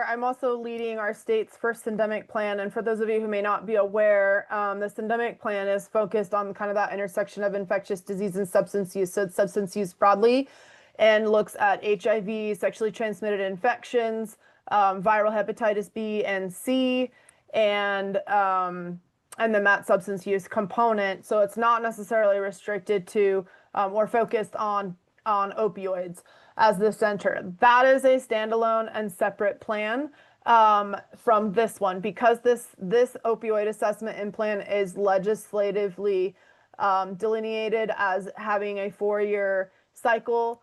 I'm also leading our state's first syndemic plan. And for those of you who may not be aware, the syndemic plan is focused on kind of that intersection of infectious disease and substance use. So it's substance use broadly, and looks at HIV, sexually transmitted infections, viral hepatitis B and C, and then that substance use component. So it's not necessarily restricted to or focused on opioids as the center. That is a standalone and separate plan from this one, because this opioid assessment and plan is legislatively delineated as having a 4-year cycle,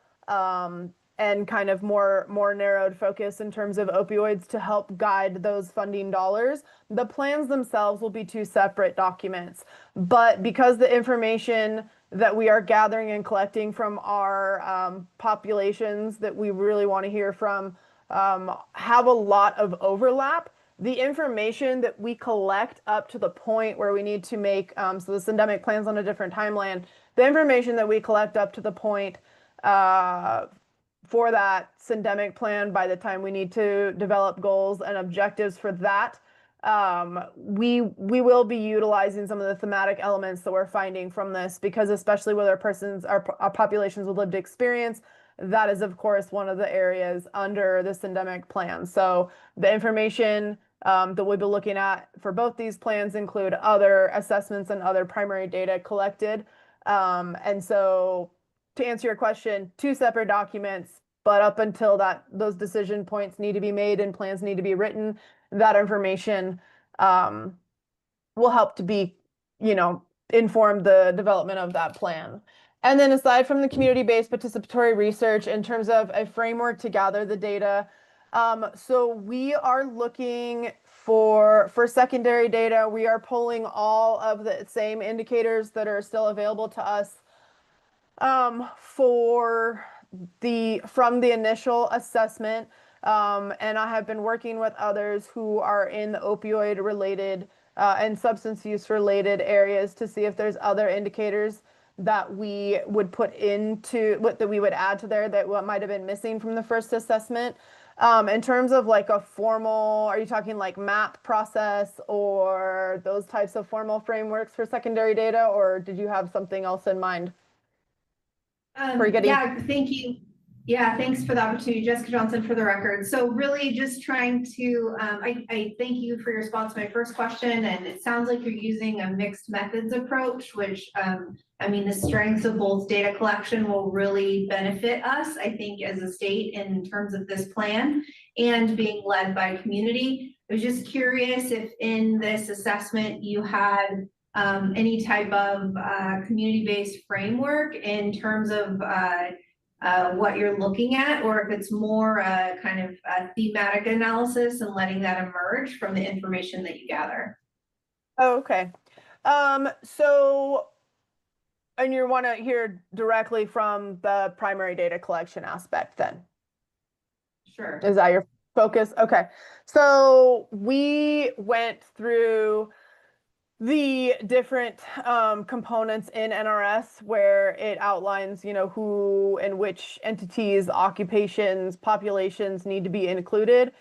and kind of more narrowed focus in terms of opioids to help guide those funding dollars. The plans themselves will be 2 separate documents, but because the information that we are gathering and collecting from our populations that we really want to hear from have a lot of overlap, the information that we collect up to the point where we need to make, so the syndemic plan's on a different timeline, the information that we collect up to the point for that syndemic plan by the time we need to develop goals and objectives for that, we will be utilizing some of the thematic elements that we're finding from this, because especially with our populations with lived experience, that is of course one of the areas under the syndemic plan. So the information that we'll be looking at for both these plans include other assessments and other primary data collected. And so to answer your question, 2 separate documents, but up until those decision points need to be made and plans need to be written, that information will help to inform the development of that plan. And then aside from the community-based participatory research, in terms of a framework to gather the data, so we are looking for secondary data. We are pulling all of the same indicators that are still available to us from the initial assessment. And I have been working with others who are in the opioid related and substance use related areas to see if there's other indicators that we would that we would add to there that might have been missing from the first assessment. In terms of like a formal, are you talking like MAP process or those types of formal frameworks for secondary data, or did you have something else in mind? Yeah, thank you. Yeah, thanks for the opportunity, Jessica Johnson for the record. So really just trying to, I thank you for your response to my first question, and it sounds like you're using a mixed methods approach, which I mean, the strengths of both data collection will really benefit us, I think, as a state in terms of this plan and being led by community. I was just curious if in this assessment you had any type of community-based framework in terms of what you're looking at, or if it's more kind of a thematic analysis and letting that emerge from the information that you gather. Oh, okay. And you want to hear directly from the primary data collection aspect then? Sure. Is that your focus? Okay. So we went through the different components in NRS where it outlines, who and which entities, occupations, populations need to be included.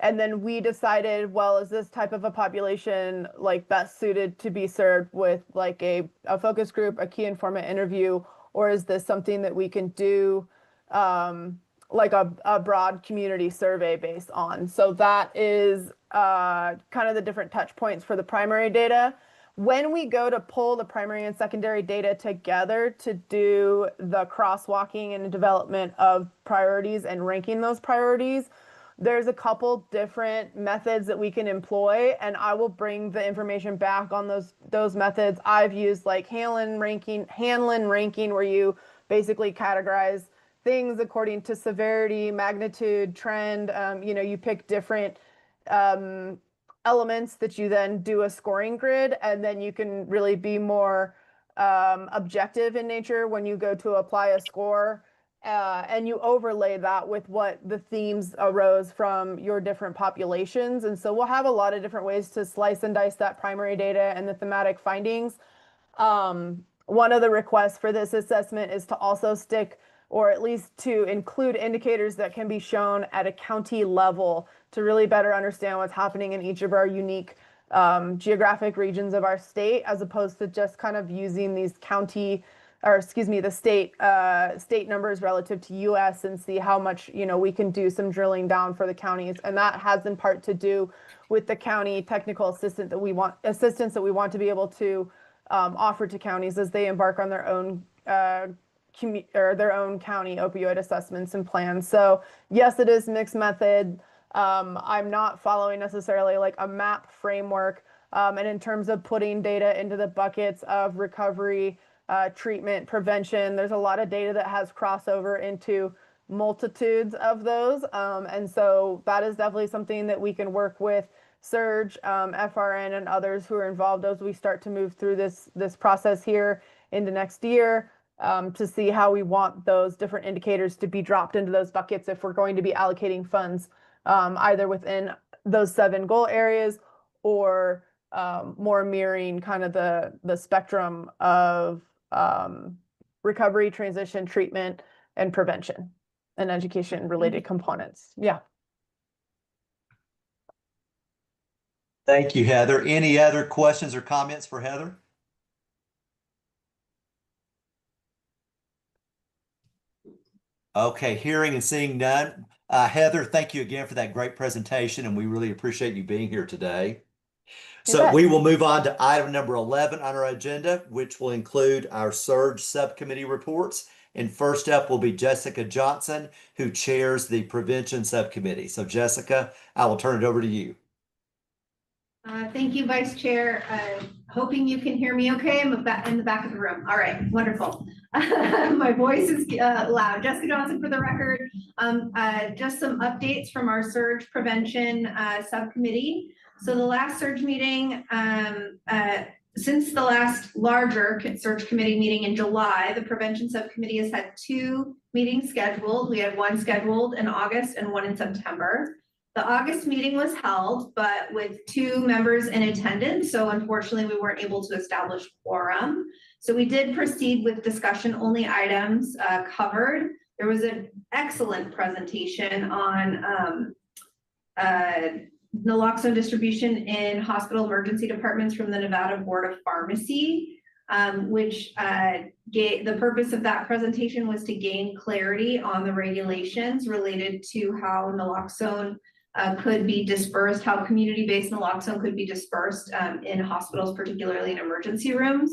And then we decided, well, is this type of a population like best suited to be served with like a focus group, a key informant interview, or is this something that we can do like a broad community survey based on? So that is kind of the different touch points for the primary data. When we go to pull the primary and secondary data together to do the crosswalking and development of priorities and ranking those priorities, there's a couple different methods that we can employ, and I will bring the information back on those methods. I've used like Hanlon ranking, where you basically categorize things according to severity, magnitude, trend. You pick different elements that you then do a scoring grid, and then you can really be more objective in nature when you go to apply a score. And you overlay that with what the themes arose from your different populations. And so we'll have a lot of different ways to slice and dice that primary data and the thematic findings. One of the requests for this assessment is to also stick, or at least to include, indicators that can be shown at a county level to really better understand what's happening in each of our unique geographic regions of our state, as opposed to just kind of using these the state numbers relative to US and see how much, we can do some drilling down for the counties. And that has in part to do with the county technical assistance that we want to be able to offer to counties as they embark on their own their own county opioid assessments and plans. So yes, it is mixed method. I'm not following necessarily like a MAP framework. And in terms of putting data into the buckets of recovery, treatment, prevention, there's a lot of data that has crossover into multitudes of those. And so that is definitely something that we can work with SURG, FRN, and others who are involved as we start to move through this process here into next year, to see how we want those different indicators to be dropped into those buckets if we're going to be allocating funds, either within those 7 goal areas or more mirroring kind of the spectrum of recovery, transition, treatment, and prevention and education related components. Yeah. Thank you, Heather. Any other questions or comments for Heather? Okay, hearing and seeing none. Heather, thank you again for that great presentation, and we really appreciate you being here today. So we will move on to item number 11 on our agenda, which will include our SURG subcommittee reports. And first up will be Jessica Johnson, who chairs the prevention subcommittee. So Jessica, I will turn it over to you. Thank you, Vice Chair. Hoping you can hear me okay. I'm in the back of the room. All right, wonderful. My voice is loud. Jessica Johnson for the record. Just some updates from our surge prevention subcommittee. So the last surge meeting, since the last larger surge committee meeting in July, the prevention subcommittee has had 2 meetings scheduled. We had one scheduled in August and one in September. The August meeting was held, but with 2 members in attendance. So unfortunately, we weren't able to establish quorum. So we did proceed with discussion only items covered. There was an excellent presentation on naloxone distribution in hospital emergency departments from the Nevada Board of Pharmacy, which the purpose of that presentation was to gain clarity on the regulations related to how naloxone could be dispersed, how community-based naloxone could be dispersed in hospitals, particularly in emergency rooms.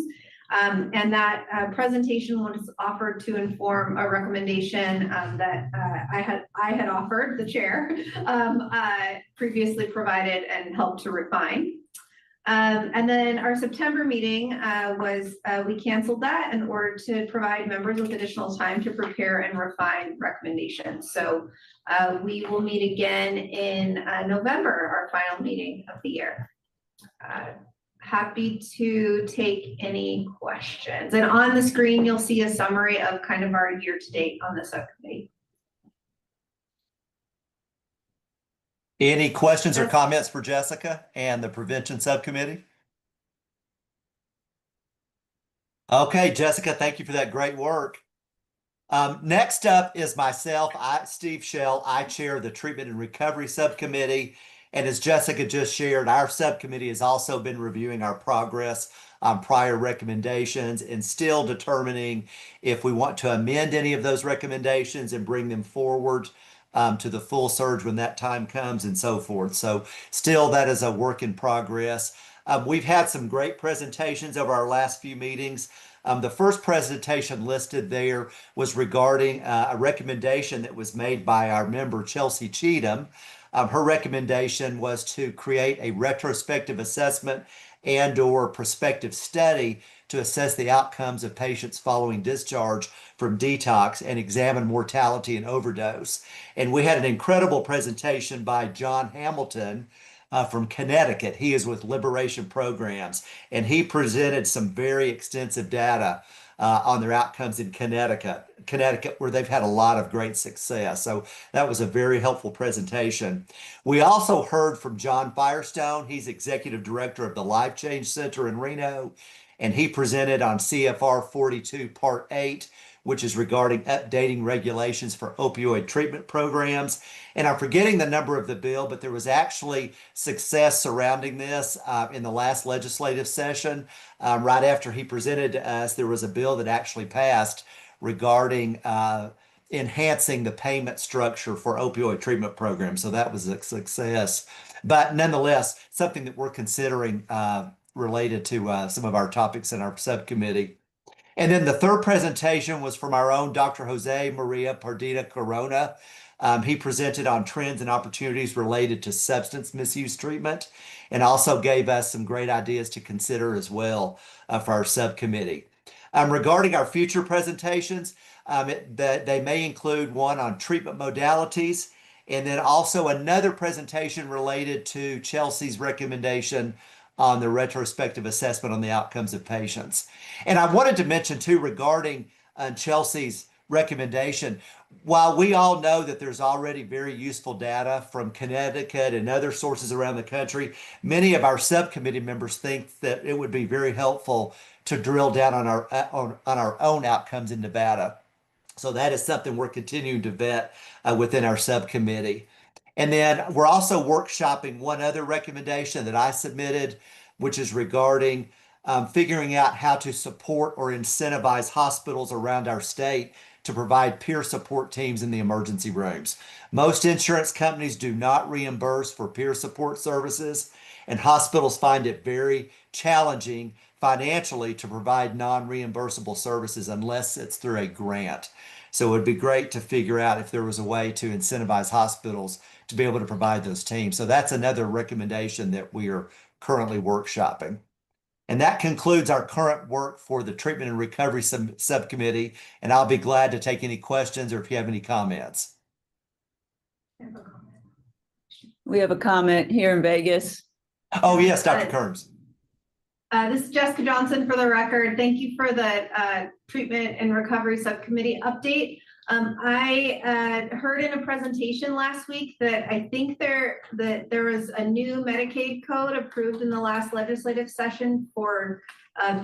And that presentation was offered to inform a recommendation that I had offered, the chair, previously provided and helped to refine. And then our September meeting we canceled that in order to provide members with additional time to prepare and refine recommendations. So we will meet again in November, our final meeting of the year. Happy to take any questions. And on the screen, you'll see a summary of kind of our year to date on the subcommittee. Any questions or comments for Jessica and the prevention subcommittee? Okay, Jessica, thank you for that great work. Next up is myself, Steve Shell. I chair the treatment and recovery subcommittee. And as Jessica just shared, our subcommittee has also been reviewing our progress on prior recommendations and still determining if we want to amend any of those recommendations and bring them forward to the full surge when that time comes and so forth. So still that is a work in progress. We've had some great presentations over our last few meetings. The first presentation listed there was regarding a recommendation that was made by our member Chelsea Cheatham. Her recommendation was to create a retrospective assessment and/or prospective study to assess the outcomes of patients following discharge from detox and examine mortality and overdose. And we had an incredible presentation by John Hamilton from Connecticut. He is with Liberation Programs, and he presented some very extensive data on their outcomes in Connecticut, where they've had a lot of great success. So that was a very helpful presentation. We also heard from John Firestone. He's executive director of the Life Change Center in Reno, and he presented on CFR 42 Part 8, which is regarding updating regulations for opioid treatment programs. And I'm forgetting the number of the bill, but there was actually success surrounding this in the last legislative session. Right after he presented to us, there was a bill that actually passed regarding enhancing the payment structure for opioid treatment programs. So that was a success. But nonetheless, something that we're considering related to some of our topics in our subcommittee. And then the third presentation was from our own Dr. Jose Maria Pardita Corona. He presented on trends and opportunities related to substance misuse treatment and also gave us some great ideas to consider as well for our subcommittee. Regarding our future presentations, they may include one on treatment modalities and then also another presentation related to Chelsea's recommendation on the retrospective assessment on the outcomes of patients. And I wanted to mention too, regarding Chelsea's recommendation, while we all know that there's already very useful data from Connecticut and other sources around the country, many of our subcommittee members think that it would be very helpful to drill down on our own outcomes in Nevada. So that is something we're continuing to vet within our subcommittee. And then we're also workshopping one other recommendation that I submitted, which is regarding figuring out how to support or incentivize hospitals around our state to provide peer support teams in the emergency rooms. Most insurance companies do not reimburse for peer support services, and hospitals find it very challenging financially to provide non-reimbursable services unless it's through a grant. So it would be great to figure out if there was a way to incentivize hospitals to be able to provide those teams. So that's another recommendation that we are currently workshopping. And that concludes our current work for the Treatment and Recovery Subcommittee. And I'll be glad to take any questions or if you have any comments. We have a comment here in Vegas. Oh, yes, Dr. Kearns. This is Jessica Johnson for the record. Thank you for the Treatment and Recovery Subcommittee update. I heard in a presentation last week that I think there was a new Medicaid code approved in the last legislative session for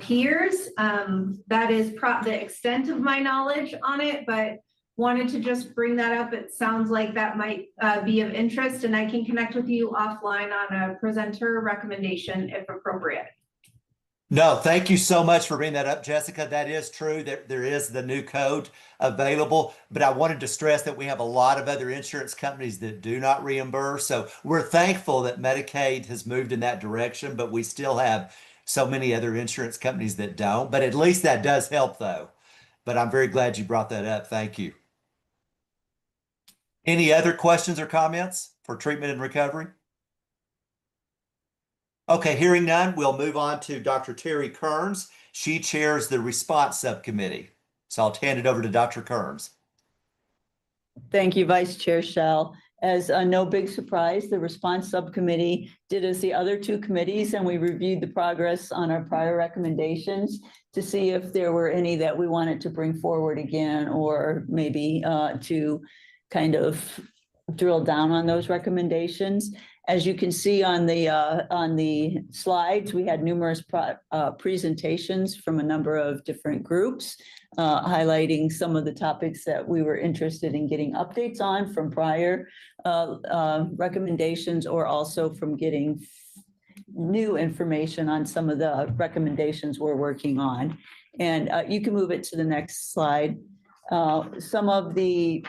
peers. That is the extent of my knowledge on it, but wanted to just bring that up. It sounds like that might be of interest, and I can connect with you offline on a presenter recommendation if appropriate. No, thank you so much for bringing that up, Jessica. That is true that there is the new code available, but I wanted to stress that we have a lot of other insurance companies that do not reimburse. So we're thankful that Medicaid has moved in that direction, but we still have so many other insurance companies that don't. But at least that does help though. But I'm very glad you brought that up. Thank you. Any other questions or comments for treatment and recovery? Okay, hearing none, we'll move on to Dr. Terry Kearns. She chairs the response subcommittee. So I'll hand it over to Dr. Kearns. Thank you, Vice Chair Shell. As no big surprise, the response subcommittee did as the other two committees, and we reviewed the progress on our prior recommendations to see if there were any that we wanted to bring forward again, or maybe to kind of drill down on those recommendations. As you can see on the slides, we had numerous presentations from a number of different groups, highlighting some of the topics that we were interested in getting updates on from prior recommendations, or also from getting new information on some of the recommendations we're working on. And you can move it to the next slide. Some of the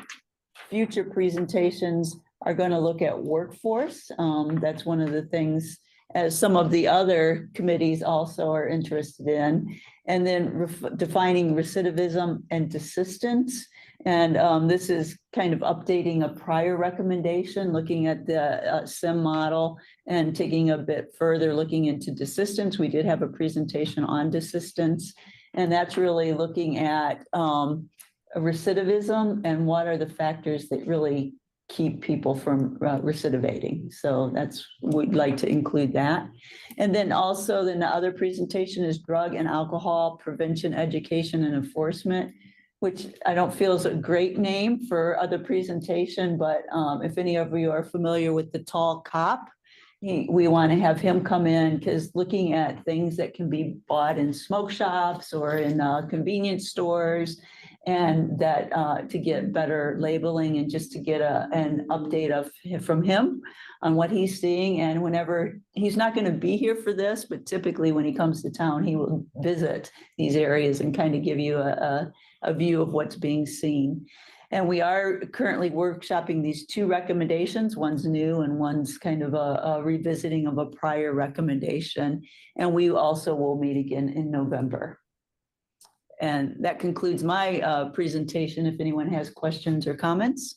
future presentations are going to look at workforce. That's one of the things, as some of the other committees also are interested in. And then defining recidivism and desistance. And this is kind of updating a prior recommendation, looking at the SIM model and taking a bit further, looking into desistance. We did have a presentation on desistance, and that's really looking at recidivism and what are the factors that really keep people from recidivating. So we'd like to include that. And then also the other presentation is drug and alcohol prevention, education, and enforcement, which I don't feel is a great name for other presentation, but if any of you are familiar with the tall cop, we want to have him come in, because looking at things that can be bought in smoke shops or in convenience stores, and that to get better labeling and just to get an update from him on what he's seeing. And whenever he's not going to be here for this, but typically when he comes to town, he will visit these areas and kind of give you a view of what's being seen. And we are currently workshopping these two recommendations. One's new and one's kind of a revisiting of a prior recommendation. And we also will meet again in November. And that concludes my presentation. If anyone has questions or comments.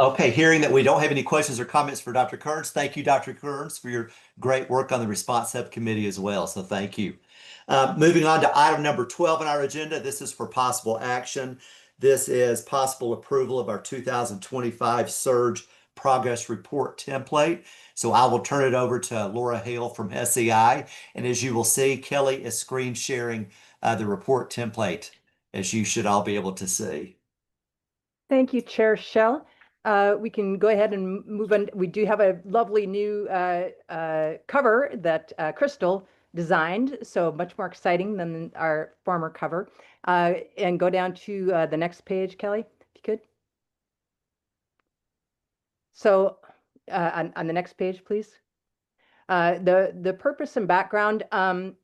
Okay, hearing that we don't have any questions or comments for Dr. Kearns, thank you, Dr. Kearns, for your great work on the response subcommittee as well. So thank you. Moving on to item number 12 on our agenda. This is for possible action. This is possible approval of our 2025 SURG progress report template. So I will turn it over to Laura Hale from SEI. And as you will see, Kelly is screen sharing the report template, as you should all be able to see. Thank you, Chair Shell. We can go ahead and move on. We do have a lovely new cover that Crystal designed, so much more exciting than our former cover. And go down to the next page, Kelly, if you could. So on the next page, please. The purpose and background,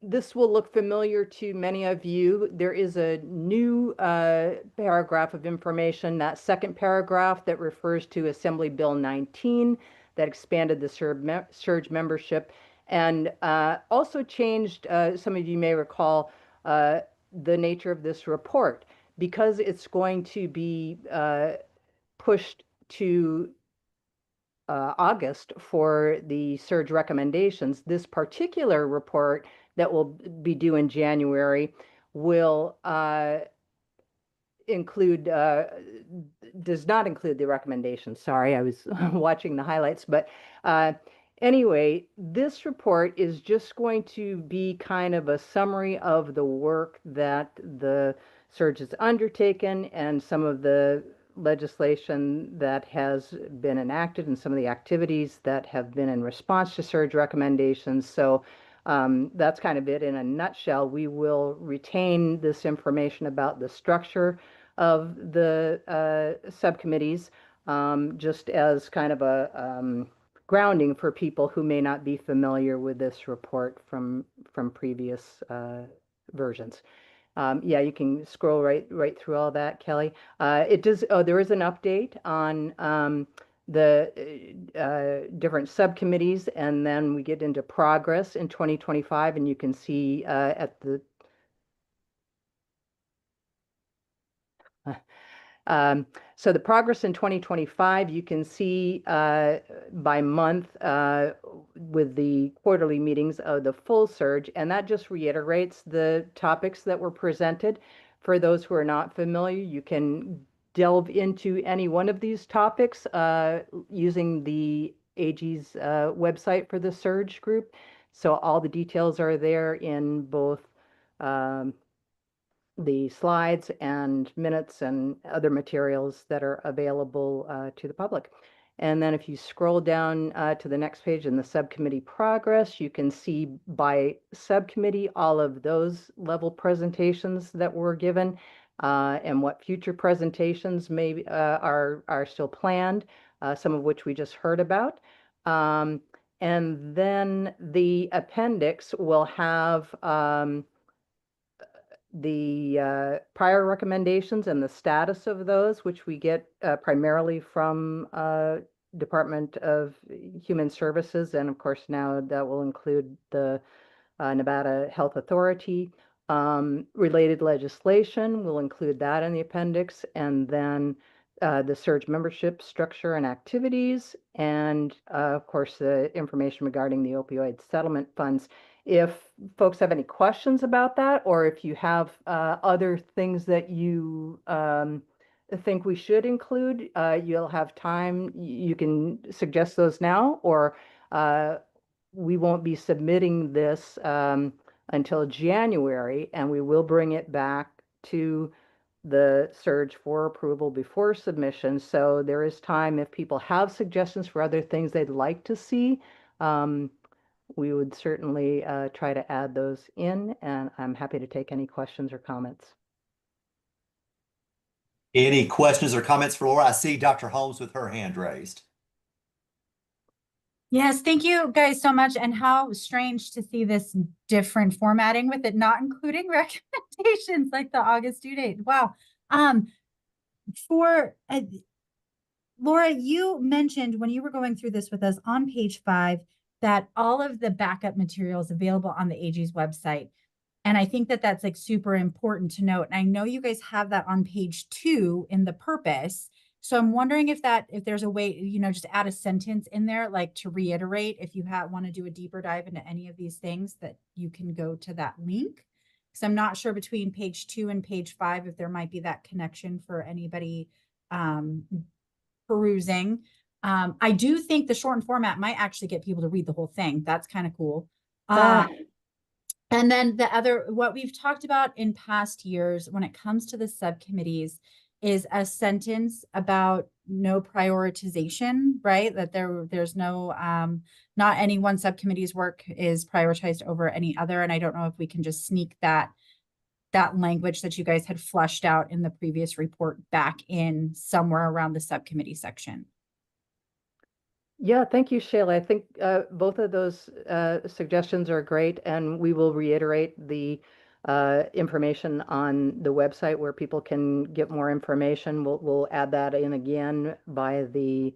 this will look familiar to many of you. There is a new paragraph of information, that second paragraph that refers to Assembly Bill 19 that expanded the SURG membership and also changed, some of you may recall, the nature of this report. Because it's going to be pushed to August for the SURG recommendations, this particular report that will be due in January will include, does not include the recommendations. Sorry, I was watching the highlights, but anyway, this report is just going to be kind of a summary of the work that the SURG has undertaken and some of the legislation that has been enacted and some of the activities that have been in response to SURG recommendations. So that's kind of it in a nutshell. We will retain this information about the structure of the subcommittees, just as kind of a grounding for people who may not be familiar with this report from previous versions. Yeah, you can scroll right through all that, Kelly. It does. Oh, there is an update on the different subcommittees, and then we get into progress in 2025, and you can see at the so the progress in 2025, you can see by month with the quarterly meetings of the full SURG, and that just reiterates the topics that were presented. For those who are not familiar, you can delve into any one of these topics using the AG's website for the SURG group. So all the details are there in both the slides and minutes and other materials that are available to the public. And then if you scroll down to the next page in the subcommittee progress, you can see by subcommittee all of those level presentations that were given and what future presentations may are still planned, some of which we just heard about. And then the appendix will have the prior recommendations and the status of those, which we get primarily from Department of Human Services. And of course, now that will include the Nevada Health Authority. Related legislation, we'll include that in the appendix. And then the SURG membership structure and activities. And of course, the information regarding the opioid settlement funds. If folks have any questions about that, or if you have other things that you think we should include, you'll have time. You can suggest those now, or we won't be submitting this until January, and we will bring it back to the SURG for approval before submission. So there is time if people have suggestions for other things they'd like to see. We would certainly try to add those in, and I'm happy to take any questions or comments. Any questions or comments for Laura? I see Dr. Holmes with her hand raised. Yes, thank you guys so much. And how strange to see this different formatting with it not including recommendations like the August due date. Wow. Laura, you mentioned when you were going through this with us on page 5 that all of the backup materials available on the AG's website. And I think that that's like super important to note. And I know you guys have that on page 2 in the purpose. So I'm wondering if there's a way, just add a sentence in there, like to reiterate, if you want to do a deeper dive into any of these things, that you can go to that link. Because I'm not sure between page 2 and page 5 if there might be that connection for anybody perusing. I do think the shortened format might actually get people to read the whole thing. That's kind of cool. And then what we've talked about in past years when it comes to the subcommittees is a sentence about no prioritization, right? That there's no, not any one subcommittee's work is prioritized over any other. And I don't know if we can just sneak that language that you guys had flushed out in the previous report back in somewhere around the subcommittee section. Yeah, thank you, Shayla. I think both of those suggestions are great, and we will reiterate the information on the website where people can get more information. We'll add that in again by the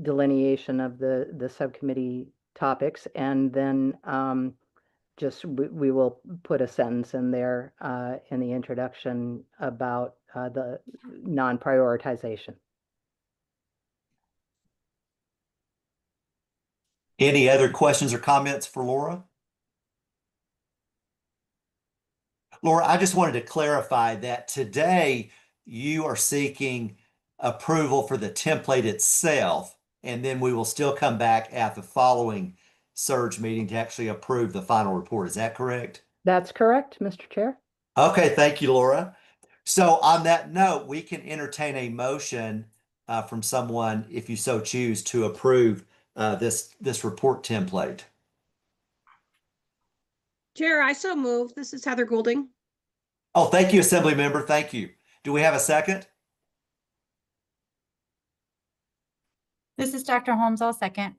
delineation of the subcommittee topics, and then we will put a sentence in there in the introduction about the non-prioritization. Any other questions or comments for Laura? Laura, I just wanted to clarify that today you are seeking approval for the template itself, and then we will still come back at the following SURG meeting to actually approve the final report. Is that correct? That's correct, Mr. Chair. Okay, thank you, Laura. So on that note, we can entertain a motion from someone, if you so choose, to approve this report template. Chair, I so move. This is Heather Goulding. Oh, thank you, Assembly Member. Thank you. Do we have a second? This is Dr. Holmes. I'll second.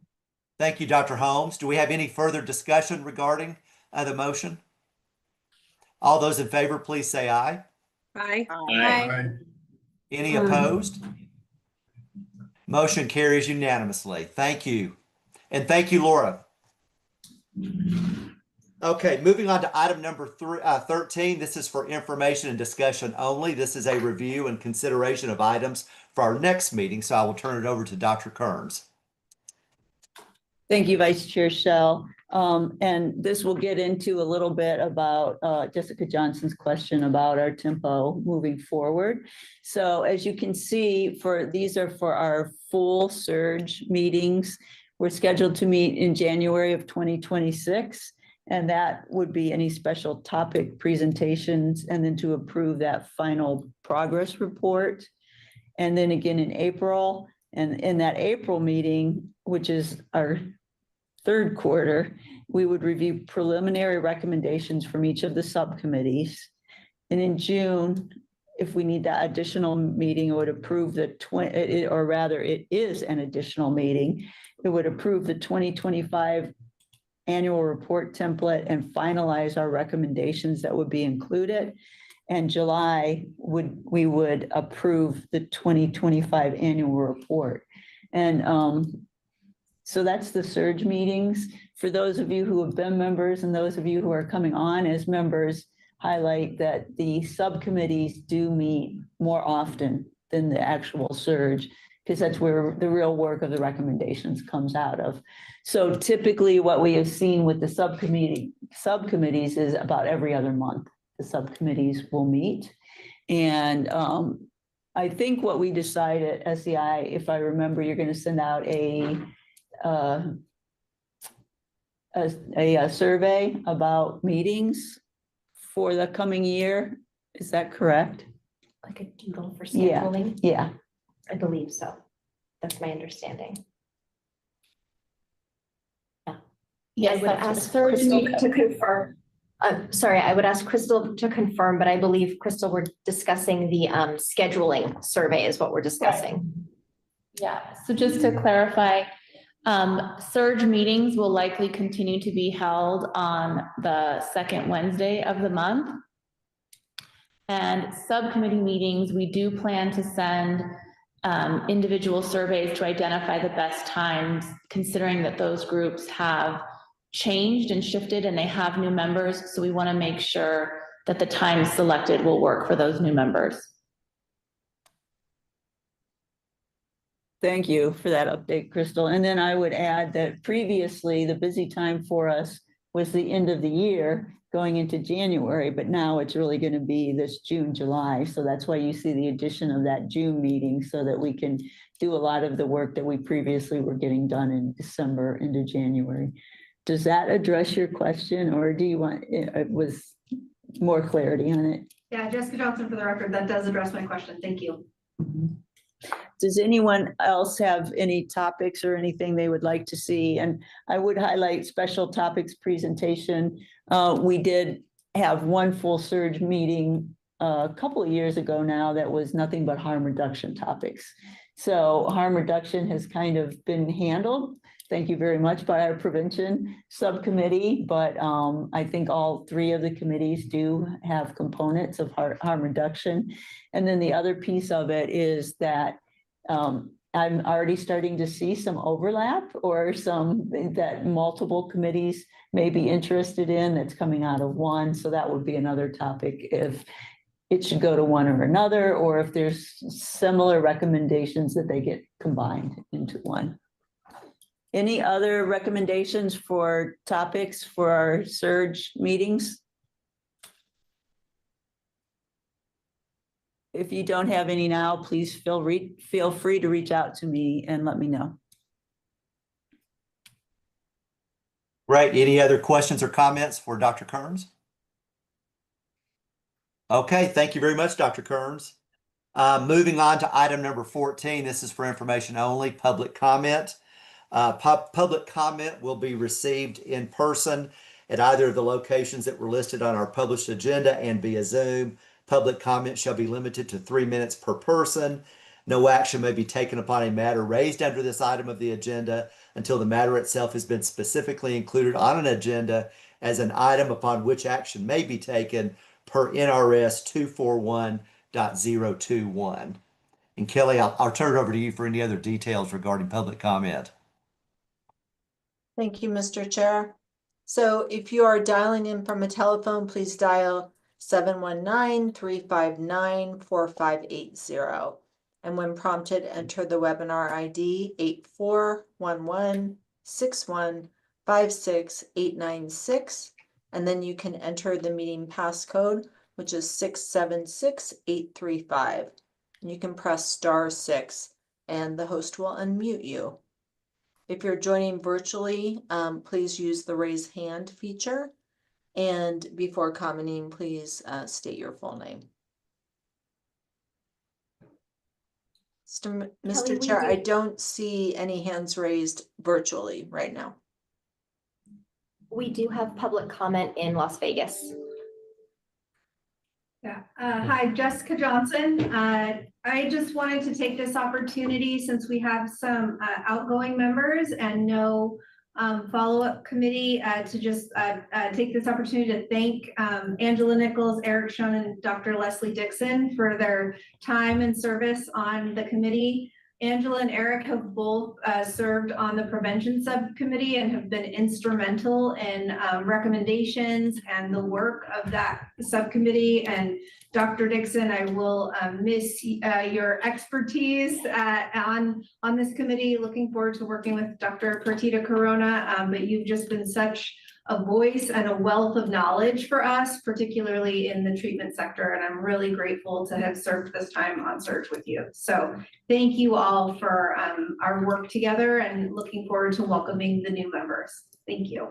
Thank you, Dr. Holmes. Do we have any further discussion regarding the motion? All those in favor, please say aye. Aye. Aye. Any opposed? Motion carries unanimously. Thank you. And thank you, Laura. Okay, moving on to item number 13. This is for information and discussion only. This is a review and consideration of items for our next meeting. So I will turn it over to Dr. Kearns. Thank you, Vice Chair Shell. And this will get into a little bit about Jessica Johnson's question about our tempo moving forward. So as you can see, these are for our full SURG meetings. We're scheduled to meet in January of 2026. And that would be any special topic presentations, and then to approve that final progress report. And then again in April, and in that April meeting, which is our third quarter, we would review preliminary recommendations from each of the subcommittees. And in June, if we need that additional meeting, it would approve it is an additional meeting. It would approve the 2025 annual report template and finalize our recommendations that would be included. And July we would approve the 2025 annual report. And so that's the SURG meetings. For those of you who have been members and those of you who are coming on as members, highlight that the subcommittees do meet more often than the actual SURG, because that's where the real work of the recommendations comes out of. So typically what we have seen with the subcommittees is about every other month, the subcommittees will meet. And I think what we decided at SEI, if I remember, you're going to send out a survey about meetings for the coming year. Is that correct? Like a doodle for Yeah. scheduling? Yeah. I believe so. That's my understanding. Yeah. Yes, I would that's ask what Crystal Surg to confirm. Sorry, I would ask Crystal to confirm, but I believe, Crystal, we're discussing the scheduling survey is what we're discussing. Yeah, so just to clarify, SURG meetings will likely continue to be held on the second Wednesday of the month. And subcommittee meetings, we do plan to send individual surveys to identify the best times, considering that those groups have changed and shifted and they have new members. So we want to make sure that the time selected will work for those new members. Thank you for that update, Crystal. And then I would add that previously the busy time for us was the end of the year going into January, but now it's really going to be this June, July. So that's why you see the addition of that June meeting so that we can do a lot of the work that we previously were getting done in December into January. Does that address your question, or do you want, it was more clarity on it? Yeah, Jessica Johnson for the record, that does address my question. Thank you. Does anyone else have any topics or anything they would like to see? And I would highlight special topics presentation. We did have one full SURG meeting a couple of years ago now that was nothing but harm reduction topics. So harm reduction has kind of been handled, thank you very much, by our prevention subcommittee. But I think all three of the committees do have components of harm reduction. And then the other piece of it is that I'm already starting to see some overlap or some that multiple committees may be interested in that's coming out of one. So that would be another topic if it should go to one or another, or if there's similar recommendations that they get combined into one. Any other recommendations for topics for our SURG meetings? If you don't have any now, please feel free to reach out to me and let me know. Right. Any other questions or comments for Dr. Kearns? Okay, thank you very much, Dr. Kearns. Moving on to item number 14. This is for information only, public comment. Public comment will be received in person at either of the locations that were listed on our published agenda and via Zoom. Public comment shall be limited to 3 minutes per person. No action may be taken upon a matter raised under this item of the agenda until the matter itself has been specifically included on an agenda as an item upon which action may be taken per NRS 241.021. And Kelly, I'll turn it over to you for any other details regarding public comment. Thank you, Mr. Chair. So if you are dialing in from a telephone, please dial 719-359-4580. And when prompted, enter the webinar ID 8411615686, and then you can enter the meeting passcode, which is 676835. And you can press *6 and the host will unmute you. If you're joining virtually, please use the raise hand feature. And before commenting, please state your full name. Mr. Chair, I don't see any hands raised virtually right now. We do have public comment in Las Vegas. Yeah. Hi, Jessica Johnson. I just wanted to take this opportunity, since we have some outgoing members and no follow-up committee, to just take this opportunity to thank Angela Nichols, Eric Schoen, and Dr. Leslie Dixon for their time and service on the committee. Angela and Eric have both served on the prevention subcommittee and have been instrumental in recommendations and the work of that subcommittee. And Dr. Dixon, I will miss your expertise on this committee. Looking forward to working with Dr. Partita Corona, but you've just been such a voice and a wealth of knowledge for us, particularly in the treatment sector. And I'm really grateful to have served this time on SURG with you. So thank you all for our work together, and looking forward to welcoming the new members. Thank you.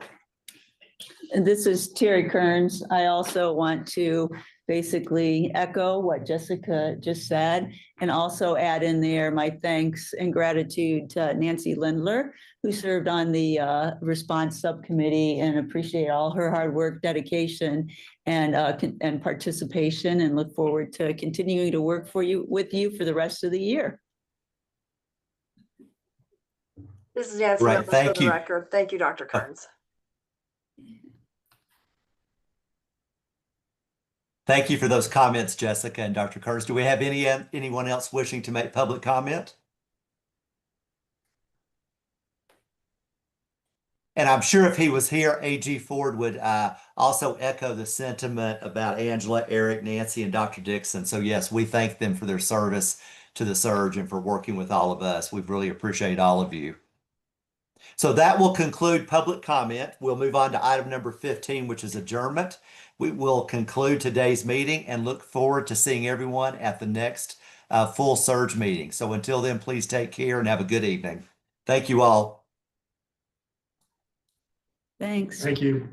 And this is Terry Kearns. I also want to basically echo what Jessica just said, and also add in there my thanks and gratitude to Nancy Lindler, who served on the response subcommittee, and appreciate all her hard work, dedication, and participation, and look forward to continuing to work with you for the rest of the year. This is Nancy Right, Lindler for thank the you. record. Thank you, Dr. Kearns. Thank you for those comments, Jessica and Dr. Kearns. Do we have anyone else wishing to make public comment? And I'm sure if he was here, A.G. Ford would also echo the sentiment about Angela, Eric, Nancy, and Dr. Dixon. So yes, we thank them for their service to the surge and for working with all of us. We really appreciate all of you. So that will conclude public comment. We'll move on to item number 15, which is adjournment. We will conclude today's meeting and look forward to seeing everyone at the next full surge meeting. So until then, please take care and have a good evening. Thank you all. Thanks. Thank you.